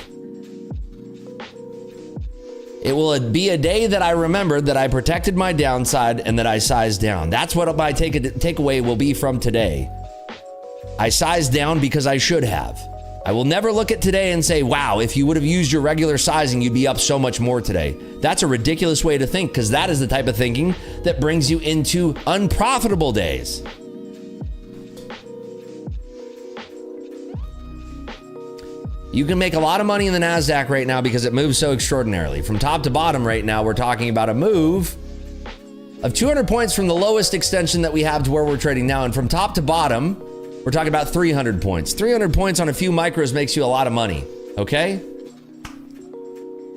It will be a day that I remembered that I protected my downside and that I sized down. That's what my takeaway will be from today. I sized down because I should have. I will never look at today and say, wow, if you would have used your regular sizing, you'd be up so much more today. That's a ridiculous way to think, because that is the type of thinking that brings you into unprofitable days. You can make a lot of money in the NASDAQ right now because it moves so extraordinarily. From top to bottom right now, we're talking about a move of 200 points from the lowest extension that we have to where we're trading now. And from top to bottom, we're talking about 300 points. 300 points on a few micros makes you a lot of money, okay?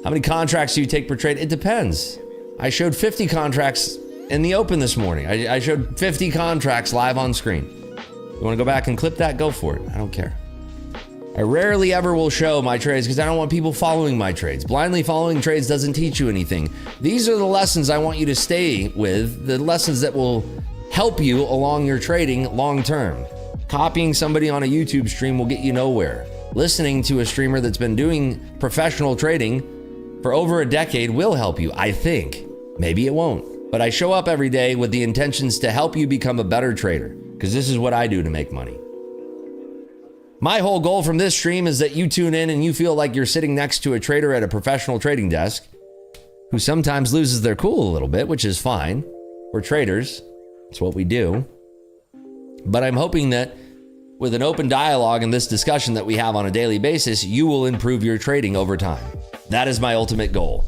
How many contracts do you take per trade? It depends. I showed 50 contracts in the open this morning. I showed 50 contracts live on screen. You want to go back and clip that? Go for it. I don't care. I rarely ever will show my trades because I don't want people following my trades. Blindly following trades doesn't teach you anything. These are the lessons I want you to stay with, the lessons that will help you along your trading long term. Copying somebody on a YouTube stream will get you nowhere. Listening to a streamer that's been doing professional trading for over a decade will help you, I think. Maybe it won't. But I show up every day with the intentions to help you become a better trader, because this is what I do to make money. My whole goal from this stream is that you tune in and you feel like you're sitting next to a trader at a professional trading desk who sometimes loses their cool a little bit, which is fine. We're traders. It's what we do. But I'm hoping that with an open dialogue and this discussion that we have on a daily basis, you will improve your trading over time. That is my ultimate goal.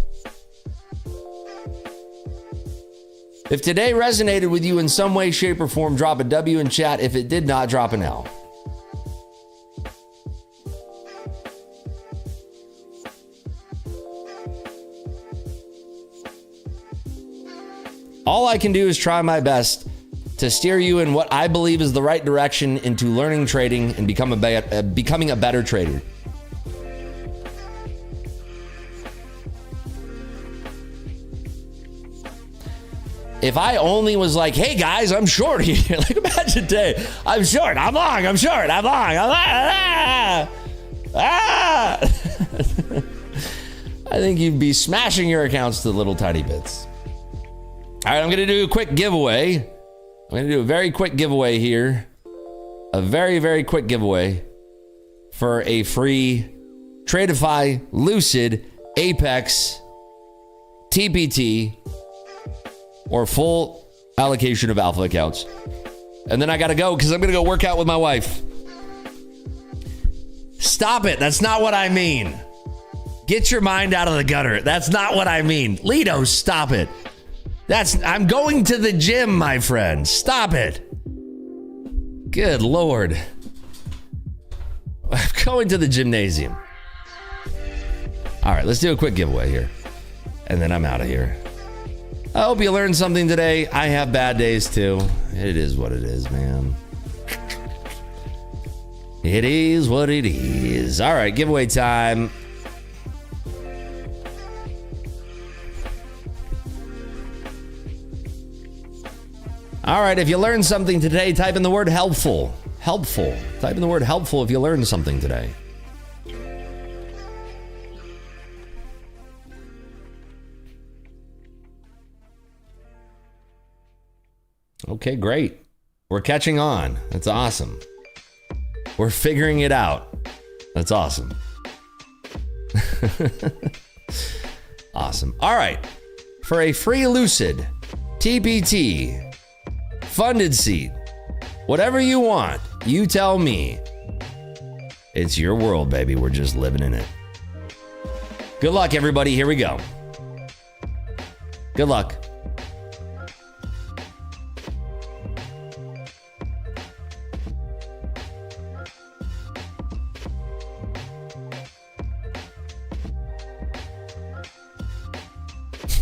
If today resonated with you in some way, shape, or form, drop a W in chat. If it did not, drop an L. All I can do is try my best to steer you in what I believe is the right direction into learning trading and becoming a better trader. If I only was like, hey guys, I'm short here. Like imagine today, I'm short, I'm long, I'm short, I'm long, I'm long. I think you'd be smashing your accounts to little tiny bits. All right, I'm going to do a quick giveaway. I'm going to do a very quick giveaway here. A very, very quick giveaway for a free Tradeify, Lucid, Apex, TPT, or full allocation of alpha accounts. And then I got to go because I'm going to go work out with my wife. Stop it. That's not what I mean. Get your mind out of the gutter. That's not what I mean. Lido, stop it. I'm going to the gym, my friend. Stop it. Good Lord. I'm going to the gymnasium. All right, let's do a quick giveaway here. And then I'm out of here. I hope you learned something today. I have bad days too. It is what it is, man. It is what it is. All right, giveaway time. All right, if you learned something today, type in the word helpful. Helpful. Type in the word helpful if you learned something today. Okay, great. We're catching on. That's awesome. We're figuring it out. That's awesome. Awesome. All right. For a free Lucid, TPT, funded seat, whatever you want, you tell me. It's your world, baby. We're just living in it. Good luck, everybody. Here we go. Good luck.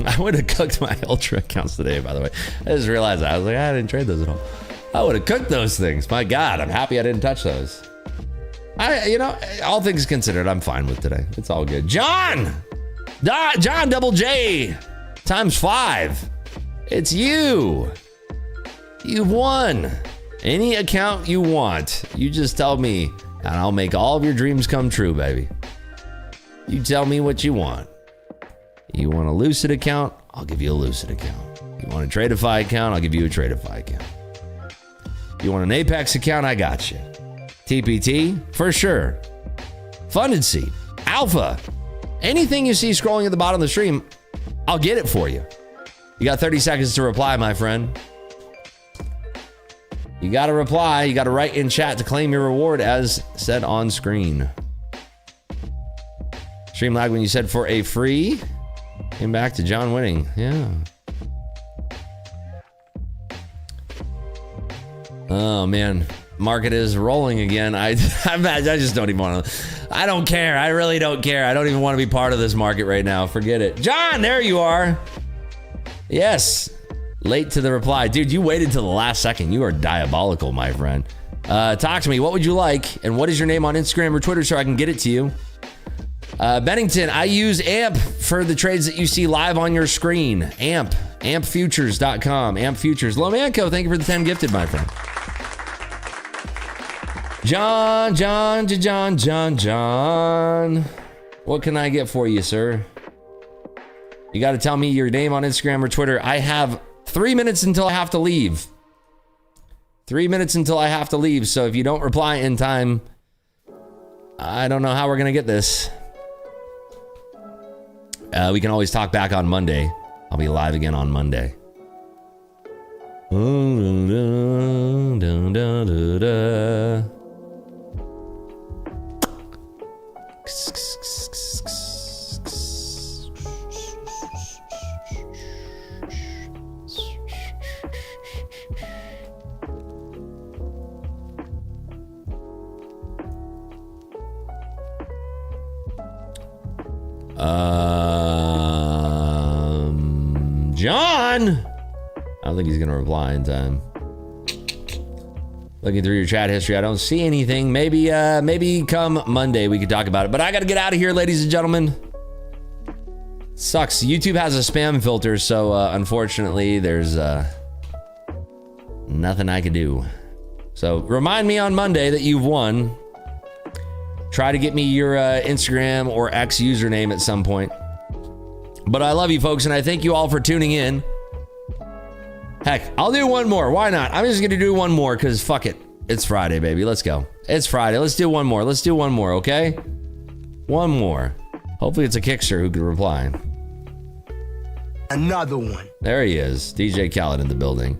I would have cooked my Ultra accounts today, by the way. I just realized that. I was like, I didn't trade those at all. I would have cooked those things. My God, I'm happy I didn't touch those. All things considered, I'm fine with today. It's all good. John Double J times 5. It's you. You've won. Any account you want. You just tell me, and I'll make all of your dreams come true, baby. You tell me what you want. You want a Lucid account? I'll give you a Lucid account. You want a Tradeify account? I'll give you a Tradeify account. You want an Apex account? I got you. TPT? For sure. Funded seat. Alpha. Anything you see scrolling at the bottom of the stream, I'll get it for you. You got 30 seconds to reply, my friend. You got to reply. You got to write in chat to claim your reward as said on screen. Stream lag when you said for a free. Came back to John winning. Yeah. Oh, man. Market is rolling again. I just don't even want to. I don't care. I really don't care. I don't even want to be part of this market right now. Forget it. John, there you are. Yes. Late to the reply. Dude, you waited till the last second. You are diabolical, my friend. Talk to me. What would you like? And what is your name on Instagram or Twitter so I can get it to you? Bennington, I use AMP for the trades that you see live on your screen. ampfutures.com. AMP Futures. Lomanco, thank you for the 10 gifted, my friend. John. What can I get for you, sir? You got to tell me your name on Instagram or Twitter. I have 3 minutes until I have to leave. 3 minutes until I have to leave. So if you don't reply in time, I don't know how we're going to get this. We can always talk back on Monday. I'll be live again on Monday. John, I don't think he's gonna reply in time. Looking through your chat history, I don't see anything. Maybe come Monday we could talk about it. But I gotta get out of here, ladies and gentlemen. Sucks. YouTube has a spam filter, so unfortunately, there's nothing I can do. So remind me on Monday that you've won. Try to get me your Instagram or X username at some point. But I love you folks, and I thank you all for tuning in. Heck, I'll do one more. Why not? I'm just going to do one more because fuck it. It's Friday, baby. Let's go. It's Friday. Let's do one more. Let's do one more, okay? One more. Hopefully it's a Kickster who can reply. Another one. There he is. DJ Khaled in the building.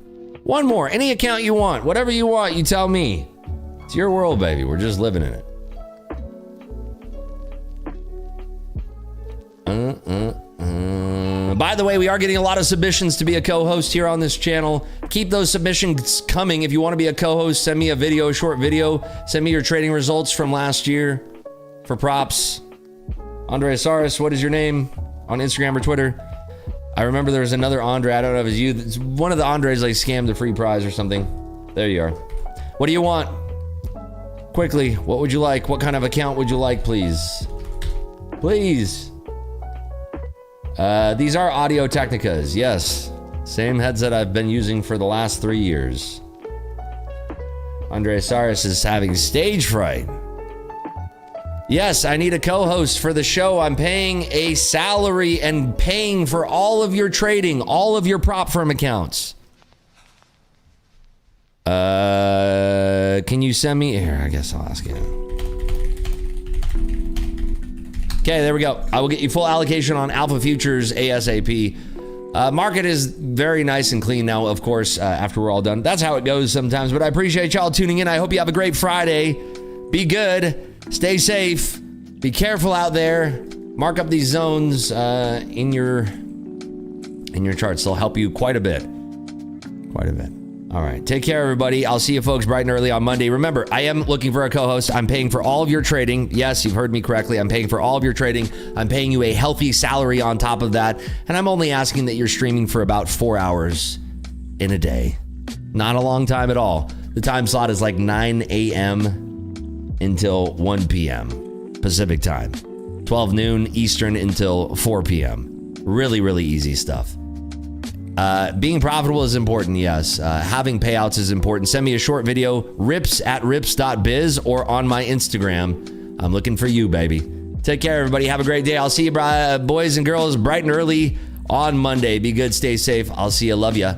One more. Any account you want. Whatever you want, you tell me. It's your world, baby. We're just living in it. By the way, we are getting a lot of submissions to be a co-host here on this channel. Keep those submissions coming. If you want to be a co-host, send me a video, a short video. Send me your trading results from last year for props. Andre Saris, what is your name on Instagram or Twitter? I remember there was another Andre. I don't know if it's you. It's one of the Andres like scammed a free prize or something. There you are. What do you want? Quickly, what would you like? What kind of account would you like, please? Please. These are Audio Technicas, yes. Same headset I've been using for the last 3 years. Andre Saris is having stage fright. Yes, I need a co-host for the show. I'm paying a salary and paying for all of your trading, all of your prop firm accounts. Can you send me here? I guess I'll ask you. Okay, there we go. I will get you full allocation on Alpha Futures ASAP. Market is very nice and clean now, of course, after we're all done. That's how it goes sometimes, but I appreciate y'all tuning in. I hope you have a great Friday. Be good. Stay safe. Be careful out there. Mark up these zones in your charts. They'll help you quite a bit. Quite a bit. All right. Take care, everybody. I'll see you folks bright and early on Monday. Remember, I am looking for a co-host. I'm paying for all of your trading. Yes, you've heard me correctly. I'm paying for all of your trading. I'm paying you a healthy salary on top of that. And I'm only asking that you're streaming for about 4 hours in a day. Not a long time at all. The time slot is like 9 a.m. until 1 p.m. Pacific time. 12 noon Eastern until 4 p.m. Really, really easy stuff. Being profitable is important, yes. Having payouts is important. Send me a short video, rips@rips.biz, or on my Instagram. I'm looking for you, baby. Take care, everybody. Have a great day. I'll see you, boys and girls, bright and early on Monday. Be good. Stay safe. I'll see you. Love ya.